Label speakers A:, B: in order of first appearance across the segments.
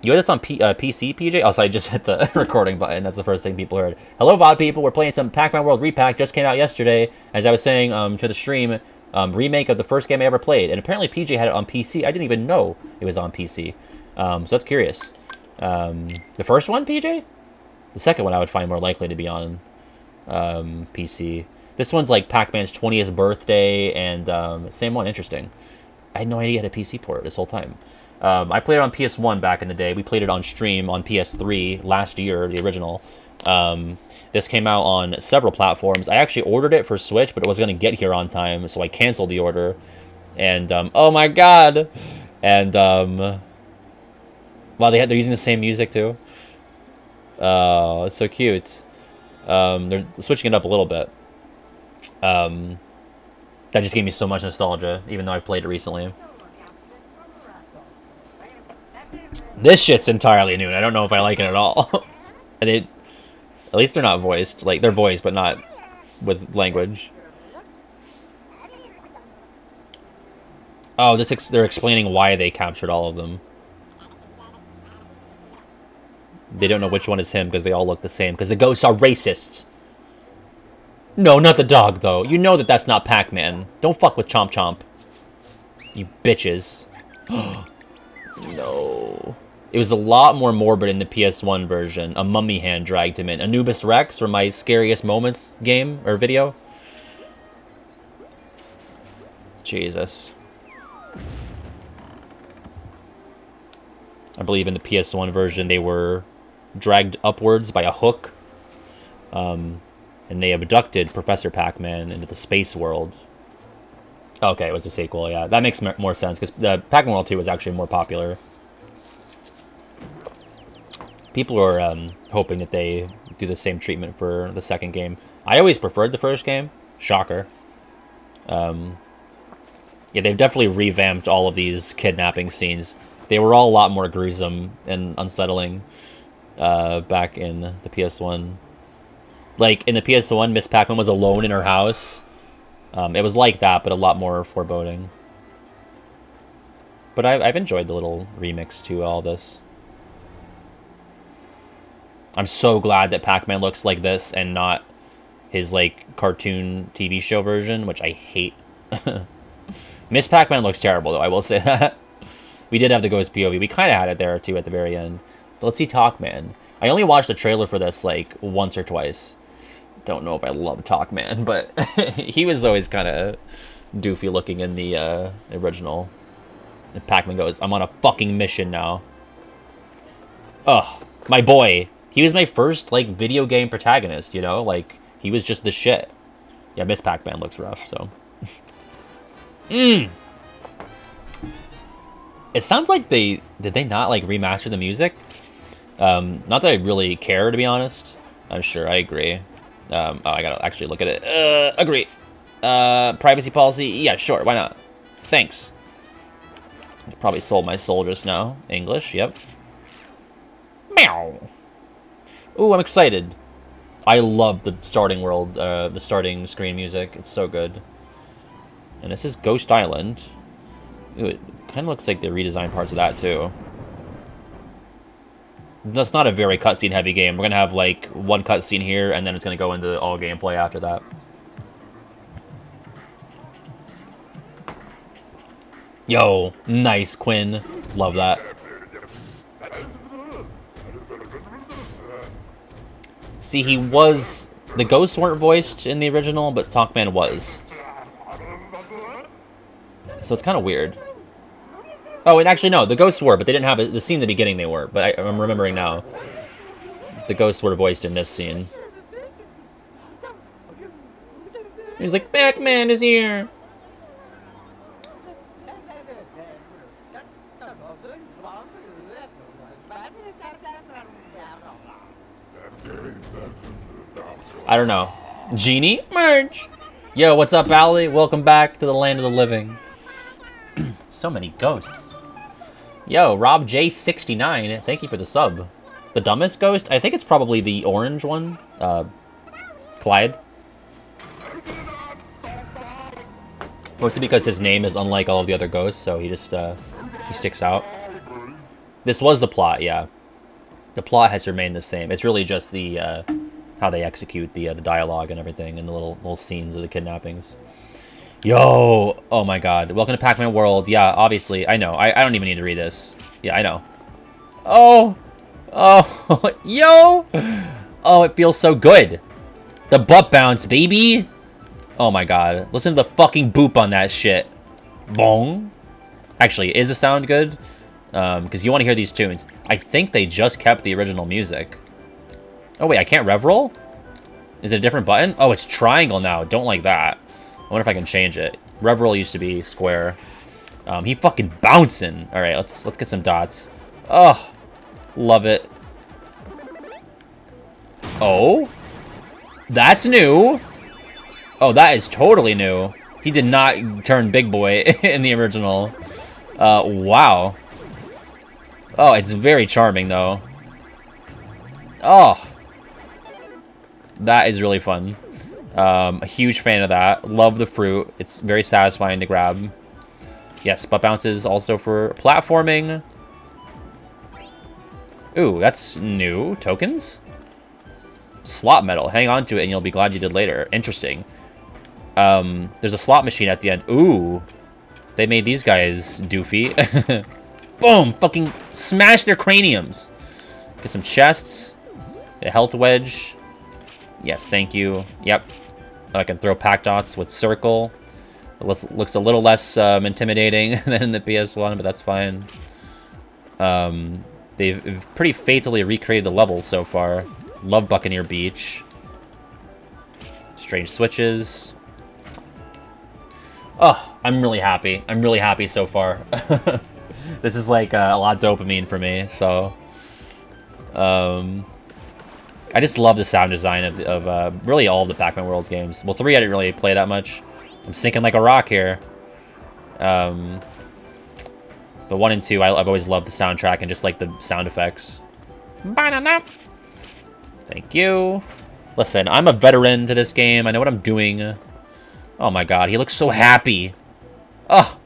A: You had this on PC, PJ? Also, I just hit the recording button. That's the first thing people heard. Hello, VOD people. We're playing some Pac-Man World Re-Pac. Just came out yesterday. As I was saying to the stream, remake of the first game I ever played. And apparently PJ had it on PC. I didn't even know it was on PC. So that's curious. The first one, PJ? The second one I would find more likely to be on PC. This one's like Pac-Man's 20th birthday and same one. Interesting. I had no idea it had a PC port this whole time. I played it on PS1 back in the day. We played it on stream on PS3 last year, the original. This came out on several platforms. I actually ordered it for Switch, but it wasn't going to get here on time, so I canceled the order. And, oh my god! And, wow, they're using the same music, too. Oh, it's so cute. They're switching it up a little bit. That just gave me so much nostalgia, even though I played it recently. This shit's entirely new, and I don't know if I like it at all. And at least they're not voiced. Like, they're voiced, but not with language. Oh, they're explaining why they captured all of them. They don't know which one is him because they all look the same. Because the ghosts are racist. No, not the dog, though. You know that that's not Pac-Man. Don't fuck with Chomp Chomp. You bitches. No. It was a lot more morbid in the PS1 version. A mummy hand dragged him in. Anubis Rex from my Scariest Moments game, or video. Jesus. I believe in the PS1 version they were dragged upwards by a hook. And they abducted Professor Pac-Man into the space world. Okay, it was a sequel, yeah. That makes more sense, because the Pac-Man World 2 was actually more popular. People are hoping that they do the same treatment for the second game. I always preferred the first game. Shocker. Yeah, they've definitely revamped all of these kidnapping scenes. They were all a lot more gruesome and unsettling back in the PS1. Like, in the PS1, Miss Pac-Man was alone in her house. It was like that, but a lot more foreboding. But I've enjoyed the little remix to all this. I'm so glad that Pac-Man looks like this and not his, like, cartoon TV show version, which I hate. Miss Pac-Man looks terrible, though, I will say that. We did have the Ghost POV. We kind of had it there, too, at the very end. But let's see Talkman. I only watched the trailer for this, like, once or twice. Don't know if I love Talkman, but he was always kind of doofy looking in the original. And Pac-Man goes, I'm on a fucking mission now. Ugh, my boy. He was my first, like, video game protagonist, you know? Like, he was just the shit. Yeah, Miss Pac-Man looks rough, so. It sounds like did they not, like, remaster the music? Not that I really care, to be honest. I'm sure, I agree. Oh, I gotta actually look at it. Agree. Privacy policy? Yeah, sure, why not? Thanks. Probably sold my soul just now. English, yep. Meow. Ooh, I'm excited. I love the starting world, the starting screen music. It's so good. And this is Ghost Island. Ooh, it kind of looks like they redesigned parts of that, too. That's not a very cutscene heavy game. We're going to have, like, one cutscene here, and then it's going to go into all gameplay after that. Yo, nice, Quinn. Love that. See, the ghosts weren't voiced in the original, but Talkman was. So it's kind of weird. Oh, and actually, no, the ghosts were, but they didn't have the scene in the beginning they were. But I'm remembering now. The ghosts were voiced in this scene. He's like, Pac-Man is here! I don't know. Genie? Merge! Yo, what's up, Allie? Welcome back to the land of the living. So many ghosts. Yo, Rob J69, thank you for the sub. The dumbest ghost? I think it's probably the orange one. Clyde. Mostly because his name is unlike all of the other ghosts, so he just, he sticks out. This was the plot, yeah. The plot has remained the same. It's really just the how they execute the dialogue and everything, and the little scenes of the kidnappings. Yo! Oh my god. Welcome to Pac-Man World. Yeah, obviously. I know. I don't even need to read this. Yeah, I know. Oh! Oh! Yo! Oh, it feels so good. The butt bounce, baby! Oh my god. Listen to the fucking boop on that shit. Bong. Actually, is the sound good? Because you want to hear these tunes. I think they just kept the original music. Oh wait, I can't rev roll? Is it a different button? Oh, it's triangle now. Don't like that. I wonder if I can change it. Rev roll used to be square. He fucking bouncing. All right, let's get some dots. Oh, love it. Oh, that's new. Oh, that is totally new. He did not turn big boy in the original. Wow. Oh, it's very charming though. Oh, that is really fun. A huge fan of that. Love the fruit. It's very satisfying to grab. Yes, butt bounces also for platforming. Ooh, that's new. Tokens? Slot medal. Hang on to it and you'll be glad you did later. Interesting. There's a slot machine at the end. Ooh. They made these guys doofy. Boom! Fucking smash their craniums. Get some chests. A health wedge. Yes, thank you. Yep. I can throw pack dots with circle. It looks a little less intimidating than the PS1, but that's fine. They've pretty fatally recreated the level so far. Love Buccaneer Beach. Strange switches. Oh, I'm really happy. I'm really happy so far. This is like a lot of dopamine for me, so... I just love the sound design of really all of the Pac-Man World games. Well, 3 I didn't really play that much. I'm sinking like a rock here. But 1 and 2, I've always loved the soundtrack and just like the sound effects. Thank you. Listen, I'm a veteran to this game. I know what I'm doing. Oh my god, he looks so happy. Oh.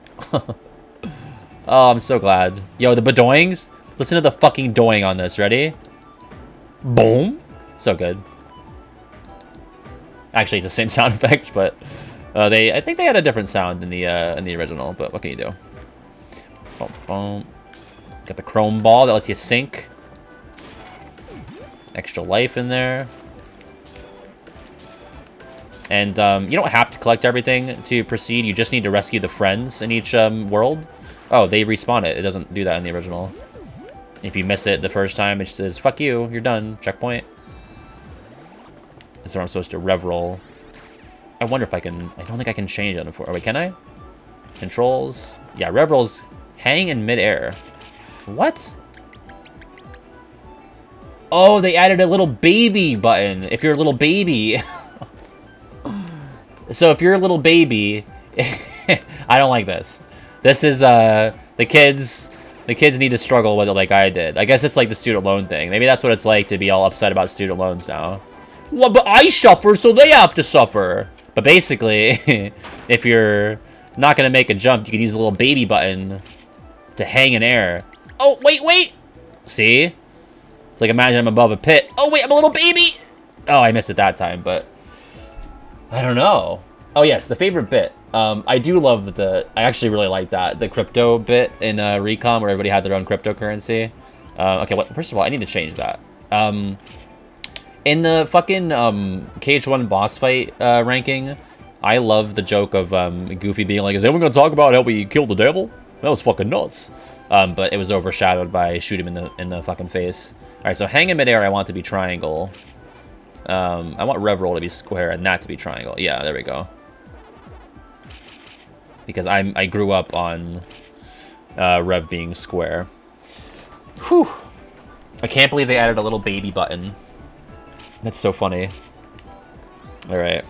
A: Oh, I'm so glad. Yo, the badoings. Listen to the fucking doing on this. Ready? Boom. So good. Actually, it's the same sound effect, but I think they had a different sound in the original. But what can you do? Boom, boom. Got the chrome ball that lets you sink. Extra life in there. And you don't have to collect everything to proceed. You just need to rescue the friends in each world. Oh, they respawn it. It doesn't do that in the original. If you miss it the first time, it says, fuck you, you're done. Checkpoint. That's where I'm supposed to rev roll. I wonder if I can... I don't think I can change it. Oh, wait, can I? Controls. Yeah, rev rolls hang in midair. What? Oh, they added a little baby button. If you're a little baby. So if you're a little baby... I don't like this. This is, the kids... The kids need to struggle with it like I did. I guess it's like the student loan thing. Maybe that's what it's like to be all upset about student loans now. Well, but I suffer, so they have to suffer. But basically, if you're not going to make a jump, you can use a little baby button to hang in air. Oh, wait! See? It's like imagine I'm above a pit. Oh, wait, I'm a little baby! Oh, I missed it that time, but... I don't know. Oh, yes, the favorite bit. I do love I actually really like that. The crypto bit in Recon where everybody had their own cryptocurrency. Okay, first of all, I need to change that. In the fucking KH1 boss fight ranking, I love the joke of Goofy being like, is anyone going to talk about how we killed the devil? That was fucking nuts. But it was overshadowed by shoot him in the fucking face. Alright, so hang in midair I want to be triangle. I want rev roll to be square and that to be triangle. Yeah, there we go. Because I grew up on rev being square. Whew. I can't believe they added a little baby button. That's so funny. Alright.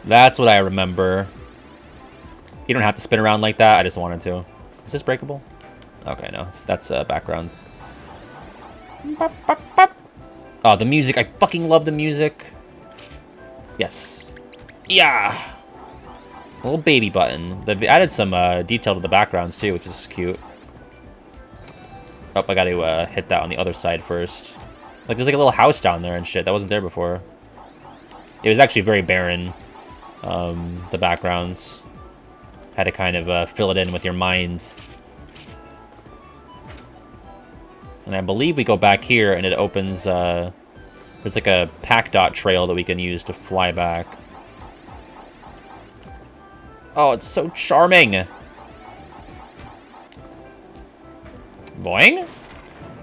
A: That's what I remember. You don't have to spin around like that. I just wanted to. Is this breakable? Okay, no. That's backgrounds. Oh, the music. I fucking love the music. Yes. Yeah. A little baby button. They've added some detail to the backgrounds too, which is cute. Oh, I gotta hit that on the other side first. Like, there's like a little house down there and shit. That wasn't there before. It was actually very barren, the backgrounds. Had to kind of fill it in with your mind. And I believe we go back here and it opens, there's like a pack dot trail that we can use to fly back. Oh, it's so charming! Boing?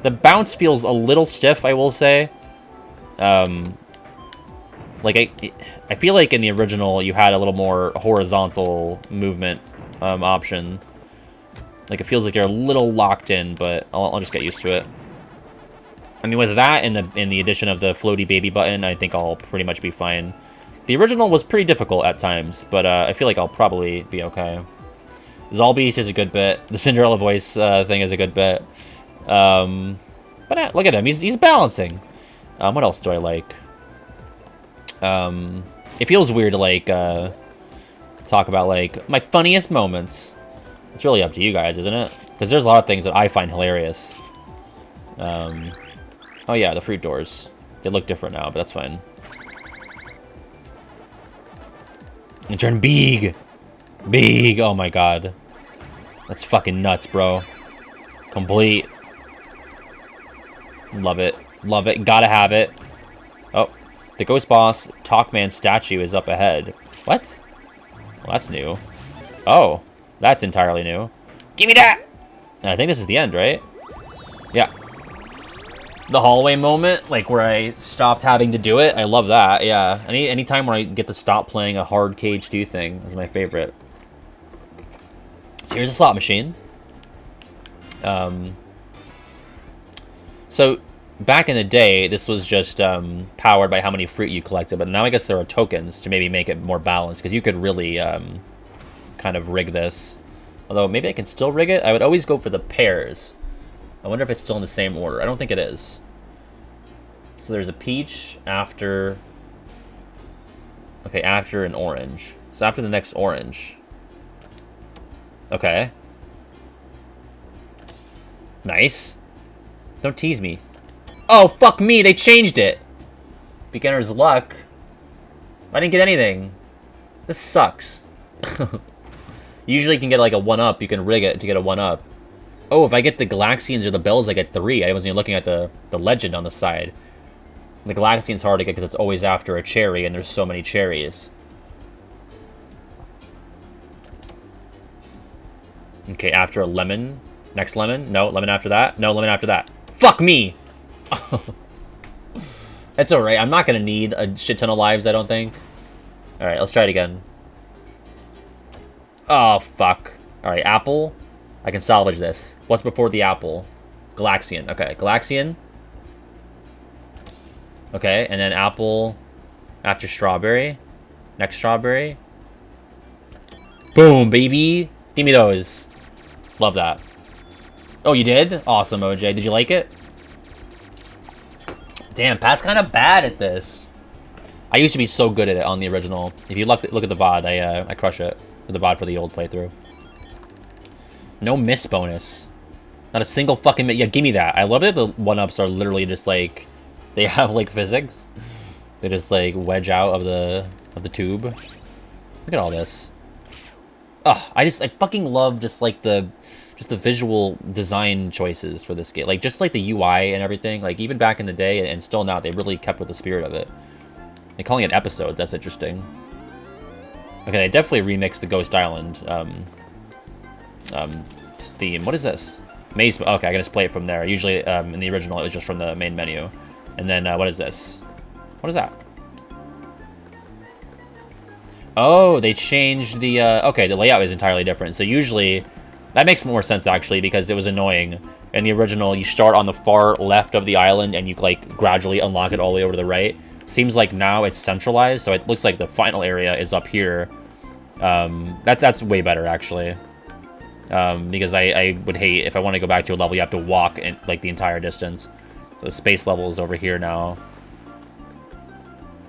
A: The bounce feels a little stiff, I will say. Like, I feel like in the original you had a little more horizontal movement option. Like, it feels like you're a little locked in, but I'll just get used to it. I mean, with that and the addition of the floaty baby button, I think I'll pretty much be fine. The original was pretty difficult at times, but I feel like I'll probably be okay. Zolbeast is a good bit. The Cinderella voice thing is a good bit. But look at him. He's balancing. What else do I like? It feels weird to, like, talk about, like, my funniest moments. It's really up to you guys, isn't it? Because there's a lot of things that I find hilarious. Oh, yeah, the fruit doors. They look different now, but that's fine. And turn big! Big! Oh, my God. That's fucking nuts, bro. Complete. Love it. Love it. Gotta have it. Oh. The Ghost Boss Talkman statue is up ahead. What? Well, that's new. Oh. That's entirely new. Give me that! And I think this is the end, right? Yeah. The hallway moment, like where I stopped having to do it. I love that, yeah. Any time where I get to stop playing a hard Cage 2 thing is my favorite. So here's a slot machine. So back in the day, this was just powered by how many fruit you collected, but now I guess there are tokens to maybe make it more balanced, because you could really kind of rig this. Although maybe I can still rig it. I would always go for the pairs. I wonder if it's still in the same order. I don't think it is. So there's a peach after... Okay, after an orange. So after the next orange. Okay. Nice. Don't tease me. Oh, fuck me! They changed it! Beginner's luck. I didn't get anything. This sucks. Usually you can get like a 1-up. You can rig it to get a 1-up. Oh, if I get the Galaxians or the Bells, I get 3. I wasn't even looking at the legend on the side. The Galaxian's hard to get because it's always after a cherry, and there's so many cherries. Okay, after a lemon. Next lemon? No, lemon after that. No, lemon after that. Fuck me! It's alright. I'm not going to need a shit ton of lives, I don't think. Alright, let's try it again. Oh, fuck. Alright, apple. I can salvage this. What's before the apple? Galaxian. Okay, Galaxian. Okay, and then apple after strawberry. Next strawberry. Boom, baby. Give me those. Love that. Oh, you did? Awesome, OJ. Did you like it? Damn, Pat's kind of bad at this. I used to be so good at it on the original. If you look at the VOD, I crush it. The VOD for the old playthrough. No miss bonus. Not a single fucking miss. Yeah, give me that. I love that the 1-ups are literally just like... They have, like, physics. They just, like, wedge out of the tube. Look at all this. Ugh, I fucking love just, like, the visual design choices for this game. Like, just, like, the UI and everything. Like, even back in the day, and still now, they really kept with the spirit of it. And calling it episodes, that's interesting. Okay, they definitely remixed the Ghost Island, theme. What is this? Maze. Okay, I can just play it from there. Usually, in the original, it was just from the main menu. And then, what is this? What is that? Oh, they changed the, okay, the layout is entirely different. So usually, that makes more sense, actually, because it was annoying. In the original, you start on the far left of the island, and you, like, gradually unlock it all the way over to the right. Seems like now it's centralized, so it looks like the final area is up here. That's way better, actually. Because I would hate, if I want to go back to a level, you have to walk, like, the entire distance. So space level is over here now.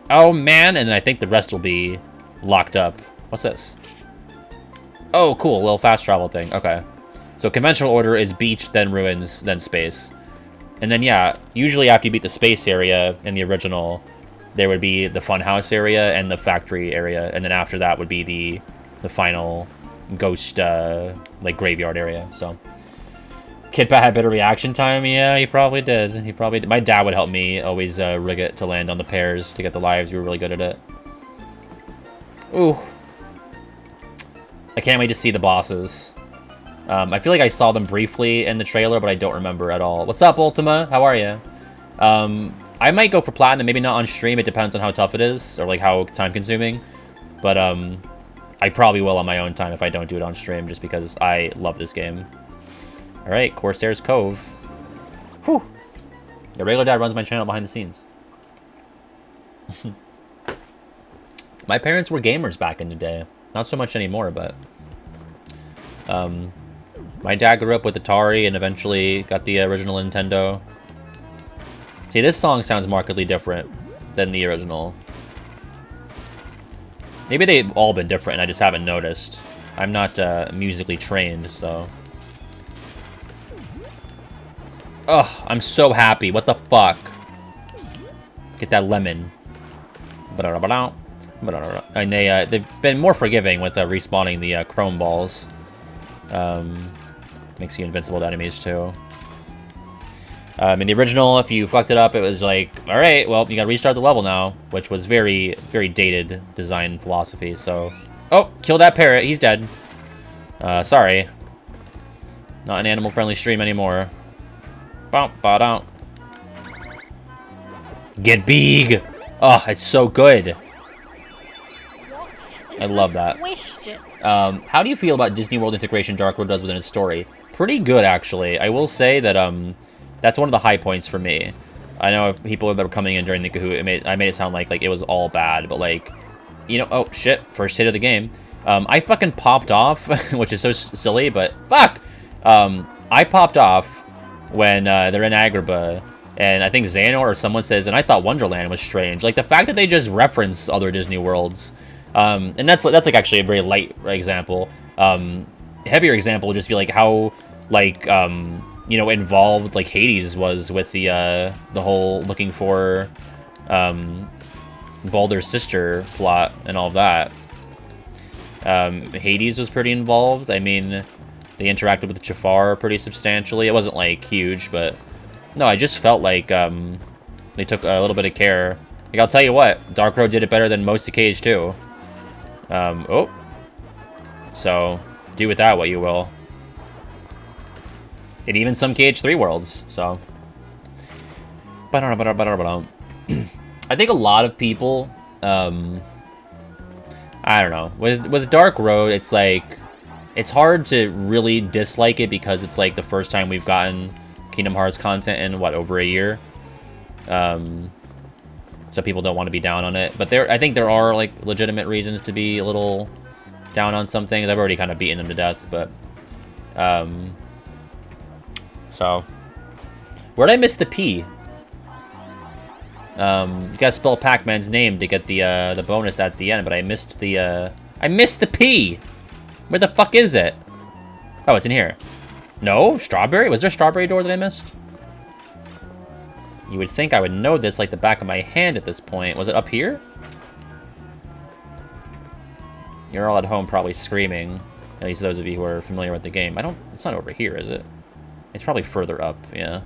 A: Oh, man! And then I think the rest will be locked up. What's this? Oh, cool. A little fast travel thing. Okay. So conventional order is beach, then ruins, then space. And then, yeah, usually after you beat the space area in the original, there would be the funhouse area and the factory area. And then after that would be the final ghost, like, graveyard area. So, Kidpat had better reaction time? Yeah, he probably did. He probably did. My dad would help me always rig it to land on the pairs to get the lives. We were really good at it. Ooh. I can't wait to see the bosses. I feel like I saw them briefly in the trailer, but I don't remember at all. What's up, Ultima? How are you? I might go for Platinum, maybe not on stream. It depends on how tough it is, or like how time-consuming. But I probably will on my own time if I don't do it on stream, just because I love this game. All right, Corsair's Cove. Whew. The regular dad runs my channel behind the scenes. My parents were gamers back in the day. Not so much anymore, but... my dad grew up with Atari and eventually got the original Nintendo. See, this song sounds markedly different than the original. Maybe they've all been different and I just haven't noticed. I'm not musically trained, so... Ugh, I'm so happy. What the fuck? Get that lemon. And they've been more forgiving with respawning the chrome balls. Makes you invincible to enemies, too. In the original, if you fucked it up, it was like, alright, well, you gotta restart the level now. Which was very, very dated design philosophy, so... Oh, kill that parrot. He's dead. Sorry. Not an animal-friendly stream anymore. Ba-da. Get big! Oh, it's so good. I love that. How do you feel about Disney World integration Dark Road does within its story? Pretty good, actually. I will say that that's one of the high points for me. I know if people that were coming in during the Kahoot, I made it sound like it was all bad, but like, you know, oh shit, first hit of the game. I fucking popped off, which is so silly, but fuck! I popped off when they're in Agrabah, and I think Xehanort or someone says, and I thought Wonderland was strange. Like, the fact that they just reference other Disney worlds, and that's like actually a very light example. Heavier example would just be like how, like, you know, involved like Hades was with the whole looking for Baldur's sister plot and all of that. Hades was pretty involved. I mean, they interacted with the Jafar pretty substantially. It wasn't, like, huge, but... No, I just felt like, they took a little bit of care. Like, I'll tell you what, Dark Road did it better than most of Cage 2. Oh. So, do with that what you will. And even some Cage 3 worlds, so... I think a lot of people, I don't know. With Dark Road, it's like... It's hard to really dislike it because it's like the first time we've gotten Kingdom Hearts content in, what, over a year? So people don't want to be down on it. But I think there are, like, legitimate reasons to be a little down on some things. I've already kind of beaten them to death, but... So... Where'd I miss the P? You gotta spell Pac-Man's name to get the bonus at the end, but I missed the P! Where the fuck is it? Oh, it's in here. No? Strawberry? Was there a strawberry door that I missed? You would think I would know this like the back of my hand at this point. Was it up here? You're all at home probably screaming. At least those of you who are familiar with the game. It's not over here, is it? It's probably further up, yeah.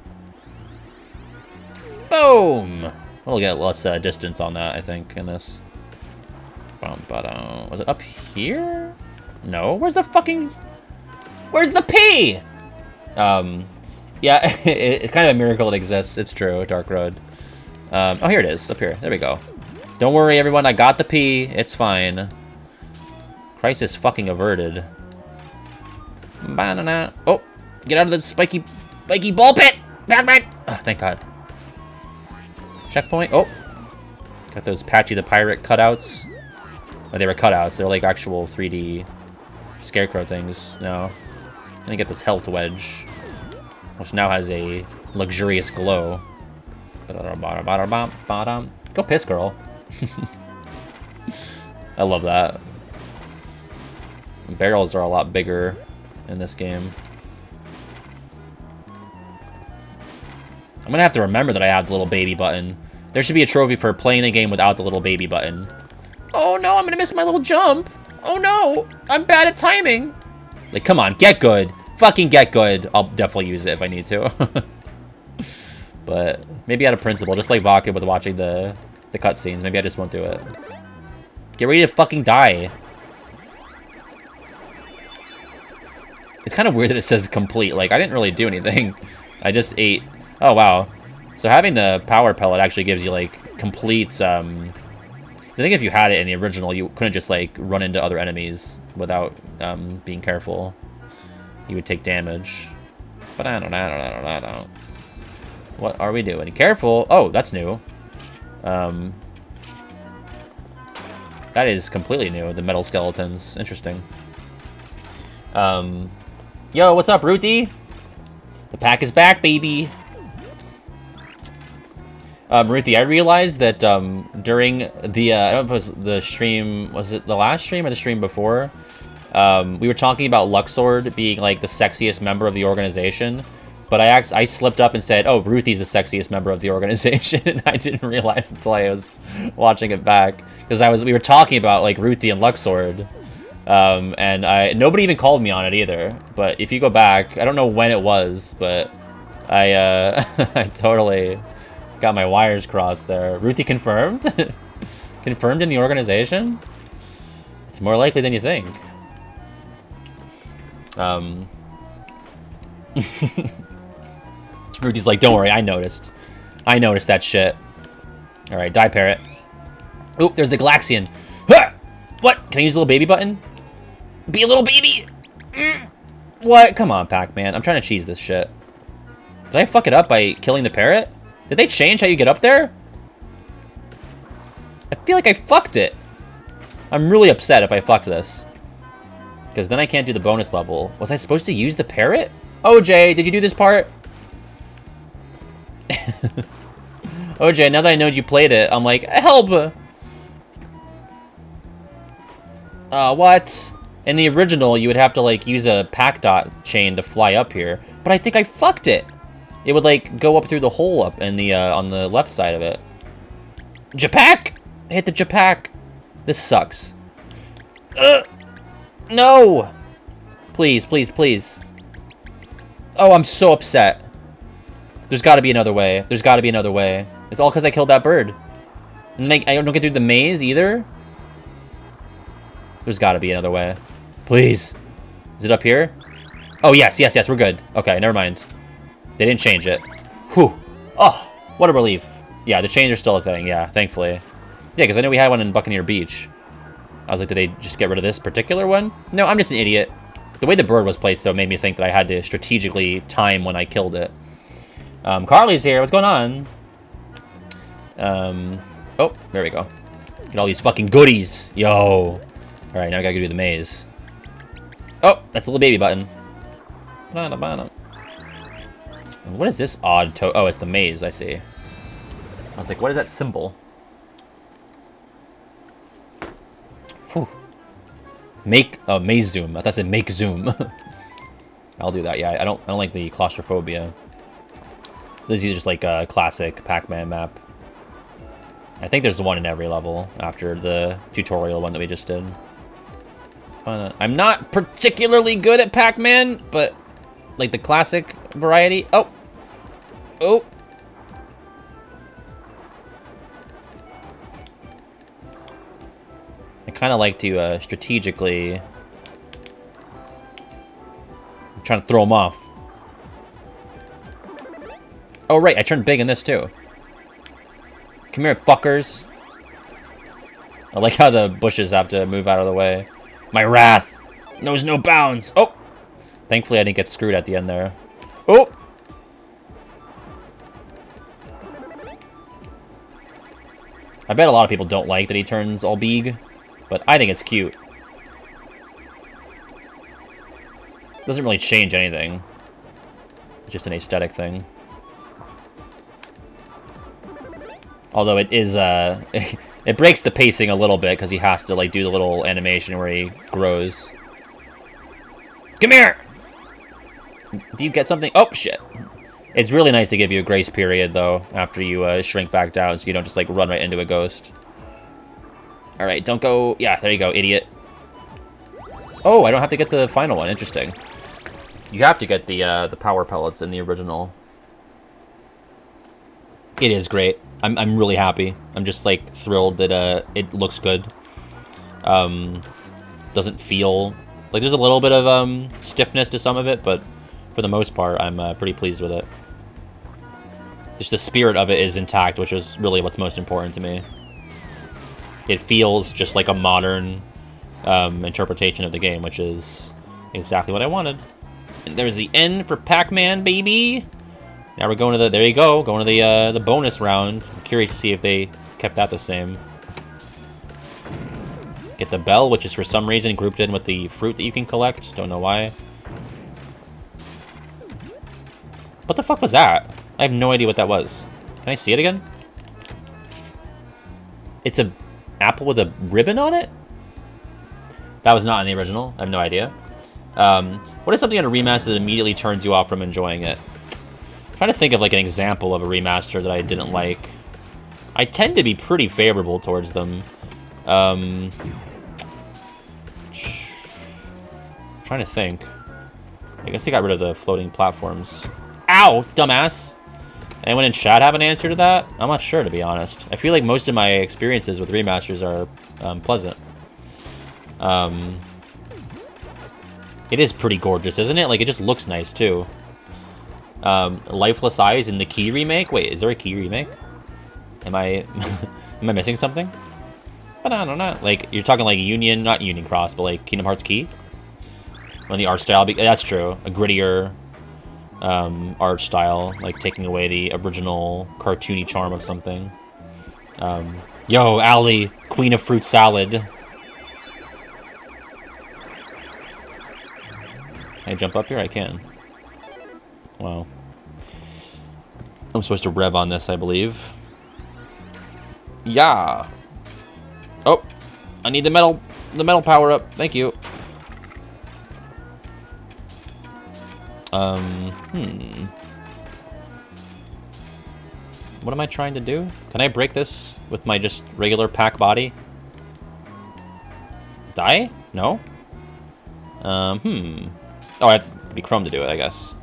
A: Boom! We'll get less distance on that, I think, in this. Was it up here? No, where's the P? Yeah, it's kind of a miracle it exists. It's true, Dark Road. Oh, here it is, up here. There we go. Don't worry, everyone, I got the P. It's fine. Crisis fucking averted. Banana. Oh, get out of the spiky ball pit! Pac-Man! Oh, thank God. Checkpoint. Oh, got those Patchy the Pirate cutouts. Oh, they were cutouts. They're like actual 3D scarecrow things. No. I'm gonna get this health wedge, which now has a luxurious glow. Go piss, girl. I love that. Barrels are a lot bigger in this game. I'm gonna have to remember that I have the little baby button. There should be a trophy for playing the game without the little baby button. Oh no, I'm gonna miss my little jump. Oh no, I'm bad at timing. Like, come on, get good. Fucking get good. I'll definitely use it if I need to. But maybe out of principle, just like Vodka with watching the cutscenes. Maybe I just won't do it. Get ready to fucking die. It's kind of weird that it says complete. Like, I didn't really do anything. I just ate. Oh, wow. So having the power pellet actually gives you, like, complete, I think if you had it in the original, you couldn't just, like, run into other enemies without being careful. You would take damage. But I don't know. What are we doing? Careful! Oh, that's new. That is completely new, the metal skeletons. Interesting. Yo, what's up, Ruthie? The pack is back, baby! Ruthie, I realized that, during the, I don't know if it was the stream, was it the last stream or the stream before? We were talking about Luxord being, like, the sexiest member of the organization. But I slipped up and said, oh, Ruthie's the sexiest member of the organization. And I didn't realize until I was watching it back. Because we were talking about, like, Ruthie and Luxord. And nobody even called me on it either. But if you go back, I don't know when it was, but I I totally got my wires crossed there. Ruthie confirmed? Confirmed in the organization? It's more likely than you think. Rudy's like, don't worry, I noticed. I noticed that shit. Alright, die parrot. Oop, there's the Galaxian. Huh! What? Can I use the little baby button? Be a little baby! What? Come on, Pac-Man. I'm trying to cheese this shit. Did I fuck it up by killing the parrot? Did they change how you get up there? I feel like I fucked it. I'm really upset if I fucked this. Because then I can't do the bonus level. Was I supposed to use the parrot? OJ, did you do this part? OJ, now that I know you played it, I'm like, help! What? In the original, you would have to, like, use a pack dot chain to fly up here. But I think I fucked it! It would, like, go up through the hole up in the, on the left side of it. Japack! I hit the Japack! This sucks. No! Please, please, please. Oh, I'm so upset. There's got to be another way. There's got to be another way. It's all because I killed that bird. And I don't get through the maze either. There's got to be another way. Please. Is it up here? Oh, yes, yes, yes. We're good. Okay, never mind. They didn't change it. Whew. Oh, what a relief. Yeah, the chains are still a thing. Yeah, thankfully. Yeah, because I know we had one in Buccaneer Beach. I was like, did they just get rid of this particular one? No, I'm just an idiot. The way the bird was placed, though, made me think that I had to strategically time when I killed it. Carly's here. What's going on? Oh, there we go. Get all these fucking goodies. Yo. Alright, now I gotta go do the maze. Oh, that's the little baby button. What is this odd oh, it's the maze, I see. I was like, what is that symbol? Whew. Maze zoom. I thought it said make zoom. I'll do that. Yeah, I don't like the claustrophobia. This is just like a classic Pac-Man map. I think there's one in every level after the tutorial one that we just did. I'm not particularly good at Pac-Man, but like the classic variety. Oh! Oh! I kind of like to strategically... I'm trying to throw them off. Oh, right, I turned big in this, too. Come here, fuckers. I like how the bushes have to move out of the way. My wrath knows no bounds. Oh! Thankfully, I didn't get screwed at the end there. Oh! I bet a lot of people don't like that he turns all big, but I think it's cute. Doesn't really change anything. It's just an aesthetic thing. Although it is, it breaks the pacing a little bit because he has to, like, do the little animation where he grows. Come here! Do you get something? Oh, shit. It's really nice to give you a grace period, though, after you shrink back down, so you don't just, like, run right into a ghost. Alright, don't go... Yeah, there you go, idiot. Oh, I don't have to get the final one. Interesting. You have to get the power pellets in the original. It is great. I'm really happy. I'm just, like, thrilled that it looks good. Doesn't feel... Like, there's a little bit of stiffness to some of it, but for the most part, I'm pretty pleased with it. Just the spirit of it is intact, which is really what's most important to me. It feels just like a modern interpretation of the game, which is exactly what I wanted. And there's the end for Pac-Man, baby! Now we're going to the... There you go, going to the bonus round. I'm curious to see if they kept that the same. Get the bell, which is for some reason grouped in with the fruit that you can collect. Don't know why. What the fuck was that? I have no idea what that was. Can I see it again? It's a apple with a ribbon on it? That was not in the original. I have no idea. What is something on a remaster that immediately turns you off from enjoying it? I'm trying to think of like an example of a remaster that I didn't like. I tend to be pretty favorable towards them. Trying to think. I guess they got rid of the floating platforms. Ow, dumbass! Anyone in chat have an answer to that? I'm not sure, to be honest. I feel like most of my experiences with remasters are pleasant. It is pretty gorgeous, isn't it? Like, it just looks nice, too. Lifeless Eyes in the Key remake? Wait, is there a Key remake? Am I... am I missing something? But I don't know. Like, you're talking like Union... Not Union Cross, but like Kingdom Hearts Key? When the art style... That's true. A grittier... art style, like taking away the original cartoony charm of something. Yo, Allie, Queen of Fruit Salad. Can I jump up here? I can. Wow. I'm supposed to rev on this, I believe. Yeah. Oh, I need the metal power up. Thank you. What am I trying to do? Can I break this with my just regular Pac body? Die? No? Oh, I have to be Chrome to do it, I guess.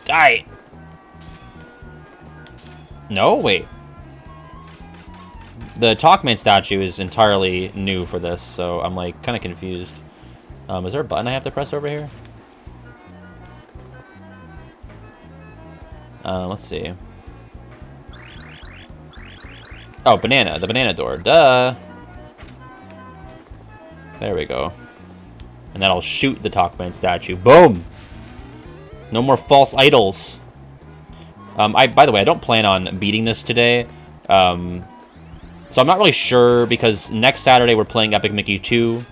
A: Die! No? Wait. The Talkman statue is entirely new for this, so I'm, like, kind of confused. Is there a button I have to press over here? Let's see. Oh, banana. The banana door. Duh! There we go. And that'll shoot the Talkman statue. Boom! No more false idols. By the way, I don't plan on beating this today. So I'm not really sure, because next Saturday we're playing Epic Mickey 2.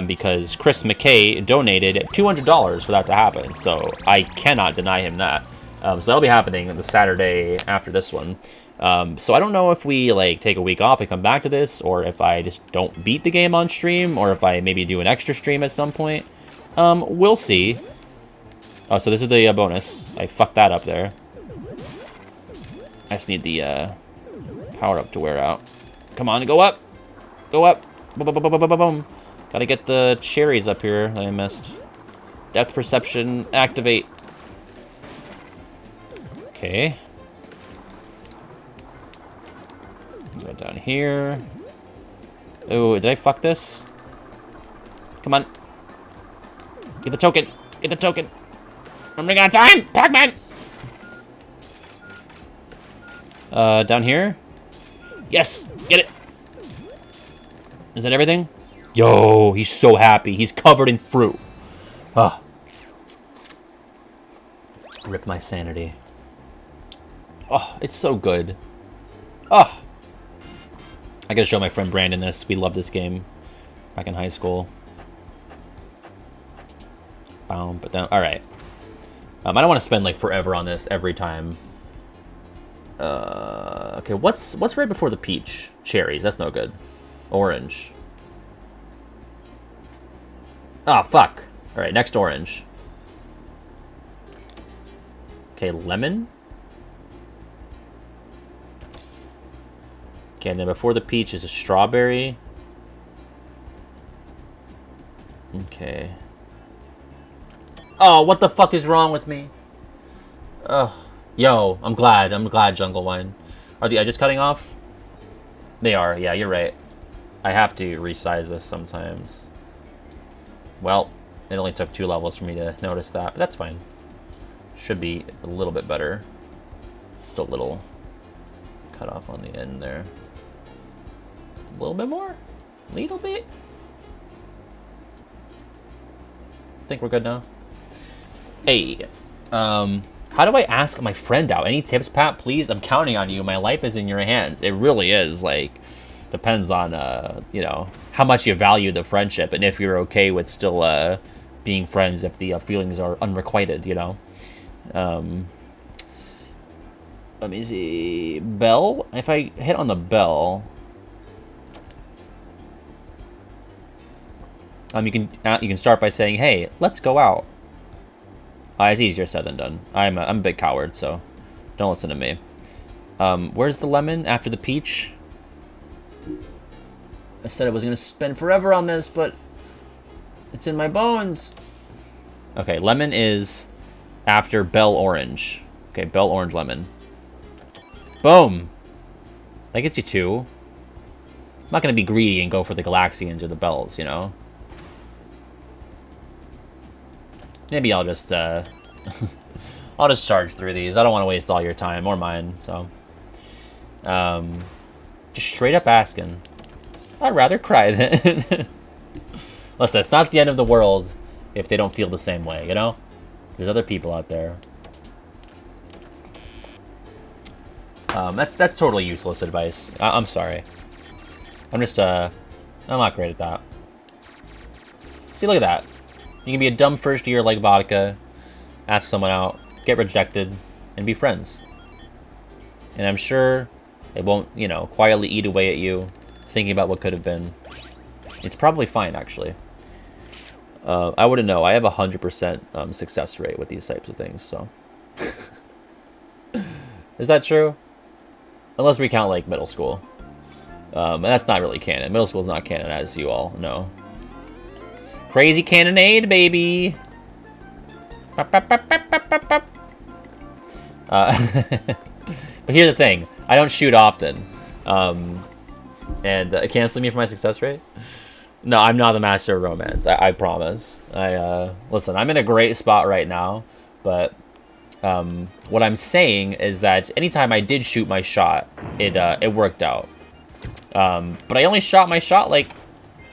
A: Because Chris McKay donated $200 for that to happen. So I cannot deny him that. So that'll be happening the Saturday after this one. So I don't know if we like take a week off and come back to this, or if I just don't beat the game on stream, or if I maybe do an extra stream at some point. We'll see. Oh, so this is the bonus. I fucked that up there. I just need the power up to wear out. Come on, go up! Go up! Boom, boom, boom, boom, boom, boom. Gotta get the cherries up here that I missed. Depth perception, activate. Okay. Let's go down here. Oh, did I fuck this? Come on. Get the token. Get the token. I'm running out of time! Pac-Man! Down here? Yes! Get it! Is that everything? Yo, he's so happy. He's covered in fruit. Ah. Rip my sanity. Oh, it's so good. Oh. I gotta show my friend Brandon this. We loved this game back in high school. Boom, but down. Alright. I don't want to spend like forever on this every time. Okay, what's right before the peach? Cherries, that's no good. Orange. Ah, fuck. Alright, next orange. Okay, lemon. Okay, and then before the peach is a strawberry. Okay. Oh, what the fuck is wrong with me? Ugh. Yo, I'm glad, Jungle Wine. Are the edges cutting off? They are, yeah, you're right. I have to resize this sometimes. Well, it only took 2 levels for me to notice that, but that's fine. Should be a little bit better. Still a little cut off on the end there. A little bit more? Little bit? I think we're good now. Hey, how do I ask my friend out? Any tips, Pat? Please, I'm counting on you. My life is in your hands. It really is. Like, depends on, you know, how much you value the friendship and if you're okay with still being friends if the feelings are unrequited, you know. Let me see. Bell? If I hit on the bell, you can start by saying, "Hey, let's go out." It's easier said than done. I'm a big coward, so don't listen to me. Where's the lemon after the peach? I said I was gonna spend forever on this, but it's in my bones. Okay, lemon is after bell orange. Okay, bell orange lemon. Boom. That gets you 2. I'm not gonna be greedy and go for the Galaxians or the bells, you know. Maybe I'll just I'll just charge through these. I don't want to waste all your time or mine, so just straight up asking. I'd rather cry then. Listen, it's not the end of the world if they don't feel the same way, you know? There's other people out there. That's totally useless advice. I'm sorry. I'm just I'm not great at that. See, look at that. You can be a dumb first year like vodka, ask someone out, get rejected, and be friends. And I'm sure it won't, you know, quietly eat away at you, thinking about what could have been. It's probably fine, actually. I wouldn't know. I have 100% success rate with these types of things, so. Is that true? Unless we count, like, middle school. And that's not really canon. Middle school is not canon, as you all know. Crazy cannonade, baby! But here's the thing. I don't shoot often. And canceling me for my success rate? No, I'm not the master of romance. I promise. Listen, I'm in a great spot right now. But what I'm saying is that anytime I did shoot my shot, it worked out. But I only shot my shot like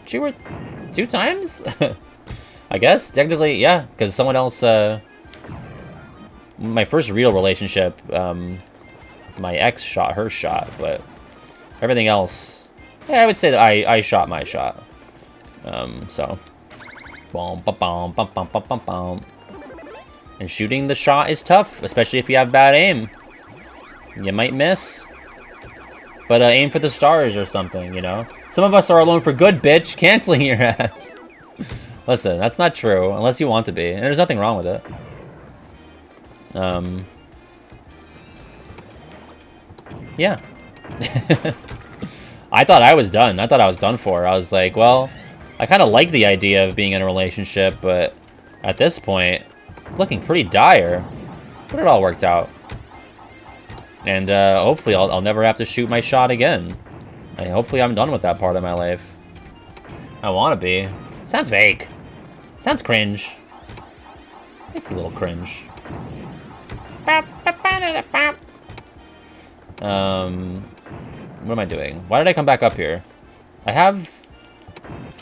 A: 2 times? I guess, technically, yeah, because someone else, my first real relationship, my ex shot her shot, but everything else, yeah, I would say that I shot my shot. So, boom, ba bum, bum, bum, bum, bum, bum. And shooting the shot is tough, especially if you have bad aim. You might miss. But aim for the stars or something, you know? Some of us are alone for good, bitch. Canceling your ass. Listen, that's not true, unless you want to be. And there's nothing wrong with it. Yeah. I thought I was done. I thought I was done for. I was like, well, I kind of like the idea of being in a relationship, but at this point, it's looking pretty dire. But it all worked out. And hopefully I'll never have to shoot my shot again. Hopefully I'm done with that part of my life. I want to be. Sounds fake. Sounds cringe. It's a little cringe. What am I doing? Why did I come back up here? I have...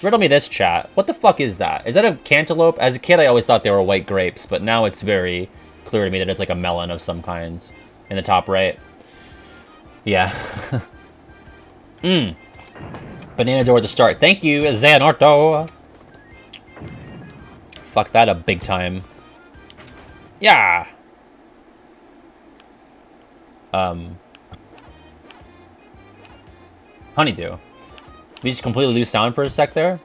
A: Riddle me this, chat. What the fuck is that? Is that a cantaloupe? As a kid, I always thought they were white grapes, but now it's very clear to me that it's like a melon of some kind. In the top right. Yeah. Banana door to start. Thank you, Xanorto. Fuck that up big time. Yeah. Honeydew. We just completely lose sound for a sec there.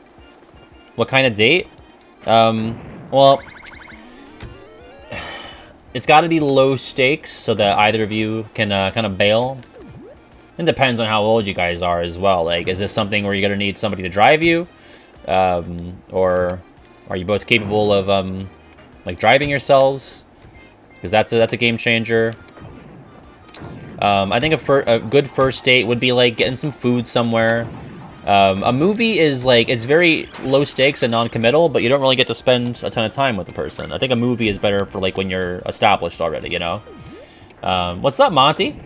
A: What kind of date? Well, it's got to be low stakes so that either of you can kind of bail. It depends on how old you guys are as well. Like, is this something where you're gonna need somebody to drive you, or are you both capable of like driving yourselves? Because that's a game changer. I think a good first date would be like getting some food somewhere. A movie is like, it's very low stakes and non-committal, but you don't really get to spend a ton of time with the person. I think a movie is better for like when you're established already, you know? What's up, Monty?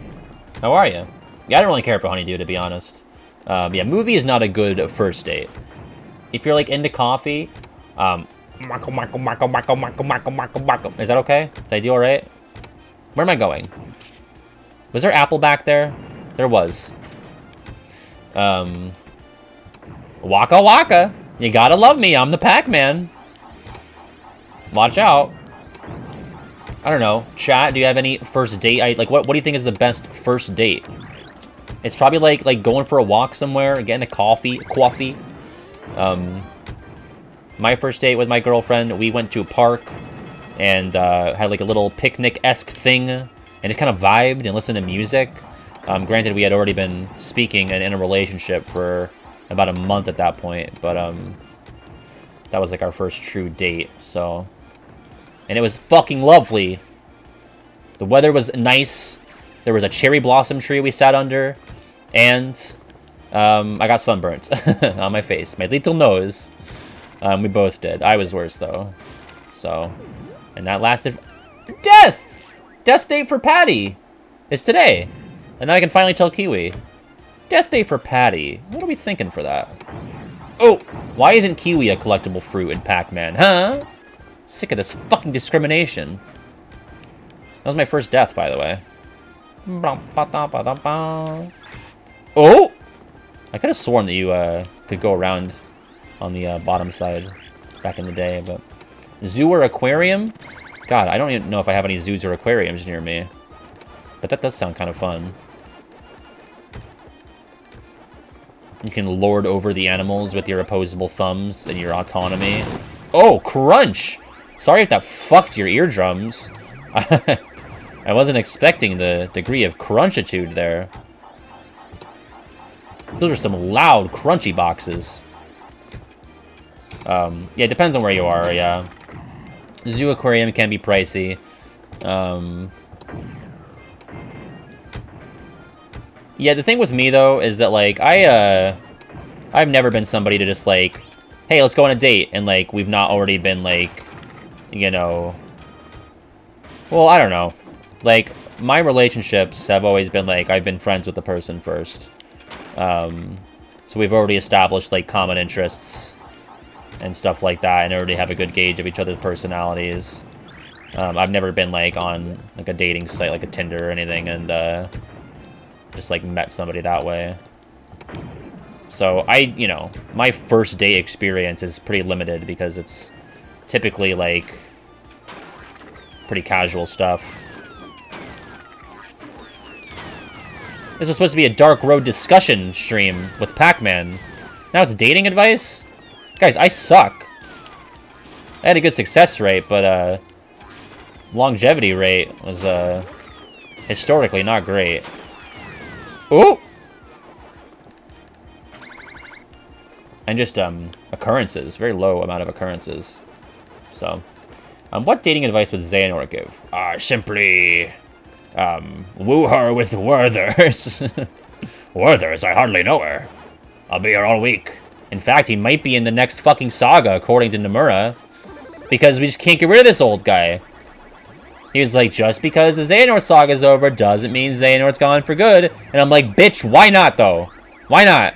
A: How are you? Yeah, I don't really care for Honeydew, to be honest. Yeah, movie is not a good first date. If you're like into coffee, is that okay? Did I do all right? Where am I going? Was there apple back there? There was. Waka waka. You gotta love me. I'm the Pac-Man. Watch out. I don't know. Chat, do you have any first date? Like, what do you think is the best first date? It's probably like going for a walk somewhere, getting a coffee. My first date with my girlfriend, we went to a park and had like a little picnic-esque thing, and just kind of vibed and listened to music. Granted, we had already been speaking and in a relationship for about a month at that point, but that was like our first true date. So, and it was fucking lovely. The weather was nice. There was a cherry blossom tree we sat under, and I got sunburnt on my face, my little nose. We both did. I was worse though. So, and that lasted. Death date for Patty is today, and now I can finally tell Kiwi. Death date for Patty. What are we thinking for that? Oh, why isn't Kiwi a collectible fruit in Pac-Man? Huh? Sick of this fucking discrimination. That was my first death, by the way. Oh! I could have sworn that you could go around on the bottom side back in the day, but... Zoo or aquarium? God, I don't even know if I have any zoos or aquariums near me. But that does sound kind of fun. You can lord over the animals with your opposable thumbs and your autonomy. Oh, crunch! Sorry if that fucked your eardrums. I wasn't expecting the degree of crunchitude there. Those are some loud, crunchy boxes. Yeah, it depends on where you are, yeah. Zoo aquarium can be pricey. Yeah, the thing with me, though, is that, like, I've never been somebody to just, like, hey, let's go on a date, and, like, we've not already been, like, you know... Well, I don't know. Like, my relationships have always been, like, I've been friends with the person first. So we've already established, like, common interests and stuff like that, and already have a good gauge of each other's personalities. I've never been, like, on, like, a dating site, like a Tinder or anything, and, just, like, met somebody that way. So, you know, my first date experience is pretty limited because it's typically, like, pretty casual stuff. This was supposed to be a Dark Road discussion stream with Pac-Man. Now it's dating advice? Guys, I suck. I had a good success rate, but, longevity rate was, historically not great. Ooh! And just, occurrences. Very low amount of occurrences. So, what dating advice would Xehanort give? Simply, woo her with Werther's. Werther's? I hardly know her. I'll be here all week. In fact, he might be in the next fucking saga, according to Nomura. Because we just can't get rid of this old guy. He was like, just because the Xehanort saga's over doesn't mean Xehanort's gone for good. And I'm like, bitch, why not, though? Why not?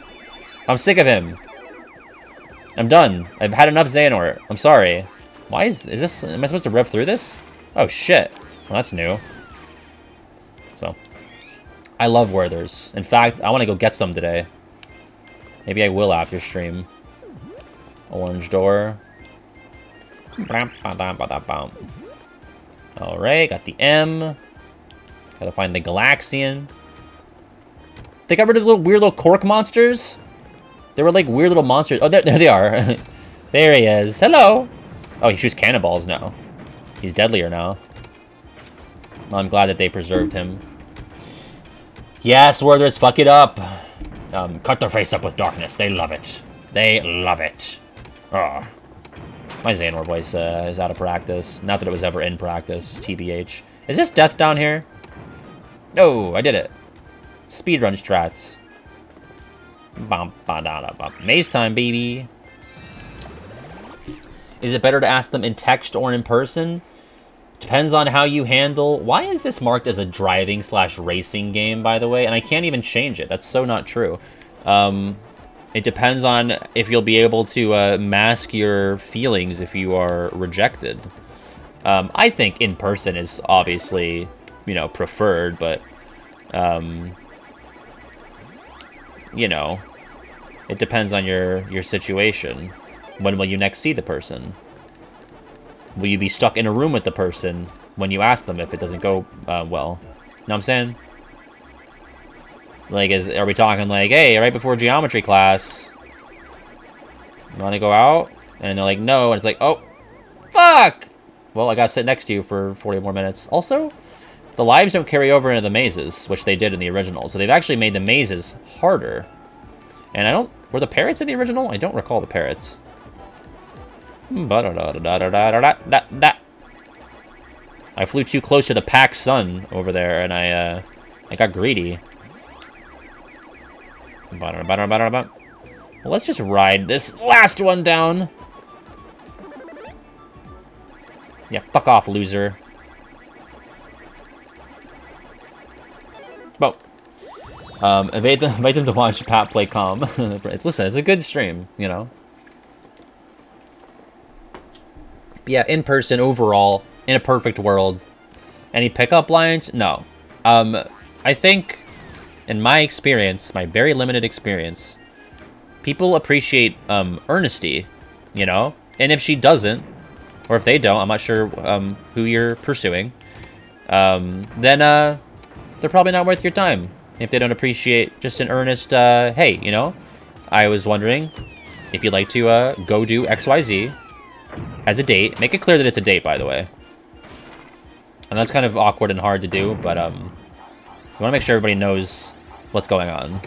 A: I'm sick of him. I'm done. I've had enough Xehanort. I'm sorry. Why is this... Am I supposed to rev through this? Oh, shit. Well, that's new. So. I love Werther's. In fact, I want to go get some today. Maybe I will after stream. Orange door. Alright, got the M. Gotta find the Galaxian. They got rid of the weird little cork monsters? They were like weird little monsters. Oh, there they are. There he is. Hello! Oh, he shoots cannonballs now. He's deadlier now. I'm glad that they preserved him. Yes, Werther's, fuck it up. Cut their face up with darkness. They love it. They love it. Oh. My Xehanort voice is out of practice. Not that it was ever in practice. TBH. Is this death down here? No, I did it. Speedrun strats. Maze time, baby. Is it better to ask them in text or in person? Depends on how you handle... Why is this marked as a driving/racing game, by the way? And I can't even change it. That's so not true. It depends on if you'll be able to mask your feelings if you are rejected. I think in person is obviously, you know, preferred, but, you know, it depends on your situation. When will you next see the person? Will you be stuck in a room with the person when you ask them if it doesn't go well? Know what I'm saying? Like, are we talking like, hey, right before geometry class, you want to go out? And they're like, no. And it's like, oh, fuck! Well, I got to sit next to you for 40 more minutes. Also, the lives don't carry over into the mazes, which they did in the original. So they've actually made the mazes harder. And I don't... Were the parrots in the original? I don't recall the parrots. I flew too close to the Pac sun over there, and I got greedy. Well, let's just ride this last one down. Yeah, fuck off, loser. Well, invite them to watch Pat play calm. Listen, it's a good stream, you know. Yeah, in person, overall, in a perfect world. Any pickup lines? No. I think, in my experience, my very limited experience, people appreciate earnesty, you know? And if she doesn't, or if they don't, I'm not sure who you're pursuing, then they're probably not worth your time. If they don't appreciate just an earnest, hey, you know, I was wondering if you'd like to go do XYZ as a date. Make it clear that it's a date, by the way. And that's kind of awkward and hard to do, but you want to make sure everybody knows what's going on.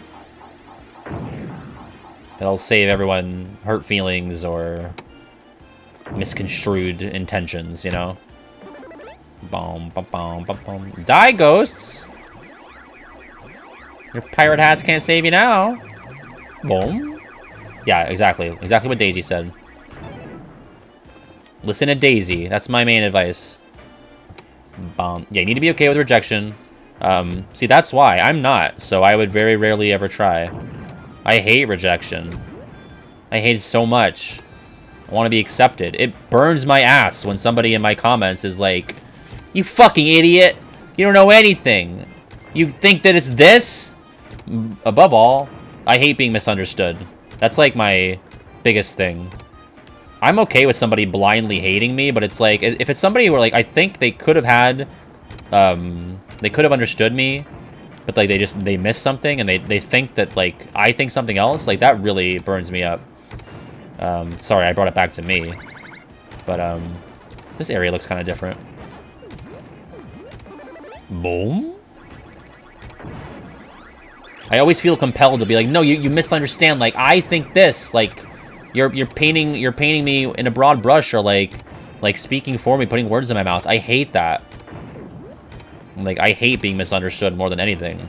A: It'll save everyone hurt feelings or misconstrued intentions, you know? Boom, boom, boom, boom, boom. Die, ghosts! Your pirate hats can't save you now. Boom. Yeah, exactly. Exactly what Daisy said. Listen to Daisy. That's my main advice. Yeah, you need to be okay with rejection. See, that's why. I'm not, so I would very rarely ever try. I hate rejection. I hate it so much. I want to be accepted. It burns my ass when somebody in my comments is like, you fucking idiot! You don't know anything! You think that it's this? Above all, I hate being misunderstood. That's like my biggest thing. I'm okay with somebody blindly hating me, but it's like, if it's somebody who, like, I think they could have had, they could have understood me, but, like, they missed something, and they think that, like, I think something else, like, that really burns me up. Sorry, I brought it back to me. But, this area looks kind of different. Boom? I always feel compelled to be like, no, you misunderstand, like, I think this, like... You're painting me in a broad brush, or like speaking for me, putting words in my mouth. I hate that. Like, I hate being misunderstood more than anything.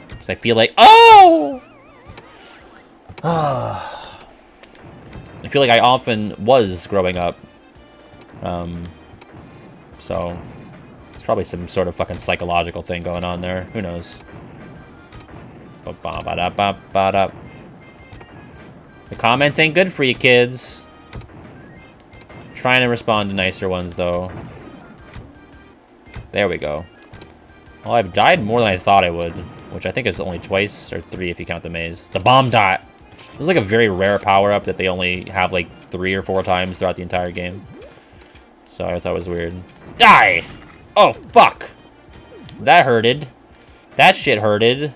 A: Because I feel like, oh! I feel like I often was growing up. So it's probably some sort of fucking psychological thing going on there. Who knows? Ba-ba-ba-da-ba-ba-da. The comments ain't good for you, kids. Trying to respond to nicer ones, though. There we go. Well, I've died more than I thought I would, which I think is only twice, or 3 if you count the maze. The bomb dot! This is like a very rare power-up that they only have like 3 or 4 times throughout the entire game. So I thought it was weird. Die! Oh, fuck! That hurted. That shit hurted.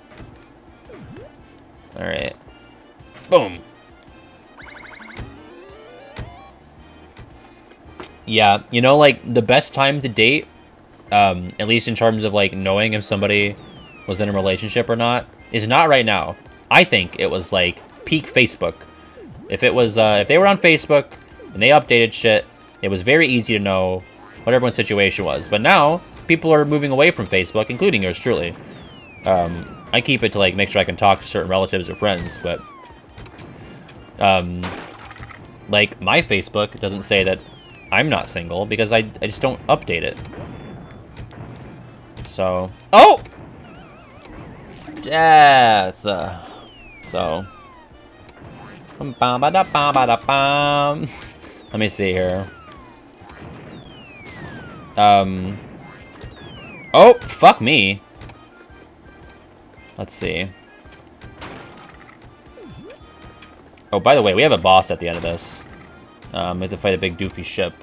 A: Alright. Boom! Yeah, you know, like, the best time to date, at least in terms of, like, knowing if somebody was in a relationship or not, is not right now. I think it was, like, peak Facebook. If it was, if they were on Facebook, and they updated shit, it was very easy to know what everyone's situation was. But now, people are moving away from Facebook, including yours truly. I keep it to, like, make sure I can talk to certain relatives or friends, but... like, my Facebook doesn't say that I'm not single, because I just don't update it. So... Oh! Death! So... Let me see here. Oh, fuck me. Let's see. Oh, by the way, we have a boss at the end of this. We have to fight a big doofy ship.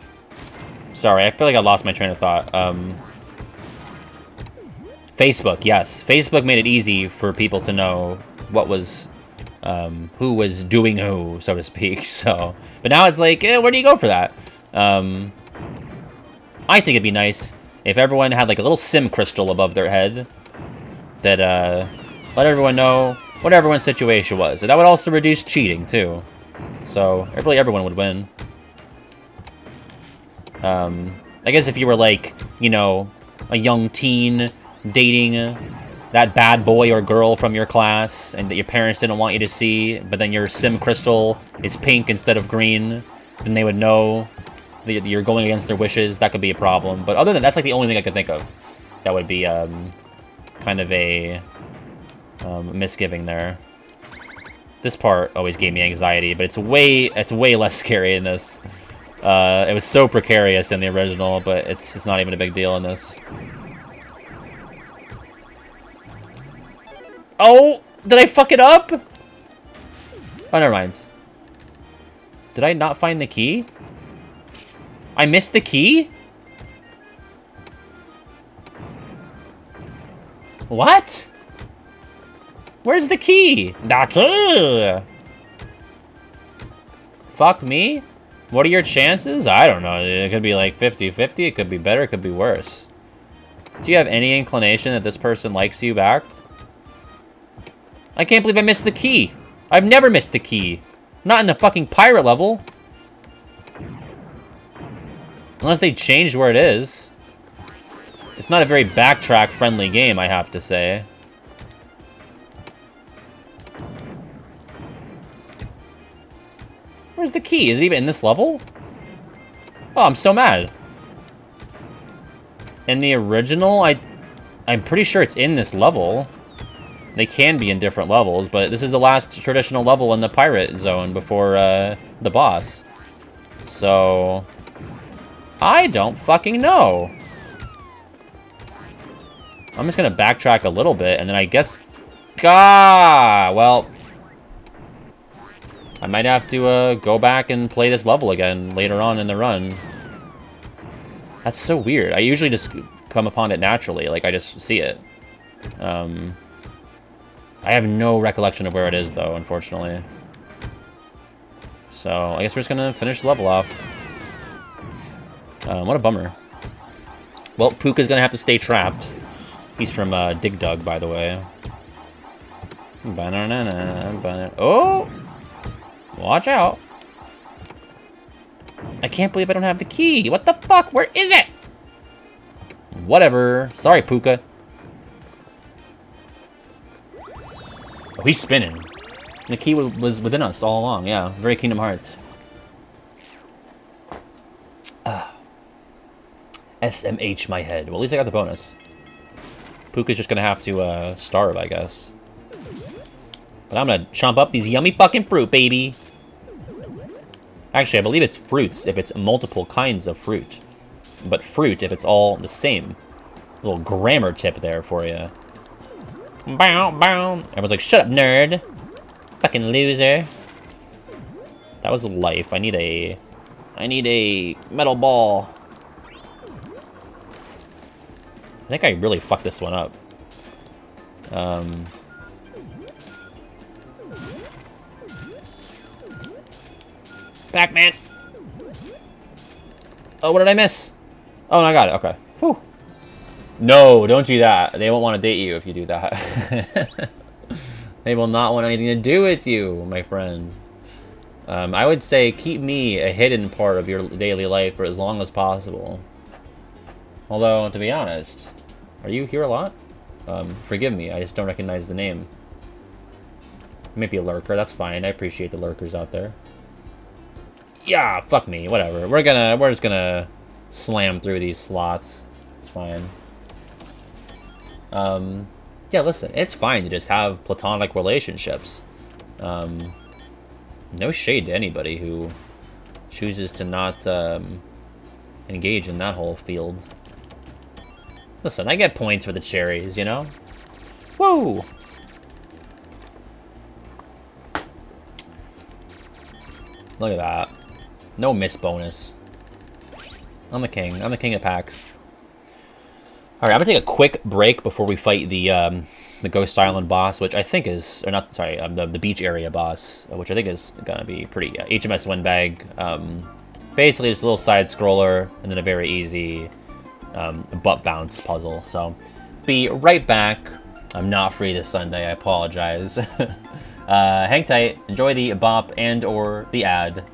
A: Sorry, I feel like I lost my train of thought. Facebook, yes. Facebook made it easy for people to know what was... who was doing who, so to speak. So, but now it's like, where do you go for that? I think it'd be nice if everyone had like a little SIM crystal above their head that let everyone know what everyone's situation was, and that would also reduce cheating too. So, really, everyone would win. I guess if you were like, you know, a young teen dating that bad boy or girl from your class, and that your parents didn't want you to see, but then your SIM crystal is pink instead of green, then they would know that you're going against their wishes. That could be a problem. But other than that's like the only thing I could think of that would be kind of a misgiving there. This part always gave me anxiety, but it's way less scary in this. It was so precarious in the original, but it's not even a big deal in this. Oh! Did I fuck it up? Oh, never mind. Did I not find the key? I missed the key? What? Where's the key? The key! Fuck me? What are your chances? I don't know. It could be like 50-50. It could be better. It could be worse. Do you have any inclination that this person likes you back? I can't believe I missed the key. I've never missed the key. Not in the fucking pirate level. Unless they changed where it is. It's not a very backtrack-friendly game, I have to say. Where's the key? Is it even in this level? Oh, I'm so mad. In the original, I'm pretty sure it's in this level. They can be in different levels, but this is the last traditional level in the pirate zone before the boss. So... I don't fucking know. I'm just gonna backtrack a little bit, and then I guess... well... I might have to go back and play this level again later on in the run. That's so weird. I usually just come upon it naturally, like I just see it. I have no recollection of where it is, though, unfortunately. So, I guess we're just gonna finish the level off. What a bummer. Well, Puka's gonna have to stay trapped. He's from Dig Dug, by the way. Oh! Watch out. I can't believe I don't have the key. What the fuck? Where is it? Whatever. Sorry, Puka. Oh, he's spinning. The key was within us all along. Yeah, very Kingdom Hearts. SMH my head. Well, at least I got the bonus. Puka's just gonna have to starve, I guess. But I'm gonna chomp up these yummy fucking fruit, baby. Actually, I believe it's fruits if it's multiple kinds of fruit. But fruit if it's all the same. Little grammar tip there for you. Bow, bow. Everyone's like, shut up, nerd. Fucking loser. That was life. I need a metal ball. I think I really fucked this one up. Pac-Man. Oh, what did I miss? Oh, I got it. Okay. Whew. No, don't do that. They won't want to date you if you do that. They will not want anything to do with you, my friend. I would say keep me a hidden part of your daily life for as long as possible. Although, to be honest, are you here a lot? Forgive me, I just don't recognize the name. Maybe a lurker, that's fine. I appreciate the lurkers out there. Yeah, fuck me, whatever. We're just gonna slam through these slots. It's fine. Yeah, listen, it's fine to just have platonic relationships. No shade to anybody who chooses to not engage in that whole field. Listen, I get points for the cherries, you know? Whoa! Look at that. No miss bonus. I'm the king. I'm the king of packs. Alright, I'm gonna take a quick break before we fight the Ghost Island boss, which I think is... Or not, sorry, the beach area boss, which I think is gonna be pretty... HMS Windbag. Basically, just a little side-scroller, and then a very easy butt bounce puzzle. So, be right back. I'm not free this Sunday, I apologize. Hang tight, enjoy the bop and or the ad.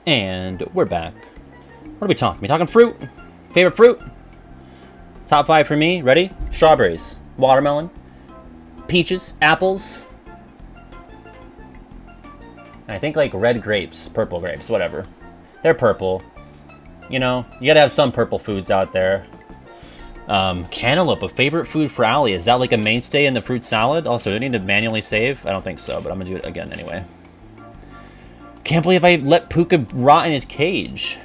A: And we're back. What are we talking? We talking fruit? Favorite fruit? Top 5 for me. Ready? Strawberries, watermelon, peaches, apples. I think like red grapes, purple grapes, whatever. They're purple. You know, you gotta have some purple foods out there. Cantaloupe, a favorite food for Ali. Is that like a mainstay in the fruit salad? Also, do I need to manually save? I don't think so, but I'm gonna do it again anyway. Can't believe I let Puka rot in his cage.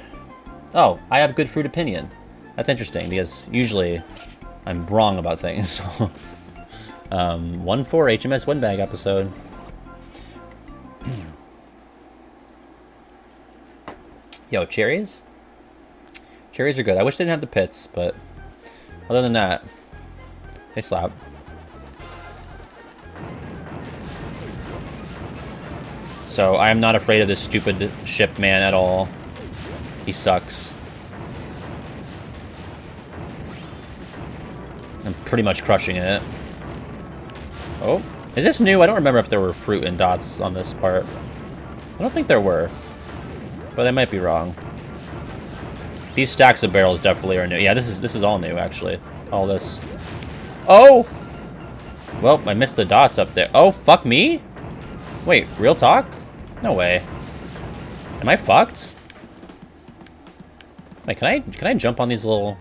A: Oh, I have good fruit opinion. That's interesting, because usually I'm wrong about things. 1-4 HMS Windbag episode. Yo, cherries? Cherries are good. I wish they didn't have the pits, but other than that, they slap. So I am not afraid of this stupid ship man at all. He sucks. I'm pretty much crushing it. Oh, is this new? I don't remember if there were fruit and dots on this part. I don't think there were, but I might be wrong. These stacks of barrels definitely are new. Yeah, this is all new actually. All this. Oh! Well, I missed the dots up there. Oh, fuck me? Wait, real talk? No way. Am I fucked? Wait, can I jump on these little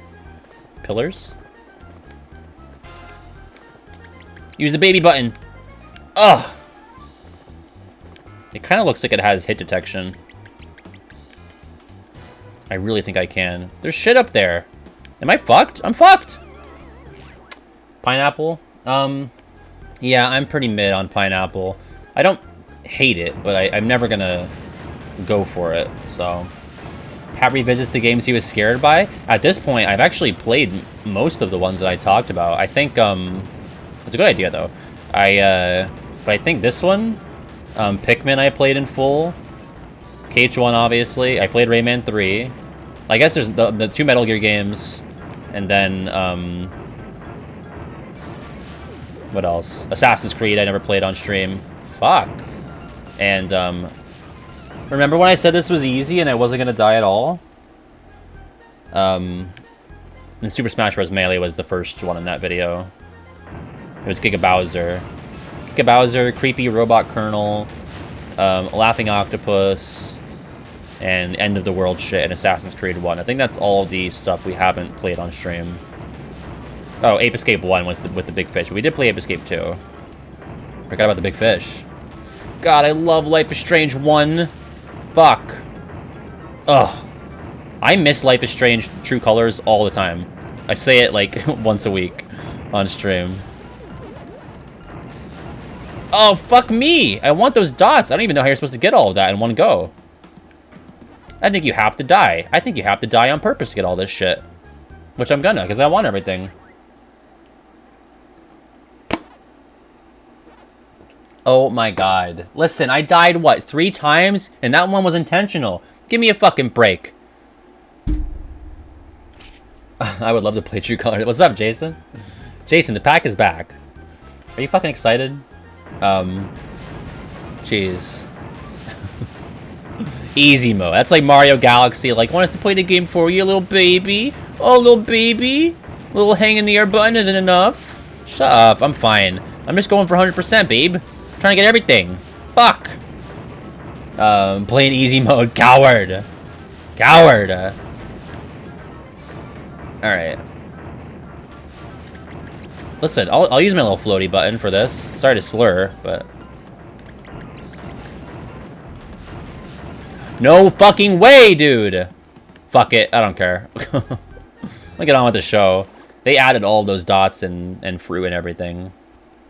A: pillars? Use the baby button. Ugh. It kind of looks like it has hit detection. I really think I can. There's shit up there. Am I fucked? I'm fucked. Pineapple. Yeah, I'm pretty mid on pineapple. I don't hate it, but I'm never gonna go for it. So, Pat revisits the games he was scared by. At this point, I've actually played most of the ones that I talked about. I think it's a good idea though. But I think this one, Pikmin, I played in full. KH1 obviously. I played Rayman 3. I guess there's the 2 Metal Gear games, and then what else? Assassin's Creed I never played on stream. Fuck. And remember when I said this was easy and I wasn't gonna die at all? And Super Smash Bros. Melee was the first one in that video. It was Giga Bowser. Giga Bowser, Creepy Robot Colonel, Laughing Octopus, and End of the World shit in Assassin's Creed 1. I think that's all the stuff we haven't played on stream. Oh, Ape Escape 1 was with the big fish. We did play Ape Escape 2. Forgot about the big fish. God, I love Life is Strange 1. Fuck. Ugh. I miss Life is Strange True Colors all the time. I say it like once a week on stream. Oh, fuck me! I want those dots. I don't even know how you're supposed to get all of that in one go. I think you have to die. I think you have to die on purpose to get all this shit. Which I'm gonna, because I want everything. Oh my god. Listen, I died, what, 3 times? And that one was intentional. Give me a fucking break. I would love to play True Colors. What's up, Jason? Jason, the pack is back. Are you fucking excited? Jeez. Easy mode. That's like Mario Galaxy. Like, want us to play the game for you, little baby? Oh, little baby? Little hang in the air button isn't enough? Shut up. I'm fine. I'm just going for 100%, babe. Trying to get everything. Fuck. Playing easy mode. Coward. Coward. Alright. Listen, I'll use my little floaty button for this. Sorry to slur, but... No fucking way, dude! Fuck it, I don't care. Let's get on with the show. They added all those dots and fruit and everything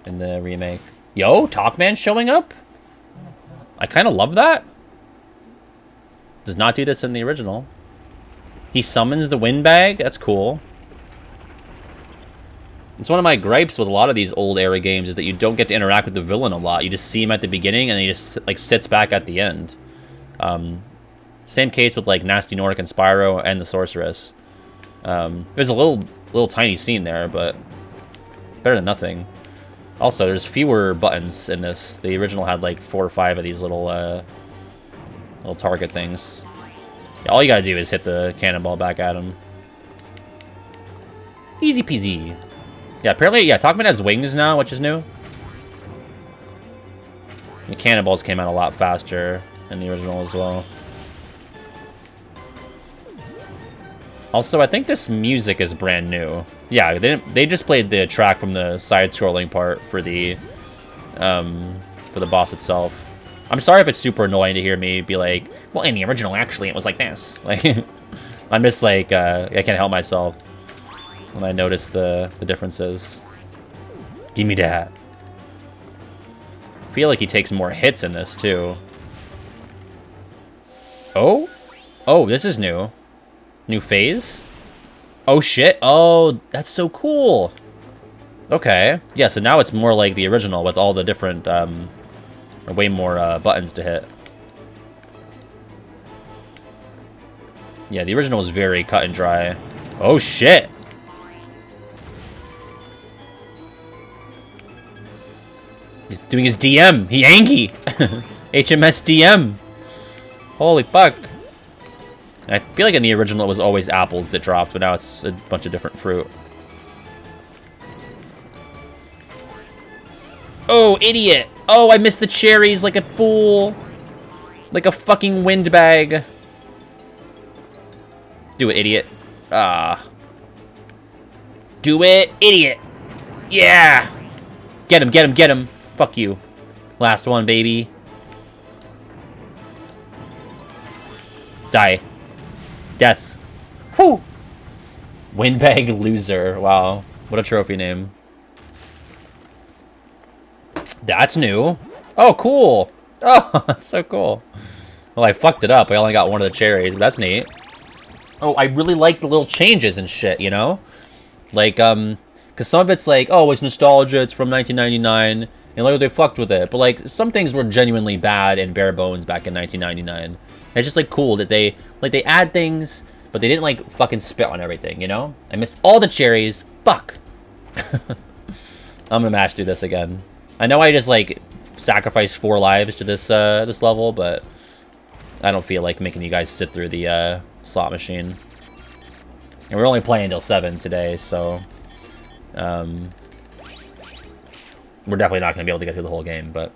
A: in the remake. Yo, Talkman showing up? I kind of love that. Does not do this in the original. He summons the windbag? That's cool. It's one of my gripes with a lot of these old era games is that you don't get to interact with the villain a lot. You just see him at the beginning and he just like sits back at the end. Same case with like Nasty Nordic and Spyro and the Sorceress. There's a little tiny scene there, but better than nothing. Also, there's fewer buttons in this. The original had like 4 or 5 of these little target things. All you gotta do is hit the cannonball back at him. Easy peasy. Yeah, apparently, yeah, Pac-Man has wings now, which is new. The cannonballs came out a lot faster than the original as well. Also, I think this music is brand new. Yeah, they just played the track from the side-scrolling part for the boss itself. I'm sorry if it's super annoying to hear me be like, well, in the original, actually, it was like this. Like, I'm just like, I can't help myself when I notice the differences. Give me that. I feel like he takes more hits in this, too. Oh? Oh, this is new. New phase? Oh, shit. Oh, that's so cool. Okay. Yeah, so now it's more like the original with all the different, way more buttons to hit. Yeah, the original was very cut and dry. Oh, shit. He's doing his DM. He Angie. HMS DM. Holy fuck. I feel like in the original it was always apples that dropped, but now it's a bunch of different fruit. Oh, idiot. Oh, I missed the cherries like a fool. Like a fucking windbag. Do it, idiot. Ah. Do it, idiot. Yeah. Get him, get him, get him. Fuck you. Last one, baby. Die. Death. Whew. Windbag loser. Wow. What a trophy name. That's new. Oh, cool. Oh, that's so cool. Well, I fucked it up. I only got one of the cherries, but that's neat. Oh, I really like the little changes and shit, you know? Like, because some of it's like, oh, it's nostalgia, it's from 1999, and like, they fucked with it. But, like, some things were genuinely bad and bare bones back in 1999. And it's just, like, cool that they add things, but they didn't, like, fucking spit on everything, you know? I missed all the cherries. Fuck. I'm gonna mash through this again. I know I just, like, sacrificed 4 lives to this, this level, but I don't feel like making you guys sit through the, slot machine. And we're only playing until 7 today, so we're definitely not going to be able to get through the whole game, but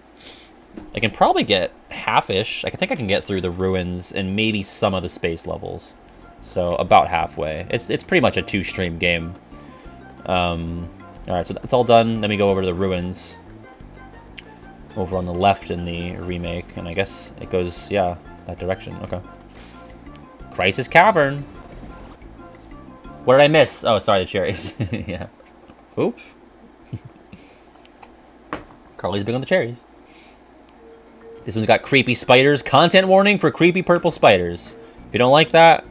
A: I can probably get half-ish. I think I can get through the ruins and maybe some of the space levels. So about halfway. It's pretty much a 2-stream game. Alright, so that's all done. Let me go over to the ruins. Over on the left in the remake, and I guess it goes, yeah, that direction. Okay. Crisis Cavern. What did I miss? Oh, sorry, the cherries. Yeah. Oops. Carly's big on the cherries. This one's got creepy spiders. Content warning for creepy purple spiders. If you don't like that,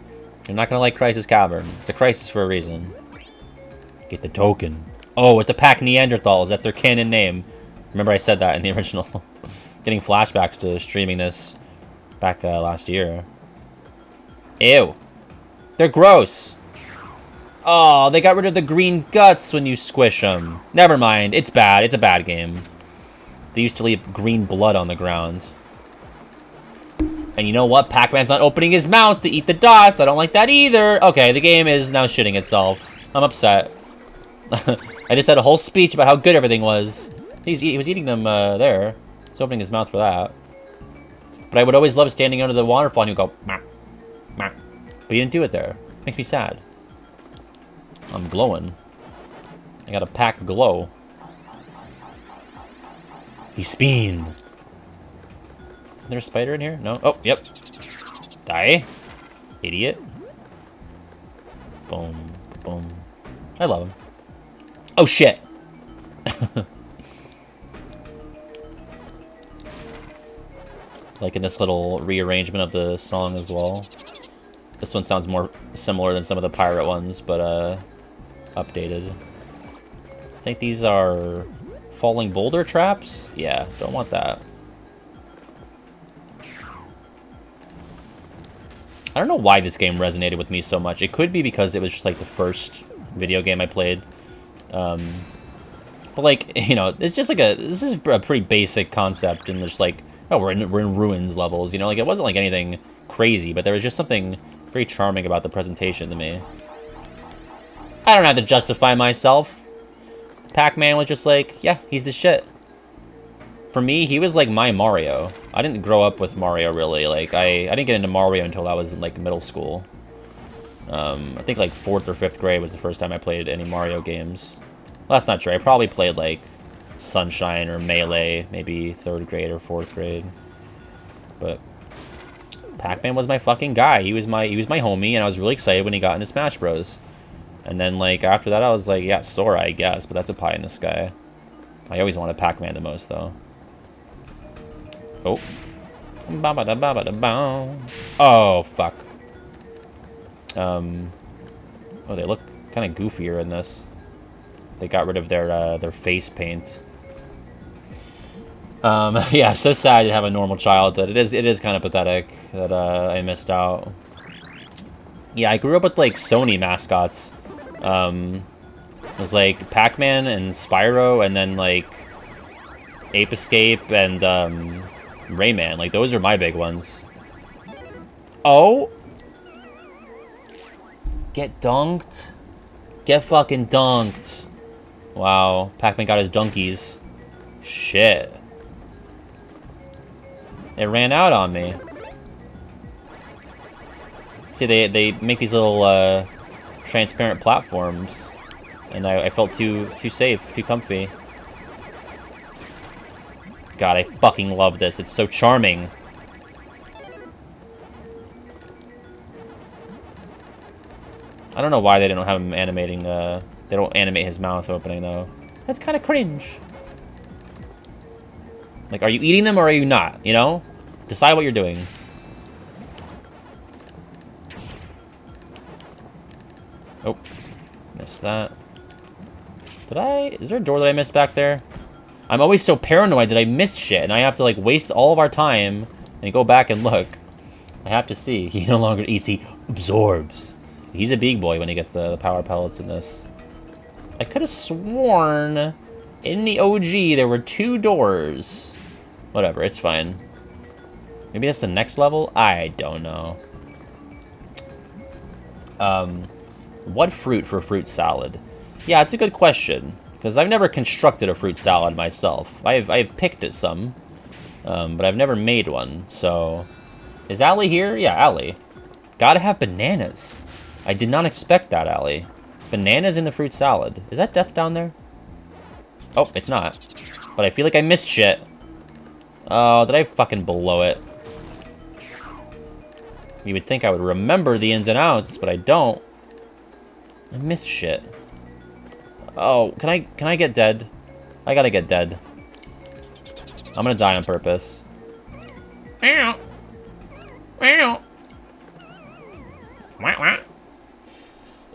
A: you're not going to like Crisis Cavern. It's a crisis for a reason. Get the token. Oh, with the Pac Neanderthals. That's their canon name. Remember I said that in the original. Getting flashbacks to streaming this back last year. Ew. They're gross. Oh, they got rid of the green guts when you squish them. Never mind. It's bad. It's a bad game. They used to leave green blood on the ground. And you know what? Pac-Man's not opening his mouth to eat the dots. I don't like that either. Okay, the game is now shitting itself. I'm upset. I just had a whole speech about how good everything was. He was eating them there. He's opening his mouth for that. But I would always love standing under the waterfall and he'd go, mah, mah. But he didn't do it there. Makes me sad. I'm glowing. I got a pack glow. He's spin. Isn't there a spider in here? No? Oh, yep. Die. Idiot. Boom. Boom. I love him. Oh, shit. Like in this little rearrangement of the song as well. This one sounds more similar than some of the pirate ones, but updated. I think these are falling boulder traps? Yeah, don't want that. I don't know why this game resonated with me so much. It could be because it was just like the first video game I played. But like, you know, it's just like this is a pretty basic concept and just like Oh, we're in ruins levels, you know? Like, it wasn't like anything crazy, but there was just something very charming about the presentation to me. I don't have to justify myself. Pac-Man was just like, yeah, he's the shit. For me, he was like my Mario. I didn't grow up with Mario, really. Like, I didn't get into Mario until I was in, like, middle school. I think, like, 4th or 5th grade was the first time I played any Mario games. Well, that's not true. I probably played, like, Sunshine or Melee, maybe 3rd grade or 4th grade. But Pac-Man was my fucking guy. He was my homie, and I was really excited when he got into Smash Bros. And then, like, after that, I was like, yeah, Sora, I guess, but that's a pie in the sky. I always wanted Pac-Man the most, though. Oh. Oh, fuck. Oh, they look kind of goofier in this. They got rid of their face paint. Yeah, so sad to have a normal childhood. It is kind of pathetic that I missed out. Yeah, I grew up with, like, Sony mascots. It was, like, Pac-Man and Spyro, and then, like, Ape Escape and, Rayman. Like, those are my big ones. Oh! Get dunked? Get fucking dunked. Wow, Pac-Man got his dunkies. Shit. It ran out on me. See, they make these little, transparent platforms. And I felt too safe, too comfy. God, I fucking love this. It's so charming. I don't know why they don't have him animating, they don't animate his mouth opening, though. That's kind of cringe. Like, are you eating them or are you not, you know? Decide what you're doing. Oh. Missed that. Is there a door that I missed back there? I'm always so paranoid that I missed shit, and I have to, like, waste all of our time and go back and look. I have to see. He no longer eats, he absorbs. He's a big boy when he gets the power pellets in this. I could have sworn in the OG there were 2 doors. Whatever, it's fine. Maybe that's the next level? I don't know. What fruit for fruit salad? Yeah, it's a good question. Because I've never constructed a fruit salad myself. I've picked at some. But I've never made one. So, is Allie here? Yeah, Allie. Gotta have bananas. I did not expect that, Allie. Bananas in the fruit salad. Is that death down there? Oh, it's not. But I feel like I missed shit. Oh, did I fucking blow it? You would think I would remember the ins and outs, but I don't. I missed shit. Oh, can I get dead? I gotta get dead. I'm gonna die on purpose.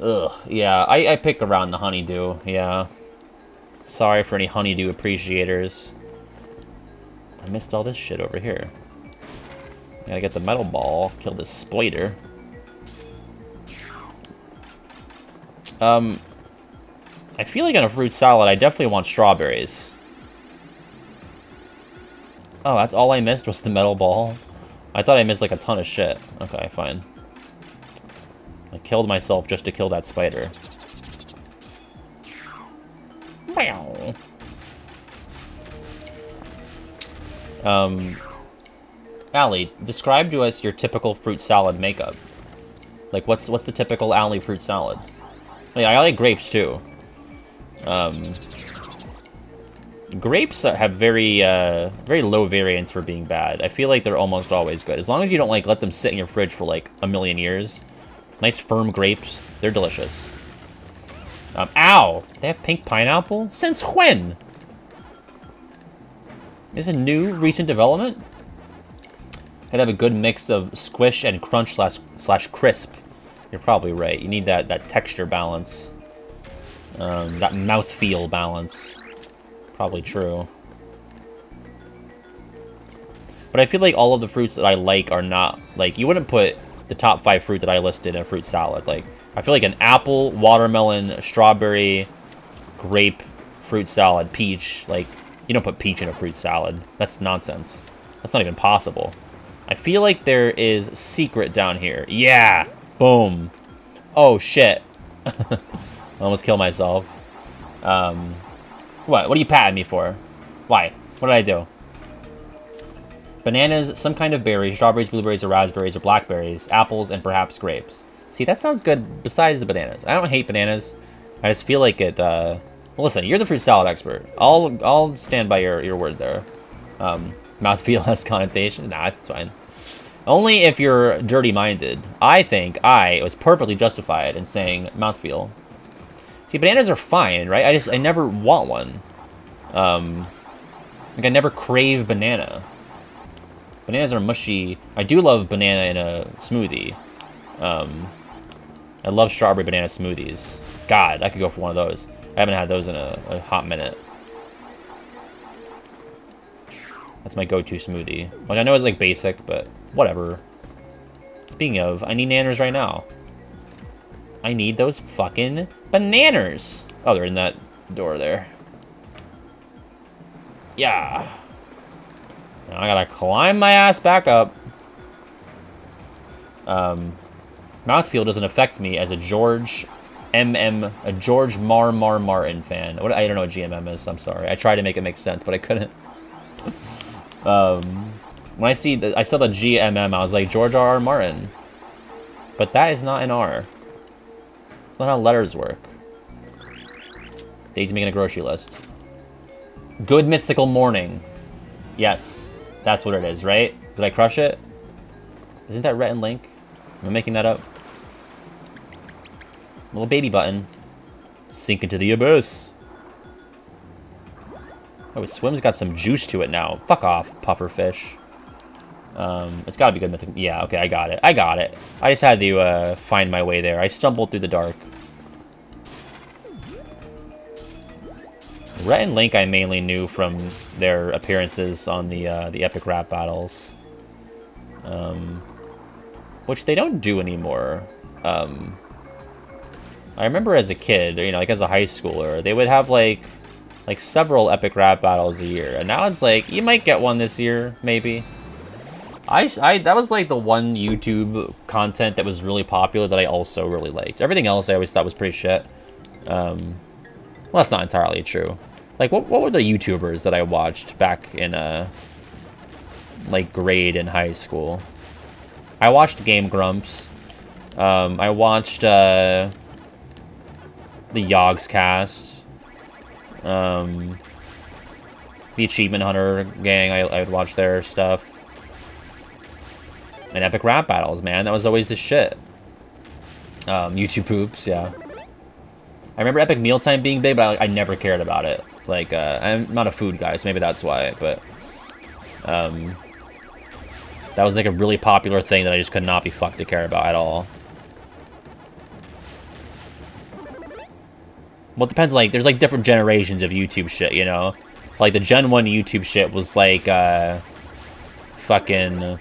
A: Ugh, yeah, I pick around the honeydew, yeah. Sorry for any honeydew appreciators. I missed all this shit over here. Gotta get the metal ball, kill this spider. I feel like on a fruit salad, I definitely want strawberries. Oh, that's all I missed was the metal ball? I thought I missed like a ton of shit. Okay, fine. I killed myself just to kill that spider. Wow. Allie, describe to us your typical fruit salad makeup. Like, what's the typical Allie fruit salad? Yeah, I like grapes too. Grapes have very low variance for being bad. I feel like they're almost always good. As long as you don't, like, let them sit in your fridge for, like, a million years. Nice firm grapes. They're delicious. Ow! They have pink pineapple? Since when? Is this a new, recent development? I'd have a good mix of squish and crunch slash crisp. You're probably right. You need that texture balance. That mouthfeel balance. Probably true. But I feel like all of the fruits that I like are not... Like, you wouldn't put the top 5 fruit that I listed in a fruit salad. Like, I feel like an apple, watermelon, strawberry, grape, fruit salad, peach. Like, you don't put peach in a fruit salad. That's nonsense. That's not even possible. I feel like there is secret down here. Yeah! Boom. Oh, shit. I almost killed myself. What? What are you patting me for? Why? What did I do? Bananas, some kind of berries, strawberries, blueberries, or raspberries, or blackberries, apples, and perhaps grapes. See, that sounds good besides the bananas. I don't hate bananas. I just feel like it, well, listen, you're the fruit salad expert. I'll stand by your word there. Mouthfeel has connotations. Nah, it's fine. Only if you're dirty-minded. I think I was perfectly justified in saying mouthfeel. See, bananas are fine, right? I never want one. Like, I never crave banana. Bananas are mushy. I do love banana in a smoothie. I love strawberry banana smoothies. God, I could go for one of those. I haven't had those in a hot minute. That's my go-to smoothie. Which I know is like basic, but whatever. Speaking of, I need nanners right now. I need those fucking bananas. Oh, they're in that door there. Yeah. Now I gotta climb my ass back up. Mouthfeel doesn't affect me as a George Martin fan. What, I don't know what GMM is, I'm sorry. I tried to make it make sense, but I couldn't. When I saw the GMM, I was like, George R.R. Martin. But that is not an R. It's not how letters work. Daisy making a grocery list. Good mythical morning. Yes, that's what it is, right? Did I crush it? Isn't that Rhett and Link? Am I making that up? Little baby button. Sink into the abyss. Oh, it swims, got some juice to it now. Fuck off, pufferfish. It's gotta be good mythical. Yeah, okay, I got it. I got it. I just had to find my way there. I stumbled through the dark. Rhett and Link I mainly knew from their appearances on the epic rap battles. Which they don't do anymore. I remember as a kid, you know, like as a high schooler, they would have like several epic rap battles a year. And now it's like, you might get one this year, maybe. That was like the one YouTube content that was really popular that I also really liked. Everything else I always thought was pretty shit. Well, that's not entirely true. Like, what were the YouTubers that I watched back in, like, grade in high school? I watched Game Grumps. I watched, the Yogs cast. The Achievement Hunter gang, I would watch their stuff. And epic rap battles, man. That was always the shit. YouTube poops, yeah. I remember Epic Mealtime being big, but I never cared about it. Like, I'm not a food guy, so maybe that's why, but... that was, like, a really popular thing that I just could not be fucked to care about at all. Well, it depends, like, there's, like, different generations of YouTube shit, you know? Like, the Gen 1 YouTube shit was, like, fucking...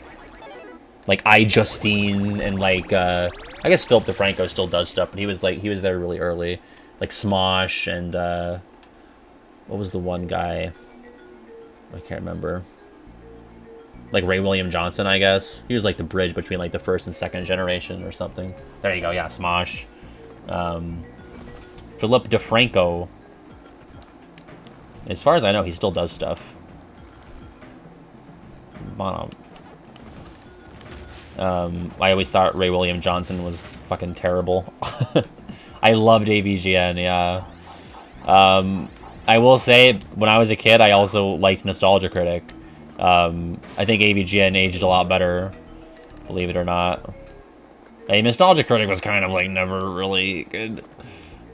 A: like, iJustine, and, like, I guess Philip DeFranco still does stuff, but he was there really early. Like, Smosh, and, what was the one guy? I can't remember. Like, Ray William Johnson, I guess. He was, like, the bridge between, like, the first and second generation or something. There you go, yeah, Smosh. Philip DeFranco. As far as I know, he still does stuff. I always thought Ray William Johnson was fucking terrible. I loved AVGN, yeah. I will say, when I was a kid, I also liked Nostalgia Critic. I think AVGN aged a lot better, believe it or not. Hey, Nostalgia Critic was kind of, like, never really good.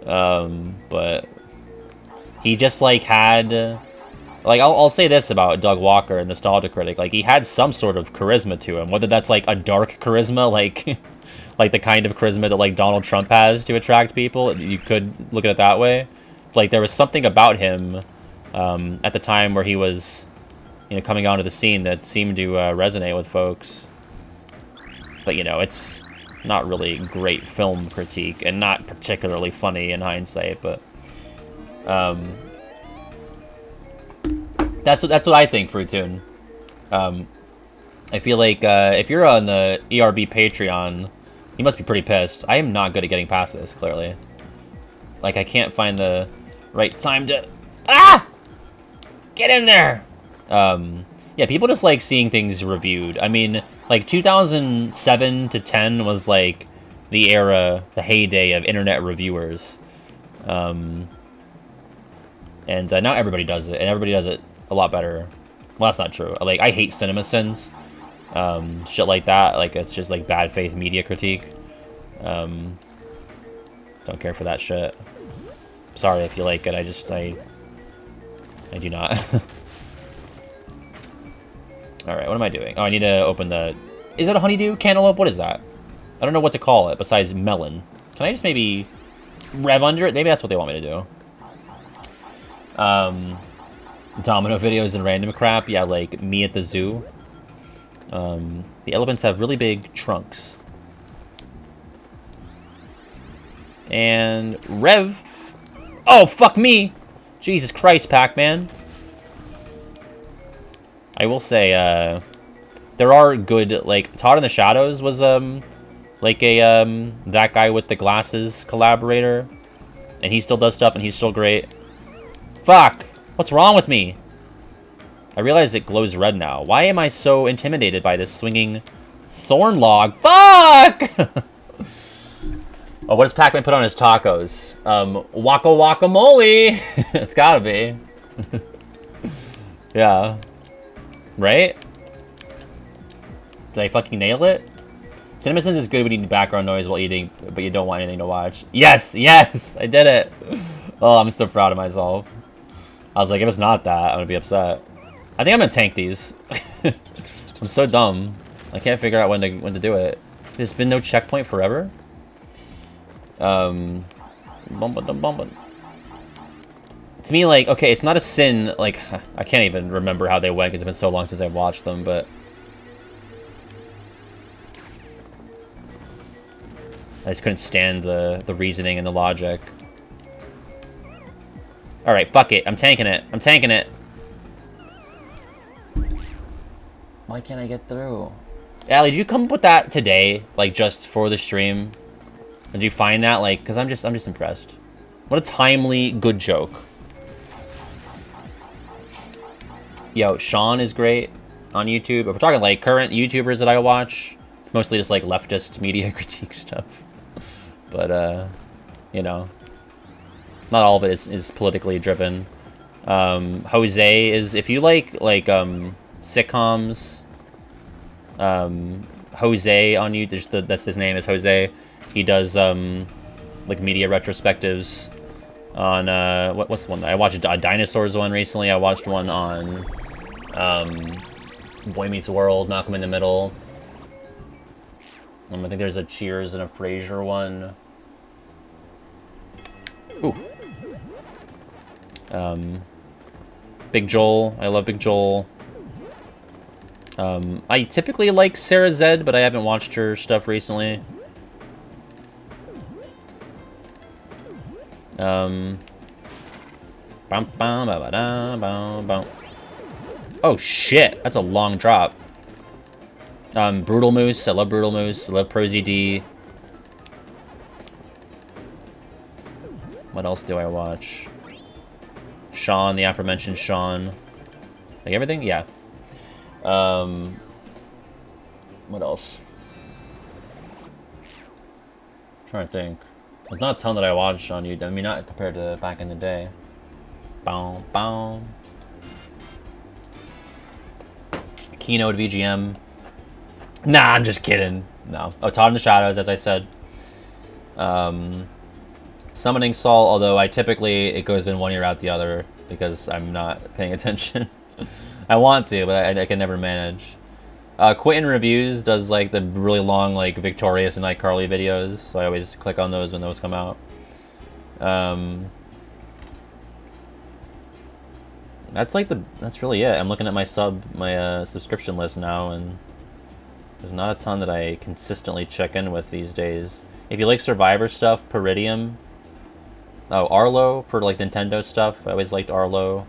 A: But he just, like, had... Like, I'll say this about Doug Walker and Nostalgia Critic. Like, he had some sort of charisma to him. Whether that's, like, a dark charisma, like... like, the kind of charisma that, like, Donald Trump has to attract people. You could look at it that way. Like, there was something about him at the time where he was, you know, coming onto the scene that seemed to resonate with folks. But, you know, it's not really great film critique and not particularly funny in hindsight, but... that's what I think, Fruitoon. I feel like if you're on the ERB Patreon, you must be pretty pissed. I am not good at getting past this, clearly. Like, I can't find the right time to... Ah! Get in there! Yeah, people just like seeing things reviewed. I mean, like, 2007 to 10 was, like, the era, the heyday of internet reviewers. And now everybody does it, and everybody does it a lot better. Well, that's not true. Like, I hate CinemaSins. Shit like that. Like, it's just, like, bad faith media critique. Don't care for that shit. Sorry if you like it, I do not. Alright, what am I doing? Oh, I need to open the... Is it a honeydew? Cantaloupe? What is that? I don't know what to call it besides melon. Can I just maybe rev under it? Maybe that's what they want me to do. Domino videos and random crap. Yeah, like me at the zoo. The elephants have really big trunks. And rev. Oh, fuck me! Jesus Christ, Pac-Man. I will say, there are good, like, Todd in the Shadows was, like a, that guy with the glasses collaborator. And he still does stuff, and he's still great. Fuck! What's wrong with me? I realize it glows red now. Why am I so intimidated by this swinging thorn log? Fuck! Oh, what does Pac-Man put on his tacos? Waka guacamole! It's gotta be. Yeah. Right? Did I fucking nail it? CinemaSins is good when you need background noise while eating, but you don't want anything to watch. Yes! Yes! I did it! Oh, I'm so proud of myself. I was like, if it's not that, I'm gonna be upset. I think I'm gonna tank these. I'm so dumb. I can't figure out when to do it. There's been no checkpoint forever? To me, like, okay, it's not a sin, like, I can't even remember how they went, because it's been so long since I've watched them, but... I just couldn't stand the reasoning and the logic. Alright, fuck it, I'm tanking it, I'm tanking it! Why can't I get through? Allie, did you come up with that today, like, just for the stream? Did you find that? Like, because I'm just impressed. What a timely, good joke. Yo, Sean is great on YouTube. If we're talking, like, current YouTubers that I watch, it's mostly just, like, leftist media critique stuff. But, you know, not all of it is politically driven. Jose is, if you like sitcoms, Jose on YouTube, that's his name, is Jose. He does, like, media retrospectives on, what's the one? I watched a Dinosaurs one recently. I watched one on, Boy Meets World, Malcolm in the Middle. I think there's a Cheers and a Frasier one. Ooh. Big Joel. I love Big Joel. I typically like Sarah Zed, but I haven't watched her stuff recently. Oh shit, that's a long drop. Brutal Moose, I love Brutal Moose, I love Prosy D. What else do I watch? Sean, the aforementioned Sean. Like everything? Yeah. What else? I'm trying to think. There's not a ton that I watched on YouTube. I mean, not compared to back in the day. Bow, bow. Keynote VGM. Nah, I'm just kidding. No. Oh, Todd in the Shadows, as I said. Summoning Saul, although it goes in one ear out the other because I'm not paying attention. I want to, but I can never manage. Quentin Reviews does, like, the really long, like, Victorious and, like, Carly videos, so I always click on those when those come out. That's really it. I'm looking at my subscription list now, and there's not a ton that I consistently check in with these days. If you like Survivor stuff, Peridium. Oh, Arlo for, like, Nintendo stuff. I always liked Arlo,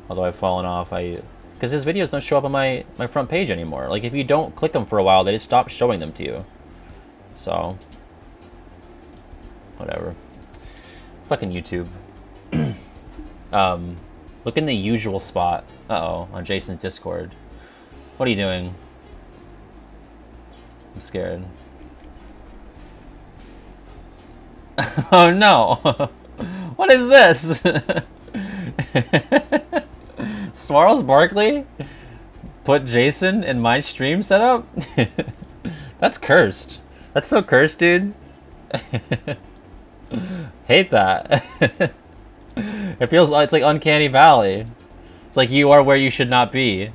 A: although I've fallen off. I because his videos don't show up on my front page anymore. Like, if you don't click them for a while, they just stop showing them to you. So, whatever. Fucking YouTube. Look in the usual spot. Uh-oh, on Jason's Discord. What are you doing? I'm scared. Oh no! What is this? Swarls Barkley put Jason in my stream setup? That's cursed. That's so cursed, dude. Hate that. It feels like it's like Uncanny Valley. It's like you are where you should not be.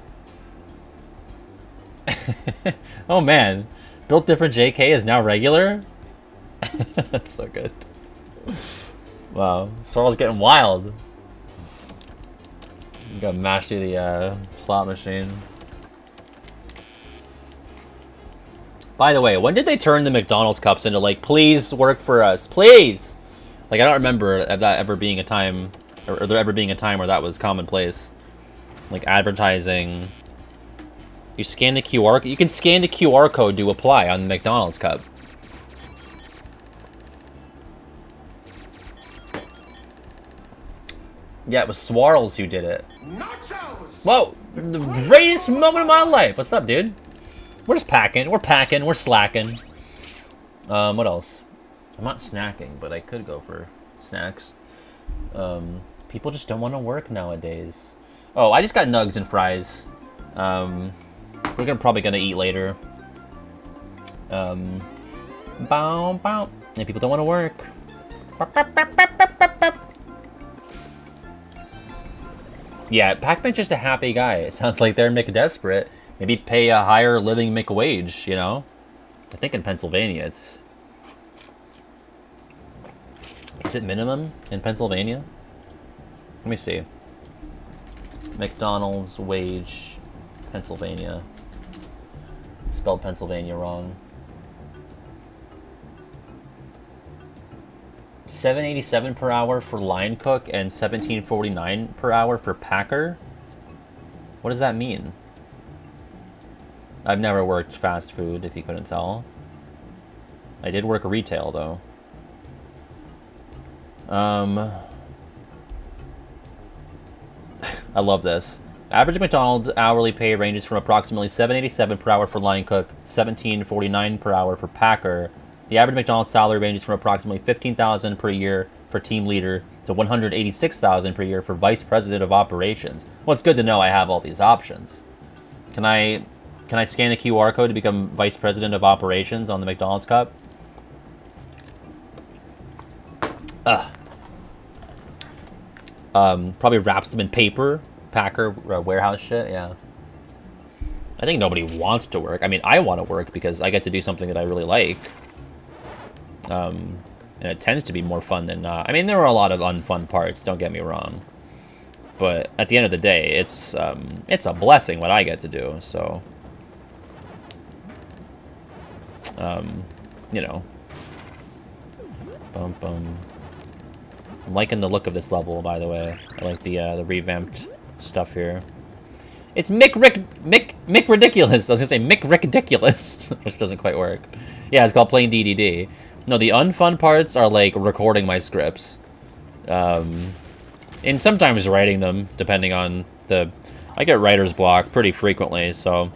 A: Oh man, built different JK is now regular. That's so good. Wow, Sorrel's getting wild. You got mashed through the slot machine. By the way, when did they turn the McDonald's cups into like, please work for us, please? Like, I don't remember that ever being a time, or there ever being a time where that was commonplace. Like advertising. You scan the QR. You can scan the QR code to apply on the McDonald's cup. Yeah, it was Swarls who did it. Nachos! Whoa! The greatest moment of my life! What's up, dude? We're just packing. We're packing. We're slacking. What else? I'm not snacking, but I could go for snacks. People just don't want to work nowadays. Oh, I just got nugs and fries. We're probably gonna eat later. Bow, bow. And people don't want to work. Yeah, Pac-Man's just a happy guy. It sounds like they're McDesperate. Maybe pay a higher living McWage, you know? I think in Pennsylvania it's... Is it minimum in Pennsylvania? Let me see. McDonald's wage, Pennsylvania. Spelled Pennsylvania wrong. $7.87 per hour for line cook and $17.49 per hour for packer. What does that mean? I've never worked fast food, if you couldn't tell. I did work retail, though. I love this. Average McDonald's hourly pay ranges from approximately $7.87 per hour for line cook, $17.49 per hour for packer. The average McDonald's salary ranges from approximately $15,000 per year for team leader to $186,000 per year for vice president of operations. Well, it's good to know I have all these options. Can I scan the QR code to become vice president of operations on the McDonald's cup? Probably wraps them in paper, packer, warehouse shit, yeah. I think nobody wants to work. I mean, I want to work because I get to do something that I really like. And it tends to be more fun than not. I mean, there are a lot of unfun parts, don't get me wrong. But at the end of the day, it's a blessing what I get to do, so... you know. Bum bum. I'm liking the look of this level, by the way. I like the revamped stuff here. It's Mick Ridiculous. I was gonna say Mick Ridiculous, which doesn't quite work. Yeah, it's called plain DDD. No, the unfun parts are like recording my scripts, and sometimes writing them, depending on the. I get writer's block pretty frequently, so.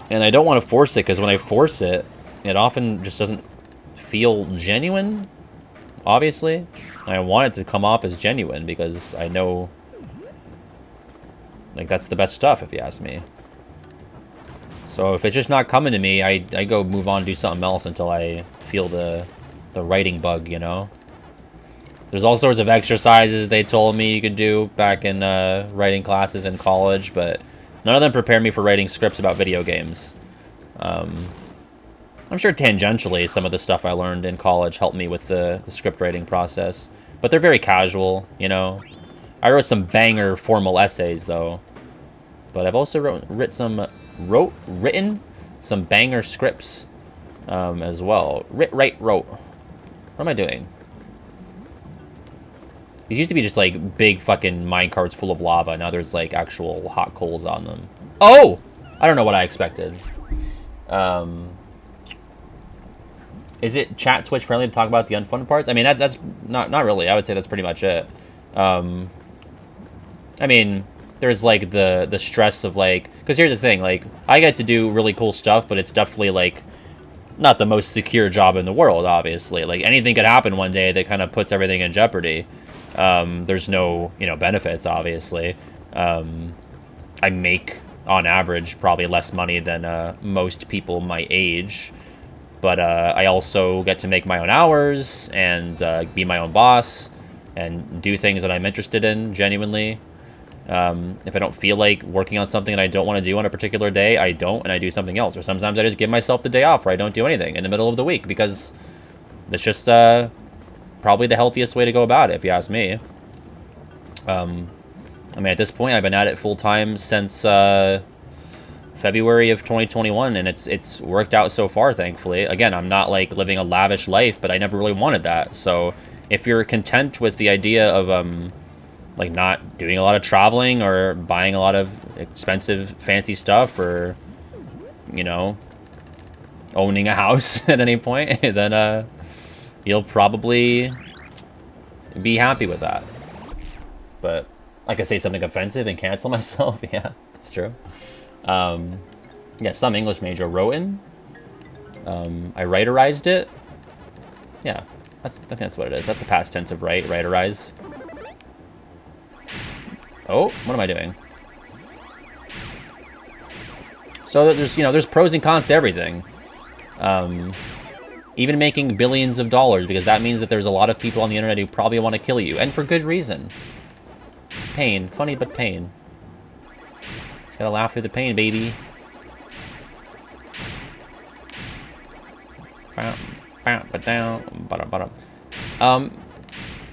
A: And I don't want to force it because when I force it, it often just doesn't feel genuine. Obviously, I want it to come off as genuine because I know, like, that's the best stuff if you ask me. So if it's just not coming to me, I go move on, do something else until I feel the writing bug, you know? There's all sorts of exercises they told me you could do back in writing classes in college, but none of them prepare me for writing scripts about video games. I'm sure tangentially some of the stuff I learned in college helped me with the script writing process, but they're very casual, you know? I wrote some banger formal essays, though. But I've also written some banger scripts as well. Wrote. What am I doing? These used to be just, like, big fucking minecarts full of lava. Now there's, like, actual hot coals on them. Oh! I don't know what I expected. Is it chat Twitch friendly to talk about the unfun parts? I mean, that's not really. I would say that's pretty much it. I mean, there's, like, the stress of, like... Because here's the thing, like, I get to do really cool stuff, but it's definitely, like, not the most secure job in the world, obviously. Like, anything could happen one day that kind of puts everything in jeopardy. There's no, you know, benefits, obviously. I make, on average, probably less money than most people my age. But I also get to make my own hours and be my own boss and do things that I'm interested in, genuinely. If I don't feel like working on something that I don't want to do on a particular day, I don't, and I do something else. Or sometimes I just give myself the day off where I don't do anything in the middle of the week, because it's just probably the healthiest way to go about it, if you ask me. I mean, at this point, I've been at it full-time since February of 2021, and it's worked out so far, thankfully. Again, I'm not, like, living a lavish life, but I never really wanted that. So if you're content with the idea of like, not doing a lot of traveling or buying a lot of expensive, fancy stuff, or, you know, owning a house at any point, then you'll probably be happy with that. But I could say something offensive and cancel myself. Yeah, it's true. Yeah, some English major wrote in. I writerized it. Yeah, I think that's what it is. That's the past tense of writerize. Oh, what am I doing? So there's, you know, there's pros and cons to everything. Even making billions of dollars, because that means that there's a lot of people on the internet who probably want to kill you, and for good reason. Pain. Funny, but pain. Gotta laugh through the pain, baby.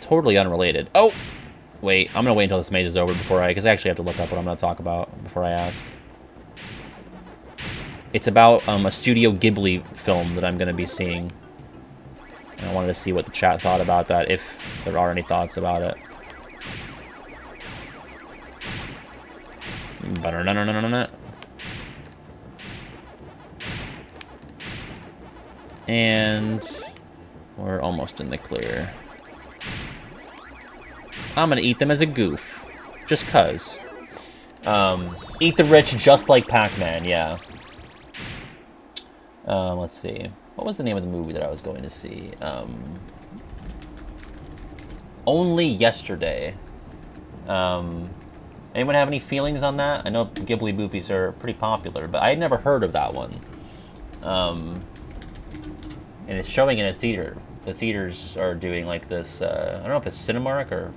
A: Totally unrelated. Oh! Wait, I'm gonna wait until this maze is over before because I actually have to look up what I'm gonna talk about before I ask. It's about a Studio Ghibli film that I'm gonna be seeing. And I wanted to see what the chat thought about that, if there are any thoughts about it. And we're almost in the clear. I'm gonna eat them as a goof. Just cuz. Eat the rich just like Pac-Man, yeah. Let's see. What was the name of the movie that I was going to see? Only Yesterday. Anyone have any feelings on that? I know Ghibli movies are pretty popular, but I had never heard of that one. And it's showing in a theater. The theaters are doing like this, I don't know if it's Cinemark or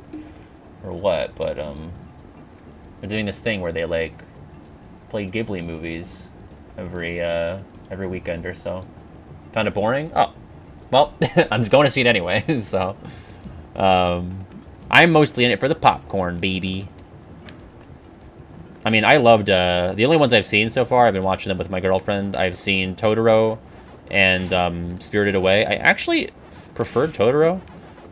A: what, but they're doing this thing where they like play Ghibli movies every weekend or so. Found it boring? Oh, well, I'm just going to see it anyway. So I'm mostly in it for the popcorn, baby. I mean, I loved the only ones I've seen so far. I've been watching them with my girlfriend. I've seen Totoro and Spirited Away. I actually preferred Totoro.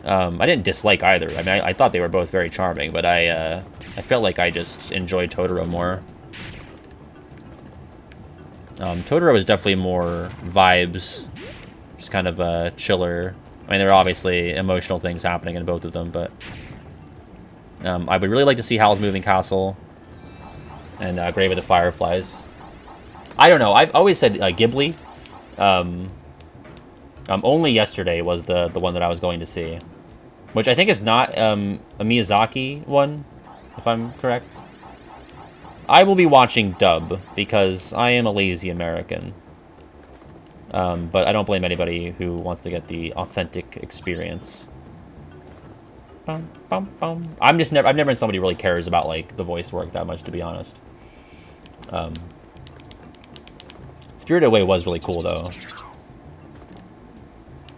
A: I didn't dislike either. I mean, I thought they were both very charming, but I felt like I just enjoyed Totoro more. Totoro is definitely more vibes, just kind of chiller. I mean, there are obviously emotional things happening in both of them, but I would really like to see Howl's Moving Castle and Grave of the Fireflies. I don't know. I've always said Ghibli. Only Yesterday was the one that I was going to see, which I think is not a Miyazaki one, if I'm correct. I will be watching dub because I am a lazy American. But I don't blame anybody who wants to get the authentic experience. Bum, bum, bum. I've never been somebody who really cares about like the voice work that much, to be honest. Spirited Away was really cool though.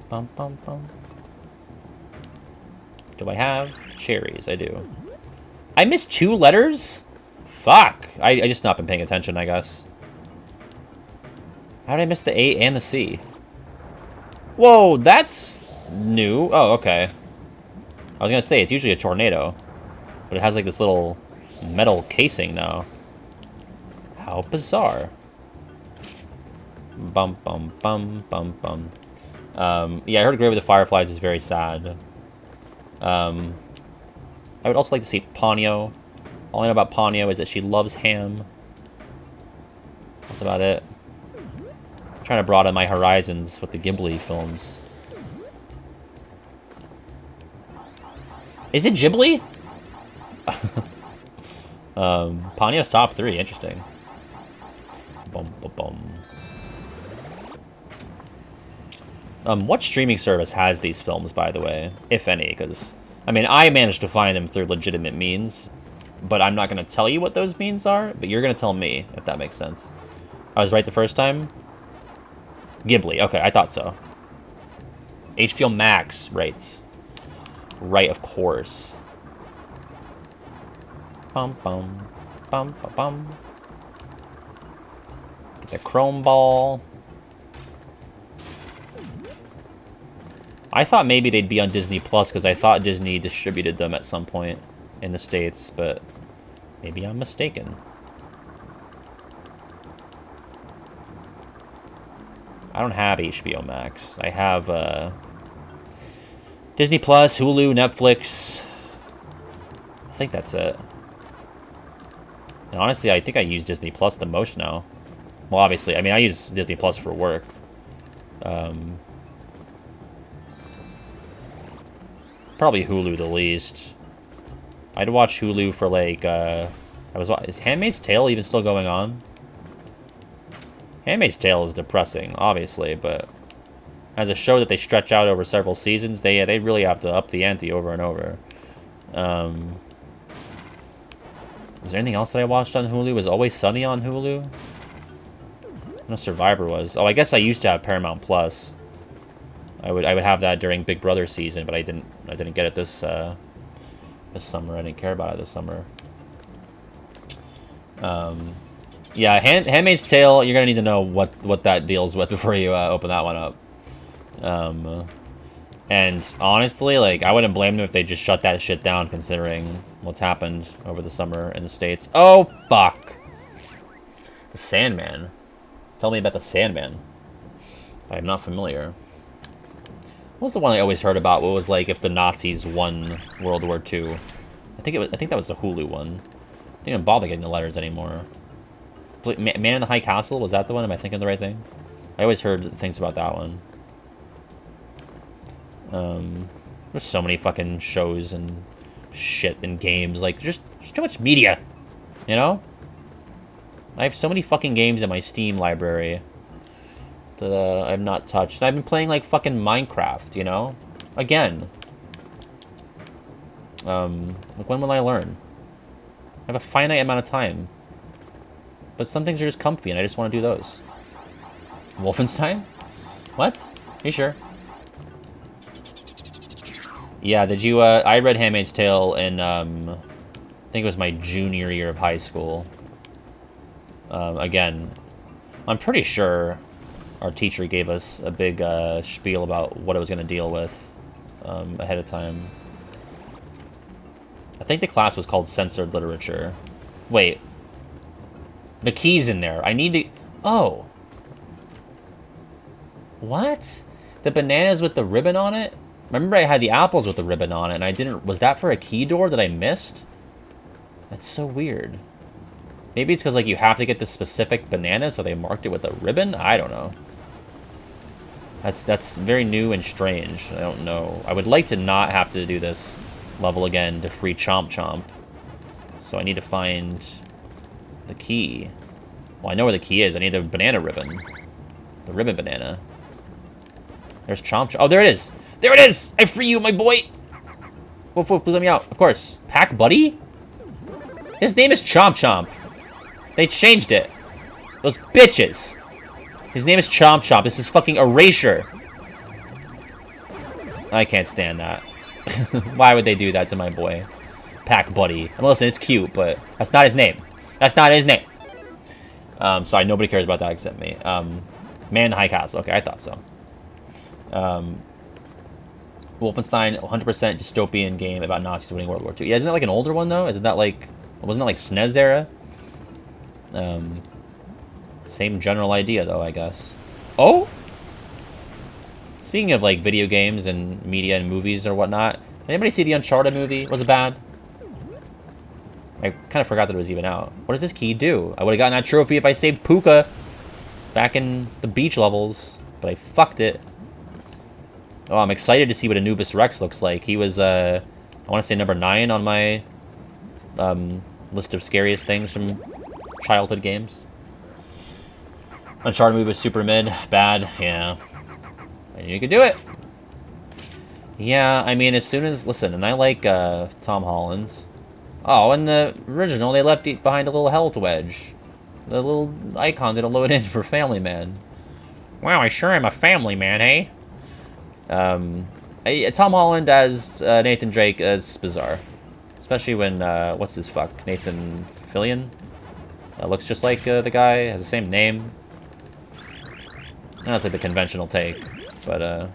A: Bum, bum, bum. Do I have cherries? I do. I missed 2 letters? Fuck. I just not been paying attention, I guess. How did I miss the A and the C? Whoa, that's new. Oh, okay. I was gonna say, it's usually a tornado. But it has like this little metal casing now. How bizarre. Bum, bum, bum, bum, bum. Yeah, I heard Grave of the Fireflies is very sad. I would also like to see Ponyo. All I know about Ponyo is that she loves ham. That's about it. I'm trying to broaden my horizons with the Ghibli films. Is it Ghibli? Ponyo's top 3. Interesting. Bum, bum, bum. What streaming service has these films, by the way? If any, because... I mean, I managed to find them through legitimate means, but I'm not going to tell you what those means are, but you're going to tell me, if that makes sense. I was right the first time? Ghibli. Okay, I thought so. HBO Max, right. Right, of course. Bum, bum. Bum, bum, bum. Get the chrome ball. I thought maybe they'd be on Disney Plus because I thought Disney distributed them at some point in the States, but maybe I'm mistaken. I don't have HBO Max. I have Disney Plus, Hulu, Netflix. I think that's it. And honestly, I think I use Disney Plus the most now. Well, obviously, I mean, I use Disney Plus for work. Probably Hulu the least. I'd watch Hulu for like, is Handmaid's Tale even still going on? Handmaid's Tale is depressing, obviously, but as a show that they stretch out over several seasons, they really have to up the ante over and over. Is there anything else that I watched on Hulu? Was Always Sunny on Hulu? I know Survivor was. Oh, I guess I used to have Paramount Plus. I would have that during Big Brother season, but I didn't get it this this summer. I didn't care about it this summer. Yeah, Handmaid's Tale. You're gonna need to know what that deals with before you open that one up. And honestly, like, I wouldn't blame them if they just shut that shit down, considering what's happened over the summer in the States. Oh fuck! The Sandman. Tell me about the Sandman. I'm not familiar. What was the one I always heard about? What was like if the Nazis won World War II? I think that was the Hulu one. I didn't even bother getting the letters anymore. Man in the High Castle, was that the one? Am I thinking the right thing? I always heard things about that one. There's so many fucking shows and shit and games. Like, there's too much media, you know? I have so many fucking games in my Steam library that I've not touched. And I've been playing, like, fucking Minecraft, you know? Again. Like, when will I learn? I have a finite amount of time. But some things are just comfy, and I just want to do those. Wolfenstein? What? Are you sure? Yeah, did you, I read Handmaid's Tale in, I think it was my junior year of high school. Again, I'm pretty sure our teacher gave us a big, spiel about what it was going to deal with, ahead of time. I think the class was called Censored Literature. Wait. The key's in there. I need to... Oh. What? The bananas with the ribbon on it? Remember I had the apples with the ribbon on it, and I didn't... Was that for a key door that I missed? That's so weird. Maybe it's because, like, you have to get the specific banana, so they marked it with a ribbon? I don't know. That's very new and strange. I don't know. I would like to not have to do this level again to free Chomp Chomp. So I need to find the key. Well, I know where the key is. I need the banana ribbon. The ribbon banana. There's Chomp Chomp. Oh, there it is! There it is! I free you, my boy! Woof, woof, please let me out. Of course. Pack Buddy? His name is Chomp Chomp. They changed it. Those bitches. His name is Chomp Chomp. This is fucking Erasure. I can't stand that. Why would they do that to my boy? Pack Buddy. And listen, it's cute, but that's not his name. That's not his name. Sorry, nobody cares about that except me. Man in the High Castle. Okay, I thought so. Wolfenstein, 100% dystopian game about Nazis winning World War II. Yeah, isn't that like an older one though? Isn't that like, wasn't that like SNES era? Same general idea though, I guess. Oh! Speaking of like video games and media and movies or whatnot, anybody see the Uncharted movie? Was it bad? I kind of forgot that it was even out. What does this key do? I would have gotten that trophy if I saved Puka back in the beach levels, but I fucked it. Oh, I'm excited to see what Anubis Rex looks like. He was, I want to say number 9 on my list of scariest things from childhood games. Uncharted movie was super mid. Bad, yeah. I knew you could do it. Yeah, I mean, as soon as... Listen, and I like Tom Holland. Oh, in the original, they left behind a little health wedge. The little icon didn't load in for Family Man. Wow, I sure am a family man, hey? Tom Holland as Nathan Drake is bizarre. Especially when, what's his fuck? Nathan Fillion? Looks just like the guy, has the same name. That's like the conventional take. But,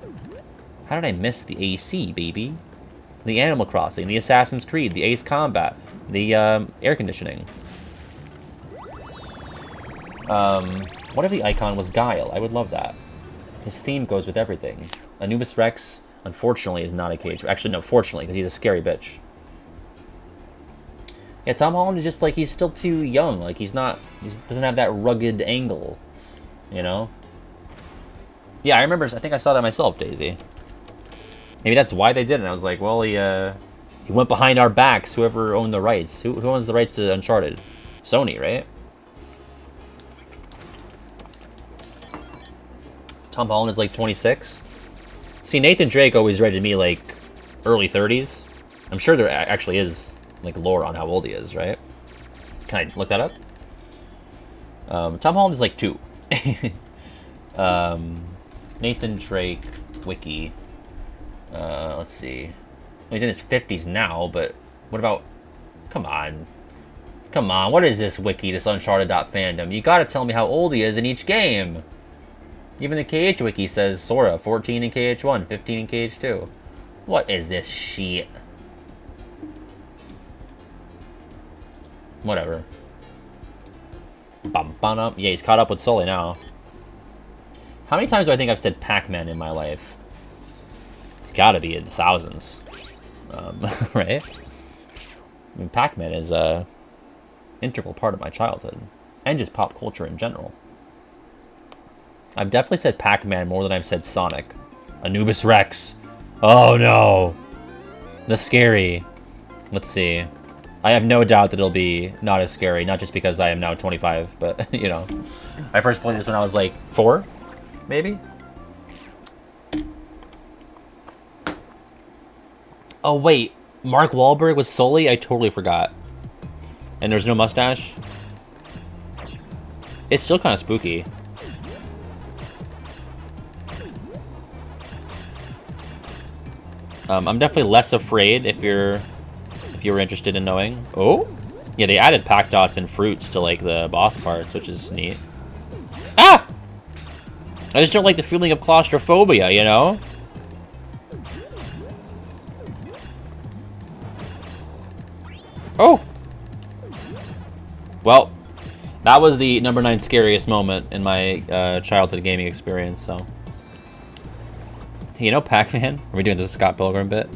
A: how did I miss the AC, baby? The Animal Crossing, the Assassin's Creed, the Ace Combat, the air conditioning. What if the icon was Guile? I would love that. His theme goes with everything. Anubis Rex, unfortunately, is not a cage. Actually, no, fortunately, because he's a scary bitch. Yeah, Tom Holland is just like, he's still too young. Like, he doesn't have that rugged angle, you know? Yeah, I remember, I think I saw that myself, Daisy. Maybe that's why they did it. I was like, well, he went behind our backs, whoever owned the rights. Who owns the rights to Uncharted? Sony, right? Tom Holland is like 26. See, Nathan Drake always read to me like early 30s. I'm sure there actually is like lore on how old he is, right? Can I look that up? Tom Holland is like 2. Nathan Drake wiki. Let's see. He's in his 50s now, but what about... Come on. Come on, what is this wiki, this Uncharted.fandom? You gotta tell me how old he is in each game. Even the KH wiki says Sora, 14 in KH1, 15 in KH2. What is this shit? Whatever. Yeah, he's caught up with Sully now. How many times do I think I've said Pac-Man in my life? It's gotta be in the thousands. Right? I mean, Pac-Man is a integral part of my childhood. And just pop culture in general. I've definitely said Pac-Man more than I've said Sonic. Anubis Rex. Oh no! The scary. Let's see. I have no doubt that it'll be not as scary, not just because I am now 25, but, you know. I first played this when I was like 4, maybe? Oh wait, Mark Wahlberg was Sully? I totally forgot. And there's no mustache? It's still kind of spooky. I'm definitely less afraid if you were interested in knowing. Oh? Yeah, they added pack dots and fruits to like the boss parts, which is neat. Ah! I just don't like the feeling of claustrophobia, you know? Oh! Well, that was the number 9 scariest moment in my childhood gaming experience, so... You know Pac-Man? Are we doing this Scott Pilgrim bit?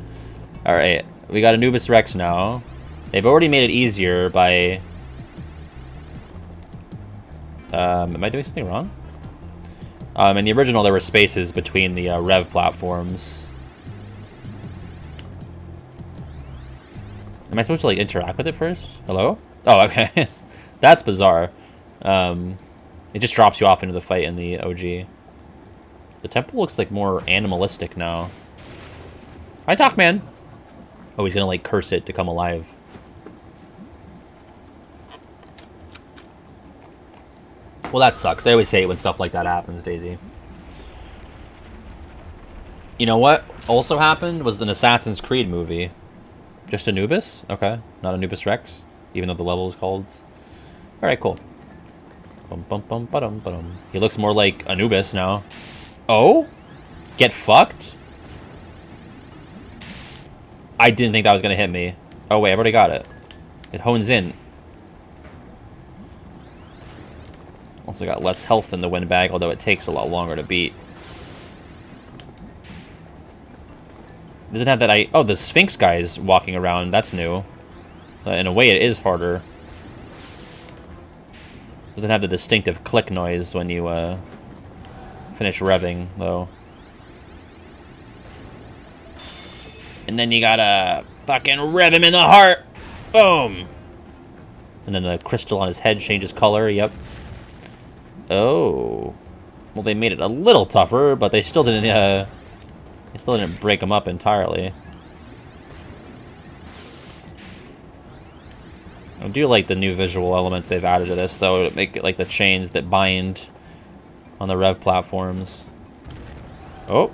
A: Alright, we got Anubis Rex now. They've already made it easier by... am I doing something wrong? In the original, there were spaces between the Rev platforms. Am I supposed to, like, interact with it first? Hello? Oh, okay. That's bizarre. It just drops you off into the fight in the OG. The temple looks like more animalistic now. Hi, Talkman! Oh, he's gonna, like, curse it to come alive. Well, that sucks. I always hate when stuff like that happens, Daisy. You know what also happened was an Assassin's Creed movie. Just Anubis? Okay. Not Anubis Rex, even though the level is called... Alright, cool. Bum, bum, bum, ba-dum, ba-dum. He looks more like Anubis now. Oh? Get fucked? I didn't think that was going to hit me. Oh, wait, I've already got it. It hones in. Also got less health in the windbag, although it takes a lot longer to beat. Doesn't have that... Oh, the Sphinx guy is walking around. That's new. In a way, it is harder. Doesn't have the distinctive click noise when you finish revving, though. And then you gotta fucking rev him in the heart! Boom! And then the crystal on his head changes color, yep. Oh. Well, they made it a little tougher, but they still didn't break him up entirely. I do like the new visual elements they've added to this, though, to make it like the chains that bind on the rev platforms. Oh.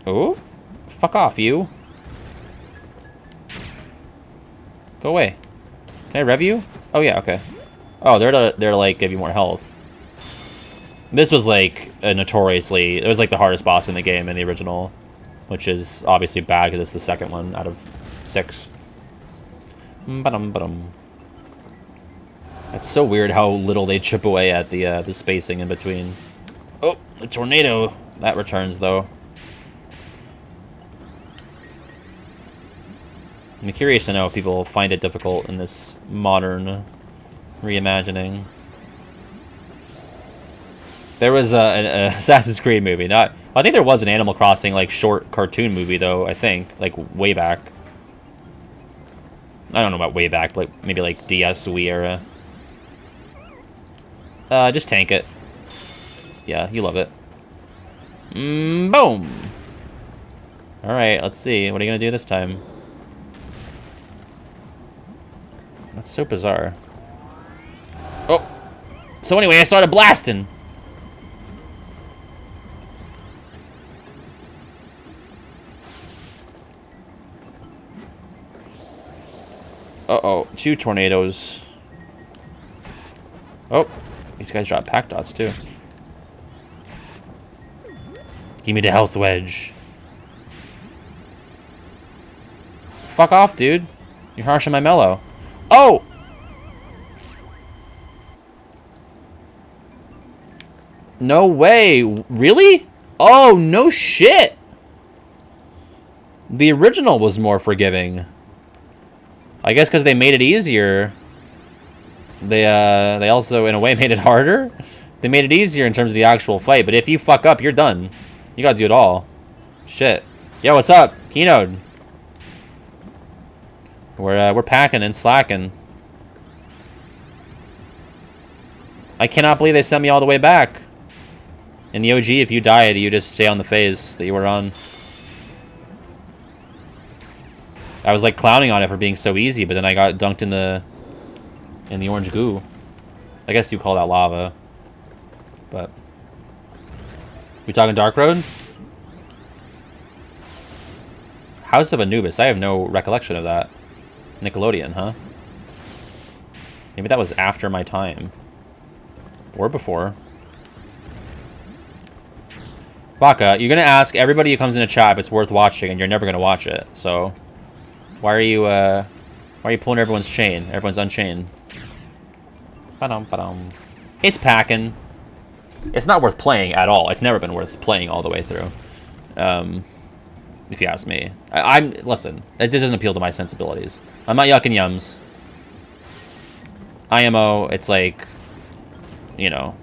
A: Oh. Fuck off, you. Go away. Can I rev you? Oh, yeah, okay. Oh, they're like, give you more health. This was, like, notoriously... It was, like, the hardest boss in the game in the original. Which is obviously bad because it's the second one out of 6. Ba-dum. It's so weird how little they chip away at the spacing in between. Oh, the tornado. That returns, though. I'm curious to know if people find it difficult in this modern reimagining. There was an Assassin's Creed movie. I think there was an Animal Crossing like short cartoon movie though. I think like way back. I don't know about way back, but maybe like DS Wii era. Just tank it. Yeah, you love it. Boom. All right, let's see. What are you gonna do this time? That's so bizarre. Oh. So anyway, I started blasting. Uh-oh, 2 tornadoes. Oh, these guys drop pack dots too. Give me the health wedge. Fuck off, dude. You're harshing my mellow. Oh! No way. Really? Oh, no shit. The original was more forgiving. I guess because they made it easier. They also, in a way, made it harder. They made it easier in terms of the actual fight, but if you fuck up, you're done. You gotta do it all. Shit. Yo, what's up? Keynote. We're packing and slacking. I cannot believe they sent me all the way back. In the OG, if you died, you just stay on the phase that you were on. I was like clowning on it for being so easy, but then I got dunked in the orange goo. I guess you call that lava. But we talking Dark Road? House of Anubis. I have no recollection of that. Nickelodeon, huh? Maybe that was after my time. Or before. Baka, you're gonna ask everybody who comes in a chat if it's worth watching, and you're never gonna watch it. So, why are you pulling everyone's chain? Everyone's unchained. Ba-dum, ba-dum. It's packing. It's not worth playing at all. It's never been worth playing all the way through. If you ask me. Listen, it just doesn't appeal to my sensibilities. I'm not yucking yums. IMO, it's like, you know,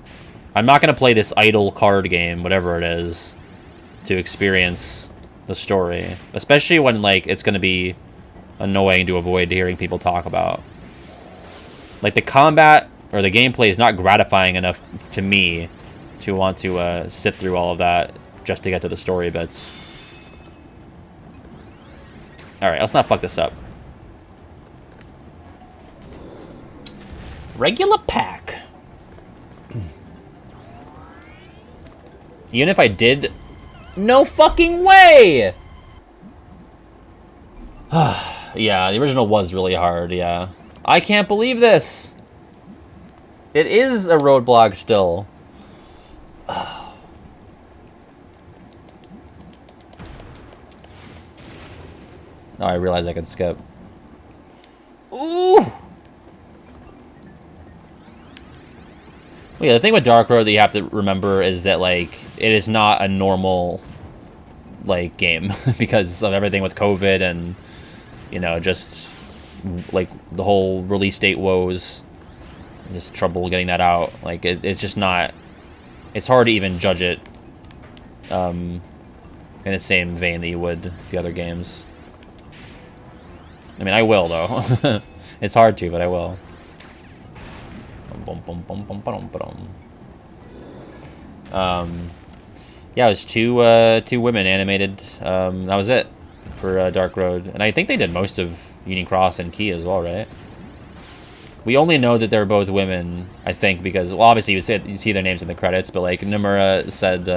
A: I'm not going to play this idle card game, whatever it is, to experience the story. Especially when, like, it's going to be annoying to avoid hearing people talk about. Like, the combat or the gameplay is not gratifying enough to me to want to sit through all of that just to get to the story bits. Alright, let's not fuck this up. Regular pack. Even if I did... No fucking way! Yeah, the original was really hard, yeah. I can't believe this! It is a roadblock still. Oh, I realized I could skip. Ooh! Well, yeah, the thing with Dark Road that you have to remember is that, like, it is not a normal, like, game because of everything with COVID and, you know, just, like, the whole release date woes. Just trouble getting that out. Like, it's just not... It's hard to even judge it in the same vein that you would the other games. I mean, I will, though. It's hard to, but I will. Yeah, it was two women animated. That was it for Dark Road, and I think they did most of Union Cross and Key as well, right? We only know that they're both women, I think, because well, obviously you see their names in the credits, but like Nomura said,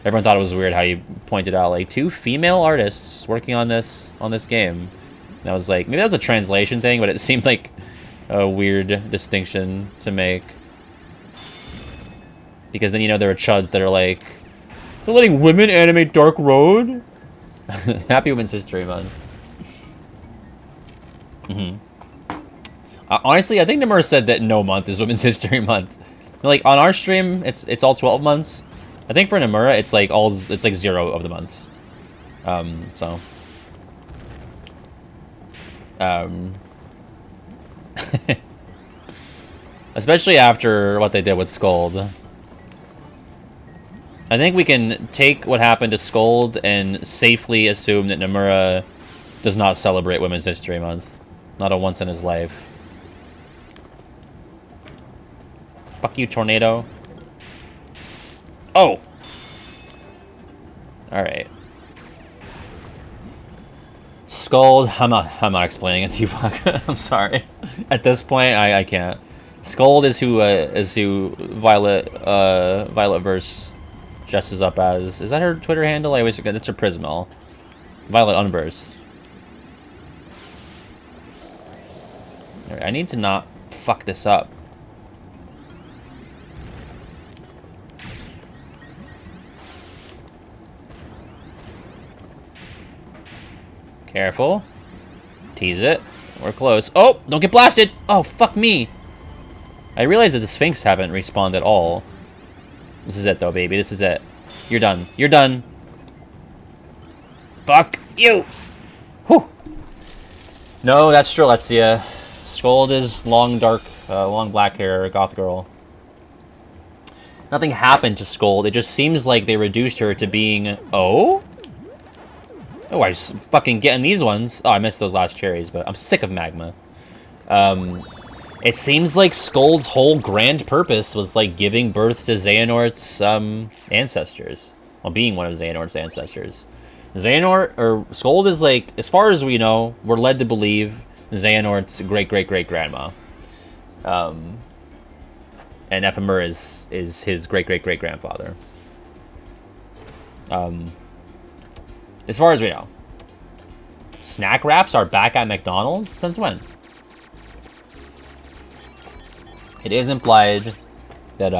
A: everyone thought it was weird how you pointed out like 2 female artists working on this game. And I was like, maybe that was a translation thing, but it seemed like a weird distinction to make. Because then, you know, there are chuds that are like, they're letting women animate Dark Road? Happy Women's History Month. Honestly, I think Nomura said that no month is Women's History Month. Like, on our stream, it's all 12 months. I think for Nomura, it's like 0 of the months. Especially after what they did with Scold. I think we can take what happened to Scold and safely assume that Nomura does not celebrate Women's History Month. Not a once in his life. Fuck you, Tornado. Oh! Alright. Scold, I'm not explaining it to you, fuck. I'm sorry. At this point, I can't. Scold is who Violet Verse dresses up as. Is that her Twitter handle? I always forget. It's her Prismal. Violet Unburst. Alright, I need to not fuck this up. Careful. Tease it. We're close. Oh! Don't get blasted! Oh, fuck me! I realize that the Sphinx haven't respawned at all. This is it, though, baby. This is it. You're done. You're done. Fuck you! Whew! No, that's Strelitzia. Scold is long black hair, goth girl. Nothing happened to Scold. It just seems like they reduced her to being... Oh? Oh, I was fucking getting these ones. Oh, I missed those last cherries, but I'm sick of magma. It seems like Scold's whole grand purpose was, like, giving birth to Xehanort's, ancestors. Well, being one of Xehanort's ancestors. Xehanort, or Scold is, like, as far as we know, we're led to believe Xehanort's great-great-great-grandma. And Ephemer is his great-great-great-grandfather. As far as we know. Snack wraps are back at McDonald's? Since when? It is implied that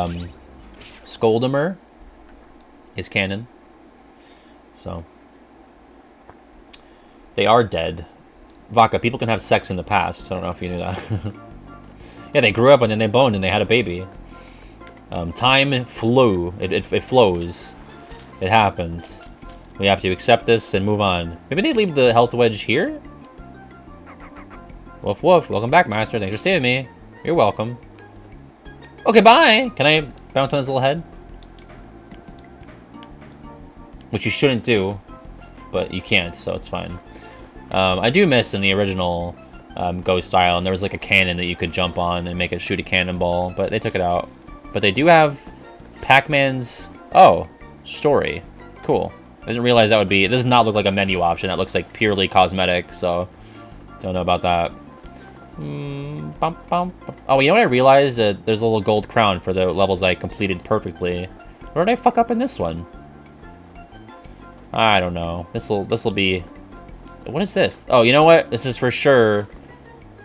A: Scoldimer is canon. So. They are dead. Vodka, people can have sex in the past. I don't know if you knew that. Yeah, they grew up and then they boned and they had a baby. Time flew. It flows. It happened. We have to accept this and move on. Maybe they leave the health wedge here? Woof woof. Welcome back, Master. Thanks for saving me. You're welcome. Okay, bye! Can I bounce on his little head? Which you shouldn't do, but you can't, so it's fine. I do miss in the original Ghost Island, there was like a cannon that you could jump on and make it shoot a cannonball, but they took it out. But they do have Pac-Man's... Oh, story. Cool. I didn't realize that would be... It does not look like a menu option. That looks like purely cosmetic, so... Don't know about that. Oh, you know what I realized? There's a little gold crown for the levels I completed perfectly. Where did I fuck up in this one? I don't know. This'll be... What is this? Oh, you know what? This is for sure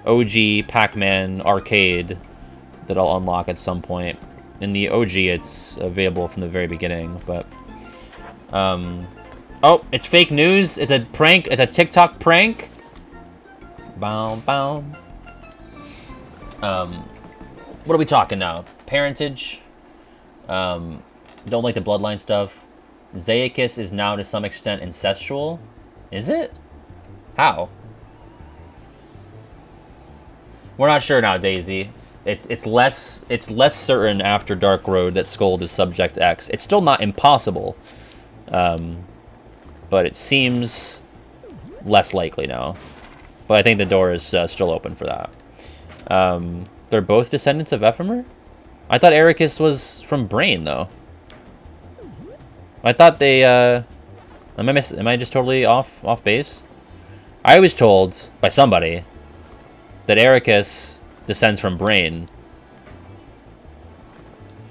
A: OG Pac-Man arcade that I'll unlock at some point. In the OG, it's available from the very beginning, but... Oh, Oh, it's fake news. It's a prank. It's a TikTok prank. Bow, bow. What are we talking now? Parentage. Don't like the bloodline stuff. Zaicus is now to some extent incestual. Is it? How? We're not sure now, Daisy. It's less certain after Dark Road that Scold is Subject X. It's still not impossible, but it seems less likely now. But I think the door is still open for that. They're both descendants of Ephemer? I thought Ericus was from Brain, though. I thought they, am I just totally off base? I was told by somebody that Ericus descends from Brain.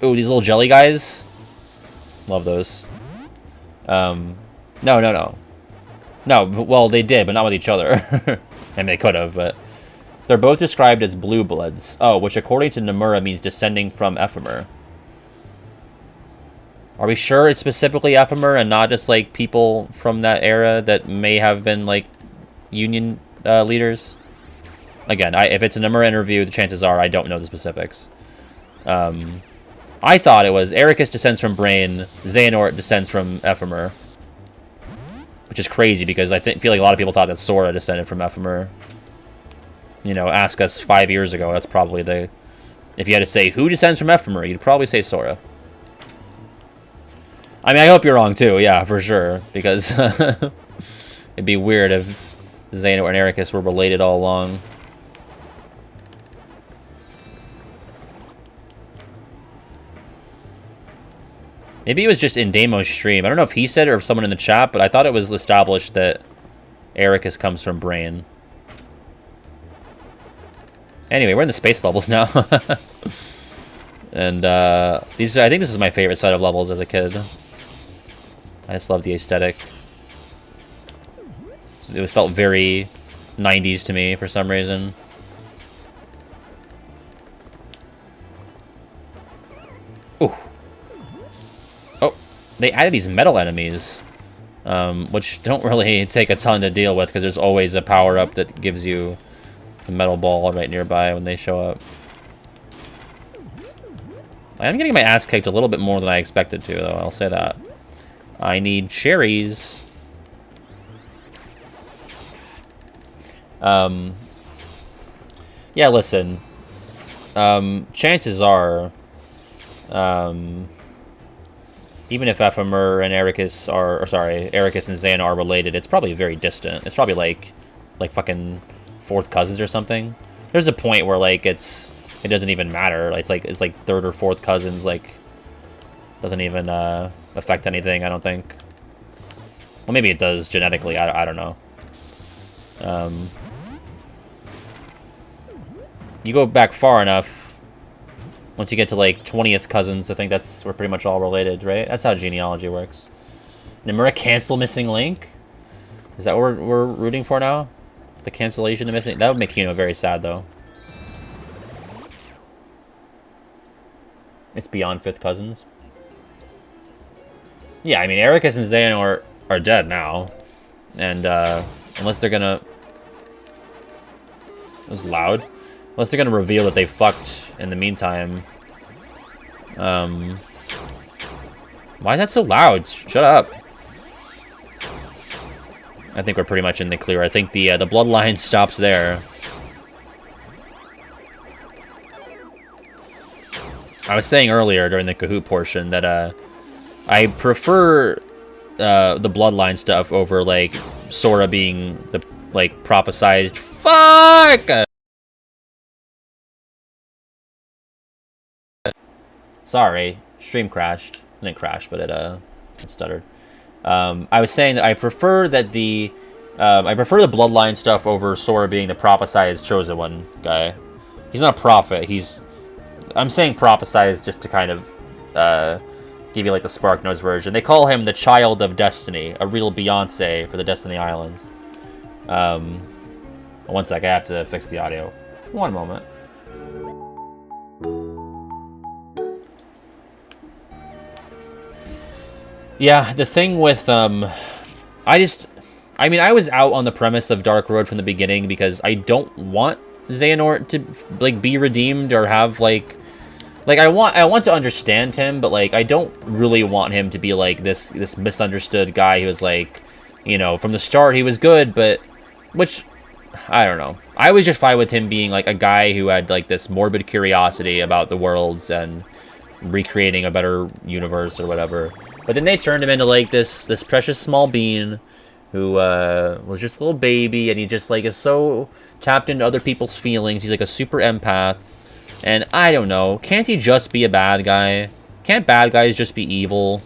A: Ooh, these little jelly guys. Love those. No. No, well, they did, but not with each other. And they could have, but... They're both described as blue bloods. Oh, which according to Nomura means descending from Ephemer. Are we sure it's specifically Ephemer and not just, like, people from that era that may have been, like, Union leaders? Again, if it's a Nomura interview, the chances are I don't know the specifics. I thought it was Ericus descends from Brain, Xehanort descends from Ephemer. Which is crazy because I feel like a lot of people thought that Sora descended from Ephemer. You know, ask us 5 years ago, that's probably the... If you had to say who descends from Ephemer, you'd probably say Sora. I mean, I hope you're wrong too, yeah, for sure. Because it'd be weird if Xehanort and Ericus were related all along. Maybe it was just in Damo's stream. I don't know if he said it or if someone in the chat, but I thought it was established that Ericus comes from Brain. Anyway, we're in the space levels now. And I think this is my favorite set of levels as a kid. I just love the aesthetic. It felt very 90s to me for some reason. Ooh. Oh, they added these metal enemies, which don't really take a ton to deal with because there's always a power-up that gives you the metal ball right nearby when they show up. I am getting my ass kicked a little bit more than I expected to, though, I'll say that. I need cherries. Yeah, listen. Chances are, even if Ephemer and Ericus are, or sorry, Ericus and Xana are related, it's probably very distant. It's probably like fucking fourth cousins or something. There's a point where like it doesn't even matter. It's like third or fourth cousins. Like doesn't even affect anything. I don't think. Well, maybe it does genetically. I don't know. You go back far enough. Once you get to like 20th cousins, I think we're pretty much all related, right? That's how genealogy works. Nomura cancel Missing Link? Is that what we're rooting for now? The cancellation of Missing... That would make Kino very sad, though. It's beyond fifth cousins. Yeah, I mean, Ericus and Xehanort are dead now. And, unless they're gonna... It was loud. Unless they're gonna reveal that they fucked in the meantime. Why is that so loud? Shut up. I think we're pretty much in the clear. I think the bloodline stops there. I was saying earlier during the Kahoot portion that I prefer the bloodline stuff over like Sora being the like prophesized fuck. Sorry, stream crashed. It didn't crash, but it stuttered. I was saying that I prefer that the bloodline stuff over Sora being the prophesized chosen one guy. He's not a prophet. I'm saying prophesized just to kind of give you like the SparkNotes version. They call him the Child of Destiny, a real Beyonce for the Destiny Islands. One sec, I have to fix the audio. One moment. Yeah, the thing with I mean, I was out on the premise of Dark Road from the beginning because I don't want Xehanort to, like, be redeemed or have, like, I want to understand him, but, like, I don't really want him to be, like, this misunderstood guy who was, like, you know, from the start he was good, but, which, I don't know. I was just fine with him being, like, a guy who had, like, this morbid curiosity about the worlds and recreating a better universe or whatever. But then they turned him into, like, this precious small bean who was just a little baby, and he just, like, is so tapped into other people's feelings. He's, like, a super empath. And I don't know. Can't he just be a bad guy? Can't bad guys just be evil?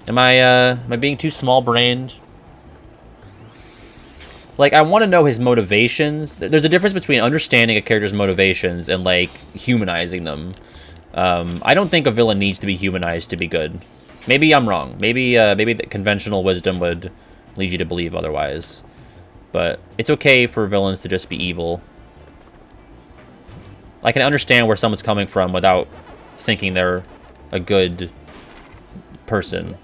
A: Am I being too small-brained? Like, I want to know his motivations. There's a difference between understanding a character's motivations and, like, humanizing them. I don't think a villain needs to be humanized to be good. Maybe I'm wrong. Maybe the conventional wisdom would lead you to believe otherwise. But it's okay for villains to just be evil. I can understand where someone's coming from without thinking they're a good person.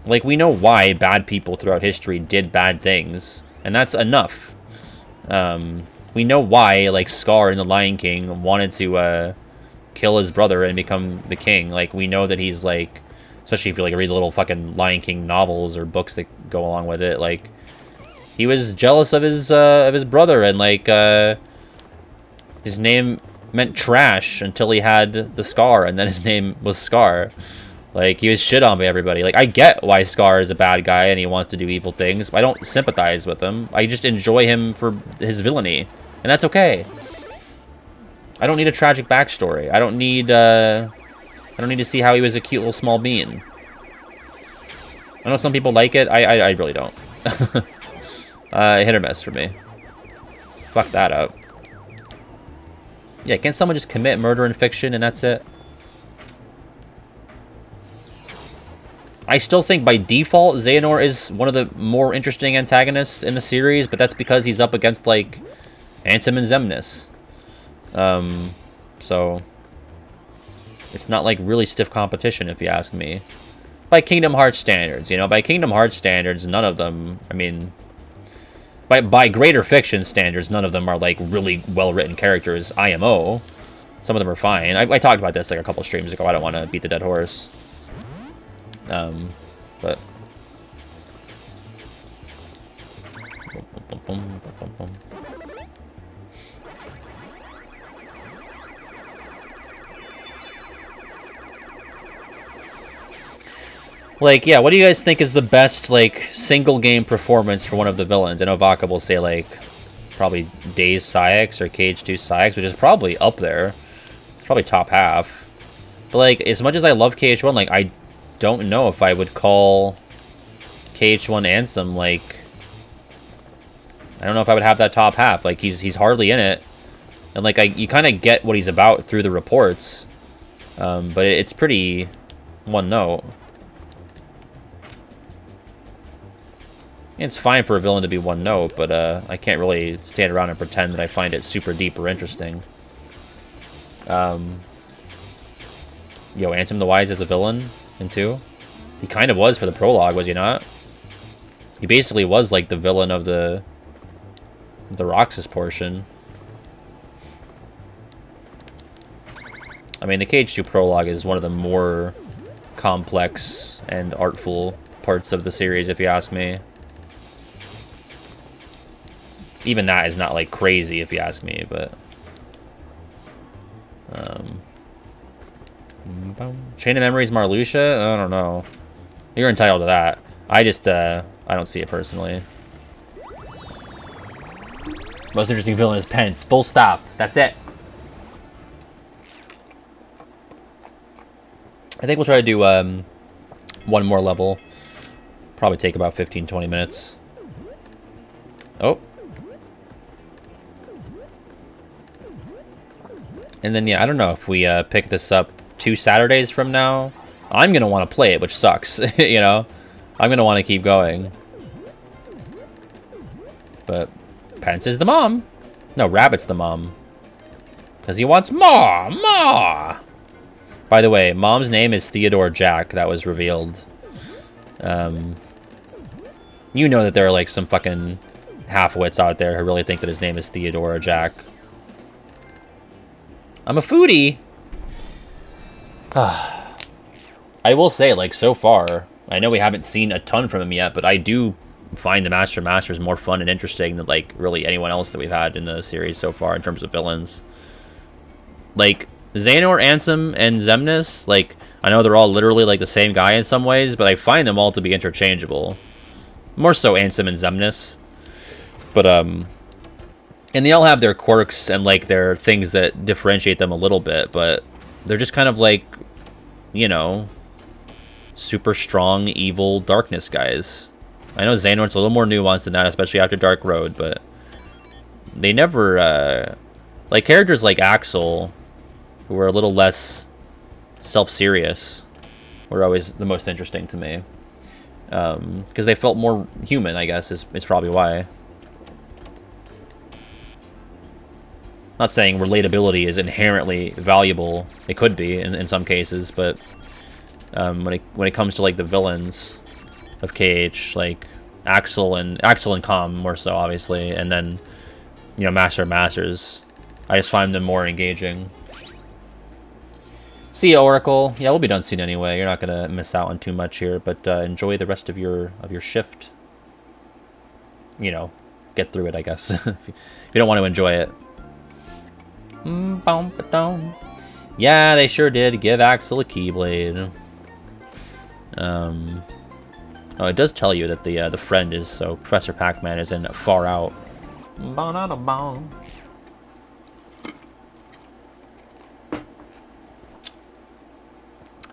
A: Like, we know why bad people throughout history did bad things, and that's enough. We know why, like, Scar in The Lion King wanted to kill his brother and become the king. Like, we know that he's, like, especially if you, like, read the little fucking Lion King novels or books that go along with it, like, he was jealous of his brother, and, like, his name meant trash until he had the scar, and then his name was Scar. Like, he was shit on by everybody. Like, I get why Scar is a bad guy and he wants to do evil things, but I don't sympathize with him. I just enjoy him for his villainy, and that's okay. I don't need a tragic backstory. I don't need to see how he was a cute little small bean. I know some people like it. I really don't. Hit or miss for me. Fuck that up. Yeah, can't someone just commit murder in fiction and that's it? I still think by default, Xehanort is one of the more interesting antagonists in the series, but that's because he's up against, like, Ansem and Xemnas. So it's not, like, really stiff competition, if you ask me. By Kingdom Hearts standards, you know? By Kingdom Hearts standards, none of them, I mean... By greater fiction standards, none of them are, like, really well-written characters. IMO. Some of them are fine. I talked about this, like, a couple streams ago. I don't want to beat the dead horse. But... Like, yeah, what do you guys think is the best, like, single-game performance for one of the villains? I know Vaka will say, like, probably Days Syx or Cage 2 Syx, which is probably up there. It's probably top half. But, like, as much as I love KH1, like, I don't know if I would call KH1 Ansem, like... I don't know if I would have that top half. Like, he's hardly in it. And, like, you kind of get what he's about through the reports. But it's pretty one note. It's fine for a villain to be one note, but I can't really stand around and pretend that I find it super deep or interesting. Yo, Ansem the Wise as a villain in 2? He kind of was for the prologue, was he not? He basically was like the villain of the Roxas portion. I mean, the KH2 prologue is one of the more complex and artful parts of the series, if you ask me. Even that is not, like, crazy, if you ask me, but... Chain of Memories Marluxia? I don't know. You're entitled to that. I just, I don't see it personally. Most interesting villain is Pence. Full stop. That's it. I think we'll try to do, one more level. Probably take about 15-20 minutes. Oh. And then, yeah, I don't know if we pick this up 2 Saturdays from now. I'm going to want to play it, which sucks, you know? I'm going to want to keep going. But Pence is the mom. No, Rabbit's the mom. Because he wants more! More! By By the way, Mom's name is Theodore Jack. That was revealed. You know that there are, like, some fucking half-wits out there who really think that his name is Theodore Jack. I'm a foodie! I will say, like, so far, I know we haven't seen a ton from him yet, but I do find the Master Masters more fun and interesting than, like, really anyone else that we've had in the series so far in terms of villains. Like, Xehanort, Ansem, and Xemnas, like, I know they're all literally, like, the same guy in some ways, but I find them all to be interchangeable. More so Ansem and Xemnas. But, and they all have their quirks and, like, their things that differentiate them a little bit, but they're just kind of, like, you know, super strong, evil darkness guys. I know Xehanort's a little more nuanced than that, especially after Dark Road, but they never, like, characters like Axel, who were a little less self-serious, were always the most interesting to me. Because they felt more human, I guess, is probably why. Not saying relatability is inherently valuable. It could be in some cases, but when it comes to, like, the villains of KH, like Axel and Calm more so, obviously, and then, you know, Master Masters, I just find them more engaging. See ya, Oracle. Yeah, we'll be done soon anyway. You're not gonna miss out on too much here, but enjoy the rest of your shift. You know, get through it, I guess. If you don't want to enjoy it. Yeah, they sure did give Axel a Keyblade. Oh, it does tell you that the friend is, so Professor Pac-Man is in Far Out.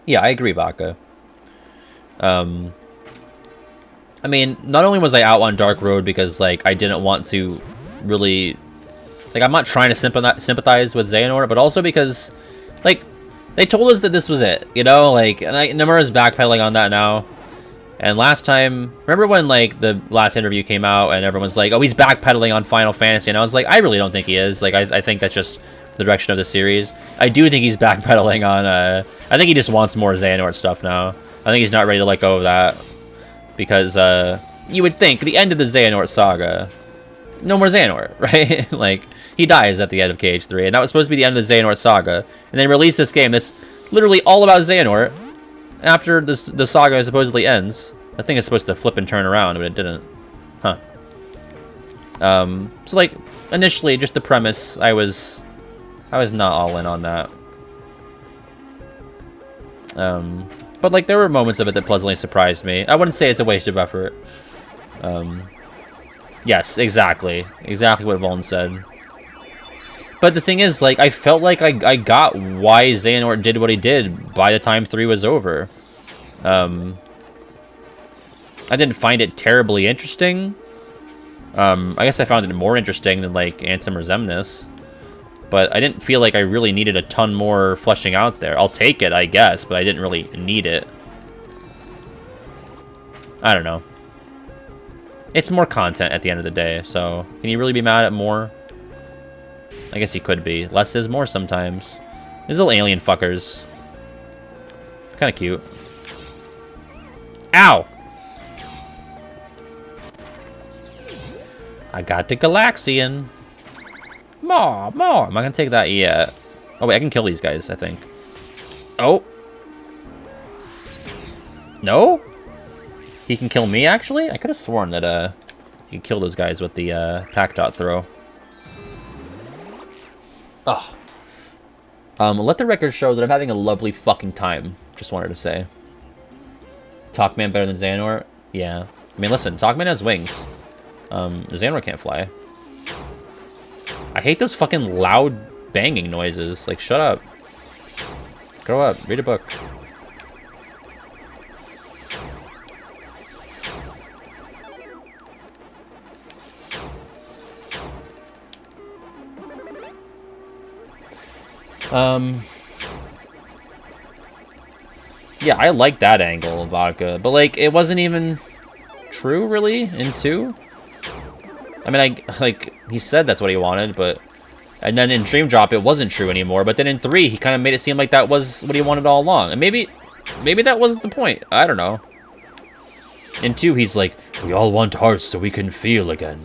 A: Yeah, I agree, Vaca. I mean, not only was I out on Dark Road because, like, I didn't want to really... Like, I'm not trying to sympathize with Xehanort, but also because, like, they told us that this was it, you know? Like, and Nomura's backpedaling on that now. And last time... Remember when, like, the last interview came out and everyone's like, oh, he's backpedaling on Final Fantasy, and I was like, I really don't think he is. Like, I think that's just the direction of the series. I do think he's backpedaling on, I think he just wants more Xehanort stuff now. I think he's not ready to let go of that. Because, you would think, the end of the Xehanort saga, no more Xehanort, right? Like, he dies at the end of KH3, and that was supposed to be the end of the Xehanort saga. And then release this game that's literally all about Xehanort after the saga supposedly ends. I think it's supposed to flip and turn around, but it didn't. Huh. So, like, initially, just the premise, I was not all in on that. But, like, there were moments of it that pleasantly surprised me. I wouldn't say it's a waste of effort. Yes, exactly. Exactly what Vaughn said. But the thing is, like, I felt like I got why Xehanort did what he did by the time 3 was over. I didn't find it terribly interesting. I guess I found it more interesting than, like, Ansem or Xemnas. But I didn't feel like I really needed a ton more fleshing out there. I'll take it, I guess, but I didn't really need it. I don't know. It's more content at the end of the day, so can you really be mad at more? I guess you could be. Less is more sometimes. These little alien fuckers. Kind of cute. Ow! I got the Galaxian. More. Am I gonna take that yet? Oh wait, I can kill these guys, I think. Oh. No? He can kill me, actually? I could have sworn that, he could kill those guys with the, Pac Dot throw. Ugh. Let the record show that I'm having a lovely fucking time. Just wanted to say. Talkman better than Xehanort? Yeah. I mean, listen, Talkman has wings. Xehanort can't fly. I hate those fucking loud banging noises. Like, shut up. Grow up. Read a book. Yeah, I like that angle, Vodka, but, like, it wasn't even true, really, in 2? I mean, like, he said that's what he wanted, but And then in Dream Drop, it wasn't true anymore. But then in 3, he kind of made it seem like that was what he wanted all along. And maybe that was the point. I don't know. In 2, he's like, we all want hearts so we can feel again.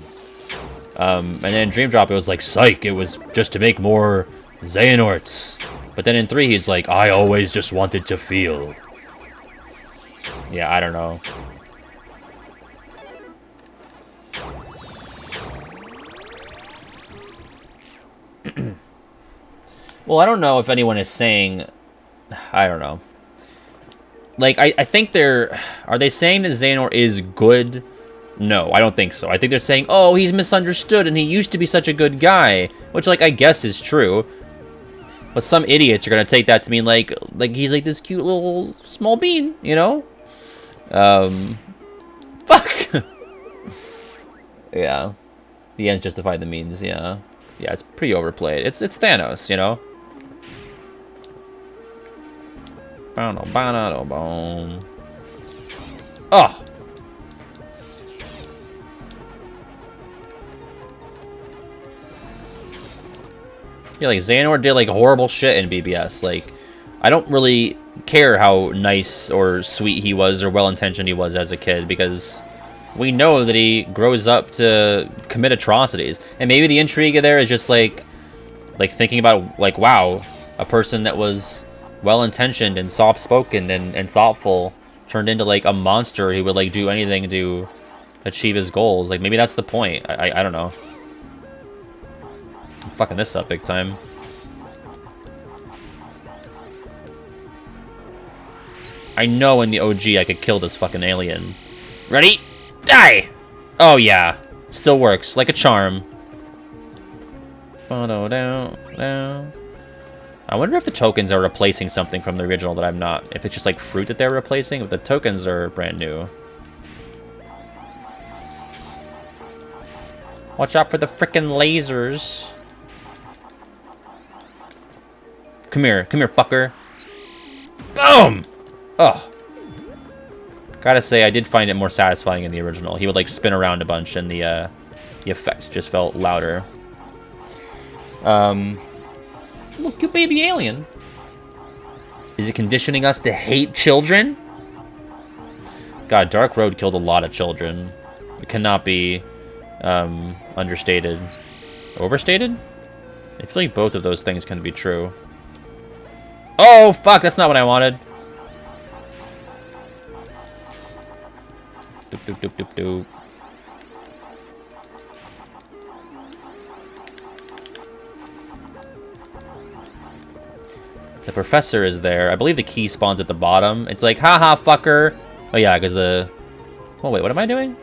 A: And then in Dream Drop, it was like, psych, it was just to make more Xehanorts. But then in 3, he's like, I always just wanted to feel. Yeah, I don't know. Well, I don't know if anyone is saying... I don't know. Like, I think they're... Are they saying that Xehanort is good? No, I don't think so. I think they're saying, oh, he's misunderstood and he used to be such a good guy. Which, like, I guess is true. But some idiots are going to take that to mean, like he's like this cute little small bean, you know? Fuck! Yeah. The ends justify the means, yeah. Yeah, it's pretty overplayed. It's Thanos, you know? Oh! Yeah, like, Xehanort did, like, horrible shit in BBS. Like, I don't really care how nice or sweet he was or well-intentioned he was as a kid, because we know that he grows up to commit atrocities. And maybe the intrigue there is just, like thinking about, like, wow, a person that was well-intentioned and soft-spoken and thoughtful turned into, like, a monster who would, like, do anything to achieve his goals. Like, maybe that's the point. I don't know. I'm fucking this up big time. I know in the OG I could kill this fucking alien. Ready? Die! Oh, yeah. Still works. Like a charm. I wonder if the tokens are replacing something from the original that I'm not. If it's just like fruit that they're replacing, if the tokens are brand new. Watch out for the frickin' lasers. Come here, fucker. Boom! Oh. Gotta say, I did find it more satisfying in the original. He would like spin around a bunch and the effect just felt louder. Look, you baby alien. Is it conditioning us to hate children? God, Dark Road killed a lot of children. It cannot be understated. Overstated? I feel like both of those things can be true. Oh, fuck, that's not what I wanted. Doop, doop, doop, doop, doop. The professor is there. I believe the key spawns at the bottom. It's like, haha, fucker. Oh, yeah, because the... Oh, wait, what am I doing?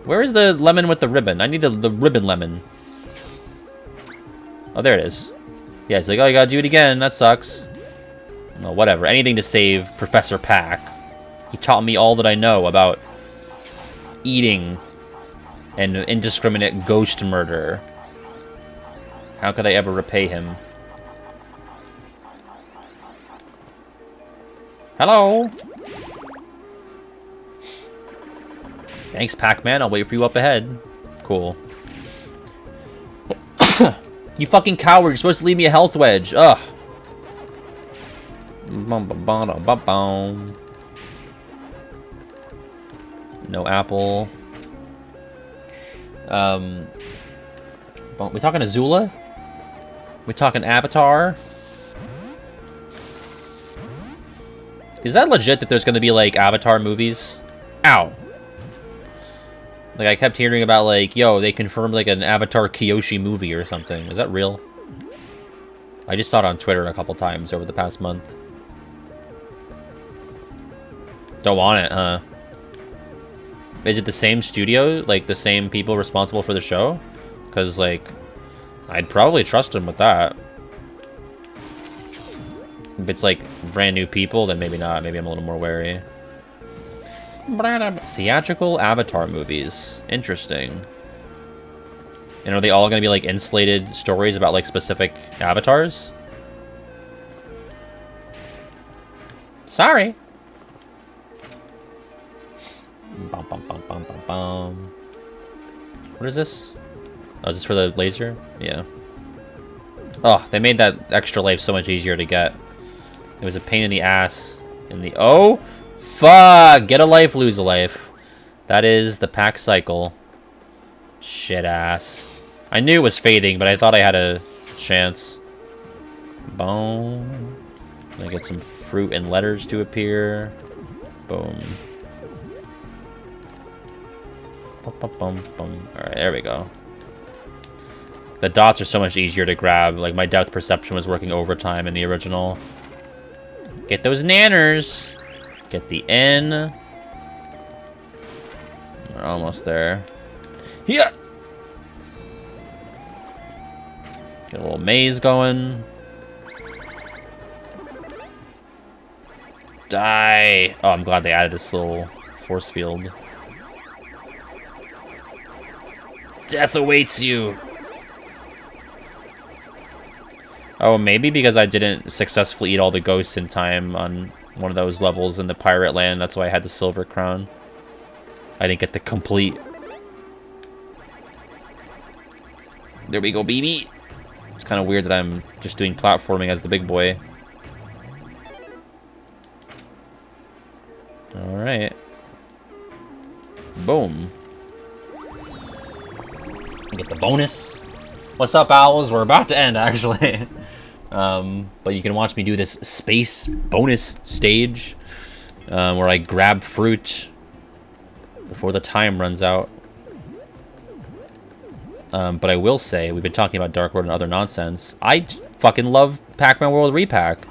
A: Where is the lemon with the ribbon? I need the ribbon lemon. Oh, there it is. Yeah, it's like, oh, you gotta do it again. That sucks. Well, whatever. Anything to save Professor Pac. He taught me all that I know about eating and indiscriminate ghost murder. How could I ever repay him? Hello? Thanks, Pac-Man. I'll wait for you up ahead. Cool. You fucking coward. You're supposed to leave me a health wedge. Ugh. No apple. We talking Azula? We talking Avatar? Is that legit that there's going to be, like, Avatar movies? Ow. Like, I kept hearing about, like, yo, they confirmed, like, an Avatar Kyoshi movie or something. Is that real? I just saw it on Twitter a couple times over the past month. Don't want it, huh? Is it the same studio? Like, the same people responsible for the show? Because, like, I'd probably trust them with that. If it's, like, brand new people, then maybe not. Maybe I'm a little more wary. Theatrical Avatar movies. Interesting. And are they all going to be, like, insulated stories about, like, specific avatars? Sorry. Bum, bum, bum, bum, bum, bum. What is this? Oh, is this for the laser? Yeah. Oh, they made that extra life so much easier to get. It was a pain in the ass. Oh! Fuck! Get a life, lose a life. That is the pack cycle. Shit ass. I knew it was fading, but I thought I had a chance. Boom. Gonna get some fruit and letters to appear. Boom. Alright, there we go. The dots are so much easier to grab. Like, my depth perception was working overtime in the original. Get those nanners. Get the N. We're almost there. Yeah. Get a little maze going. Die. Oh, I'm glad they added this little force field. Death awaits you. Oh, maybe because I didn't successfully eat all the ghosts in time on one of those levels in the pirate land. That's why I had the silver crown. I didn't get the complete. There we go, baby. It's kind of weird that I'm just doing platforming as the big boy. Alright. Boom. Get the bonus. What's up, owls? We're about to end, actually. But you can watch me do this space bonus stage where I grab fruit before the time runs out. But I will say, we've been talking about Dark World and other nonsense. I fucking love Pac-Man World Re-Pac.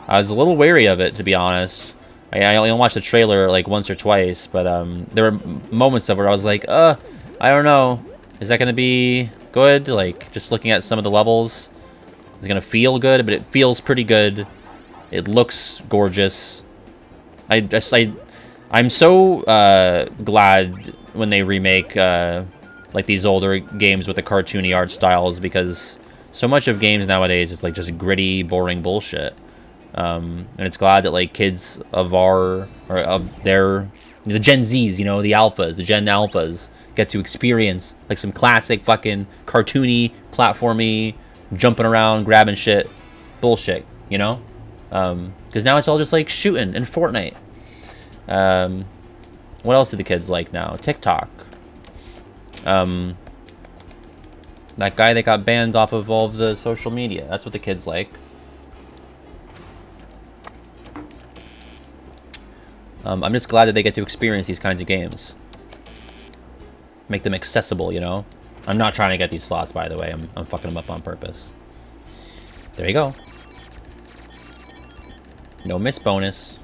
A: I was a little wary of it, to be honest. I only watched the trailer like once or twice, but there were moments of where I was like, I don't know. Is that going to be good? Like, just looking at some of the levels. Is it going to feel good? But it feels pretty good. It looks gorgeous. I'm so glad when they remake like these older games with the cartoony art styles, because so much of games nowadays is like just gritty, boring bullshit. And it's glad that like kids of the Gen Zs, you know, the alphas, the Gen Alphas, get to experience like some classic fucking cartoony, platformy, jumping around, grabbing shit, bullshit, you know? Because now it's all just like shooting and Fortnite. What else do the kids like now? TikTok. That guy that got banned off of all of the social media. That's what the kids like. I'm just glad that they get to experience these kinds of games. Make them accessible, you know? I'm not trying to get these slots, by the way. I'm fucking them up on purpose. There you go. No miss bonus.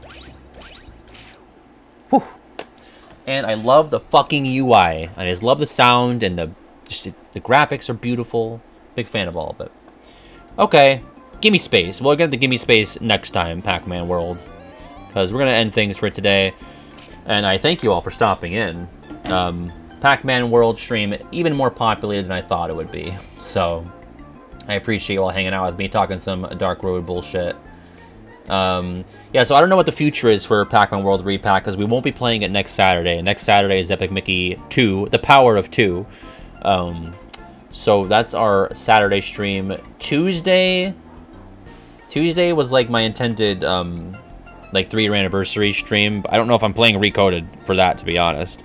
A: Whew. And I love the fucking UI. I just love the sound and the graphics are beautiful. Big fan of all of it. Okay, gimme space. We'll get the gimme space next time, Pac-Man World, because we're gonna end things for today. And I thank you all for stopping in. Pac-Man World stream even more populated than I thought it would be. So I appreciate you all hanging out with me, talking some Dark Road bullshit. Yeah, so I don't know what the future is for Pac-Man World Re-Pac, because we won't be playing it next Saturday. Next Saturday is Epic Mickey 2, The Power of 2. So that's our Saturday stream. Tuesday was like my intended like 3-year anniversary stream. I don't know if I'm playing Recoded for that, to be honest.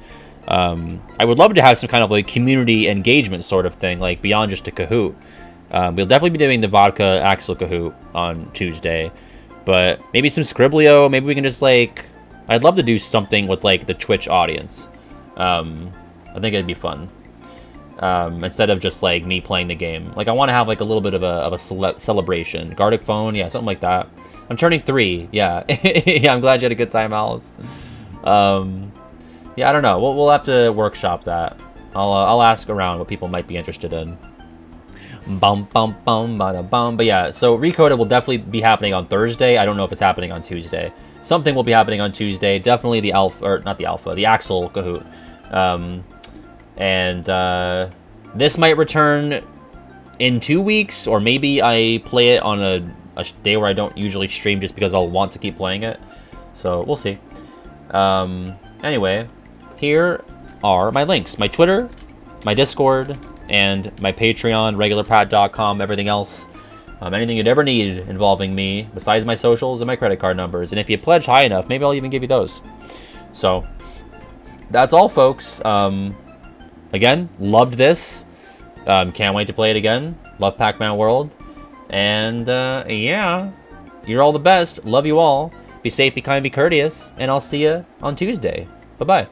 A: I would love to have some kind of like community engagement sort of thing, like beyond just a Kahoot. We'll definitely be doing the Vodka Axel Kahoot on Tuesday. But maybe some Scriblio. Maybe we can just like... I'd love to do something with like the Twitch audience. I think it'd be fun. Instead of just like me playing the game. Like I want to have like a little bit of a celebration. Gardic phone, yeah, something like that. I'm turning 3, yeah. Yeah, I'm glad you had a good time, Alice. Yeah, I don't know. We'll have to workshop that. I'll ask around what people might be interested in. Bum bum bum bada bum. But yeah, so Recoded will definitely be happening on Thursday. I don't know if it's happening on Tuesday. Something will be happening on Tuesday. Definitely the alpha, or not the alpha, the Axel Kahoot. And this might return in 2 weeks, or maybe I play it on a day where I don't usually stream just because I'll want to keep playing it. So we'll see. Anyway, here are my links: my Twitter, my Discord, and my Patreon, regularpat.com, everything else. Anything you'd ever need involving me, besides my socials and my credit card numbers. And if you pledge high enough, maybe I'll even give you those. So, that's all, folks. Again, loved this. Can't wait to play it again. Love Pac-Man World. And, yeah. You're all the best. Love you all. Be safe, be kind, be courteous. And I'll see you on Tuesday. Bye-bye.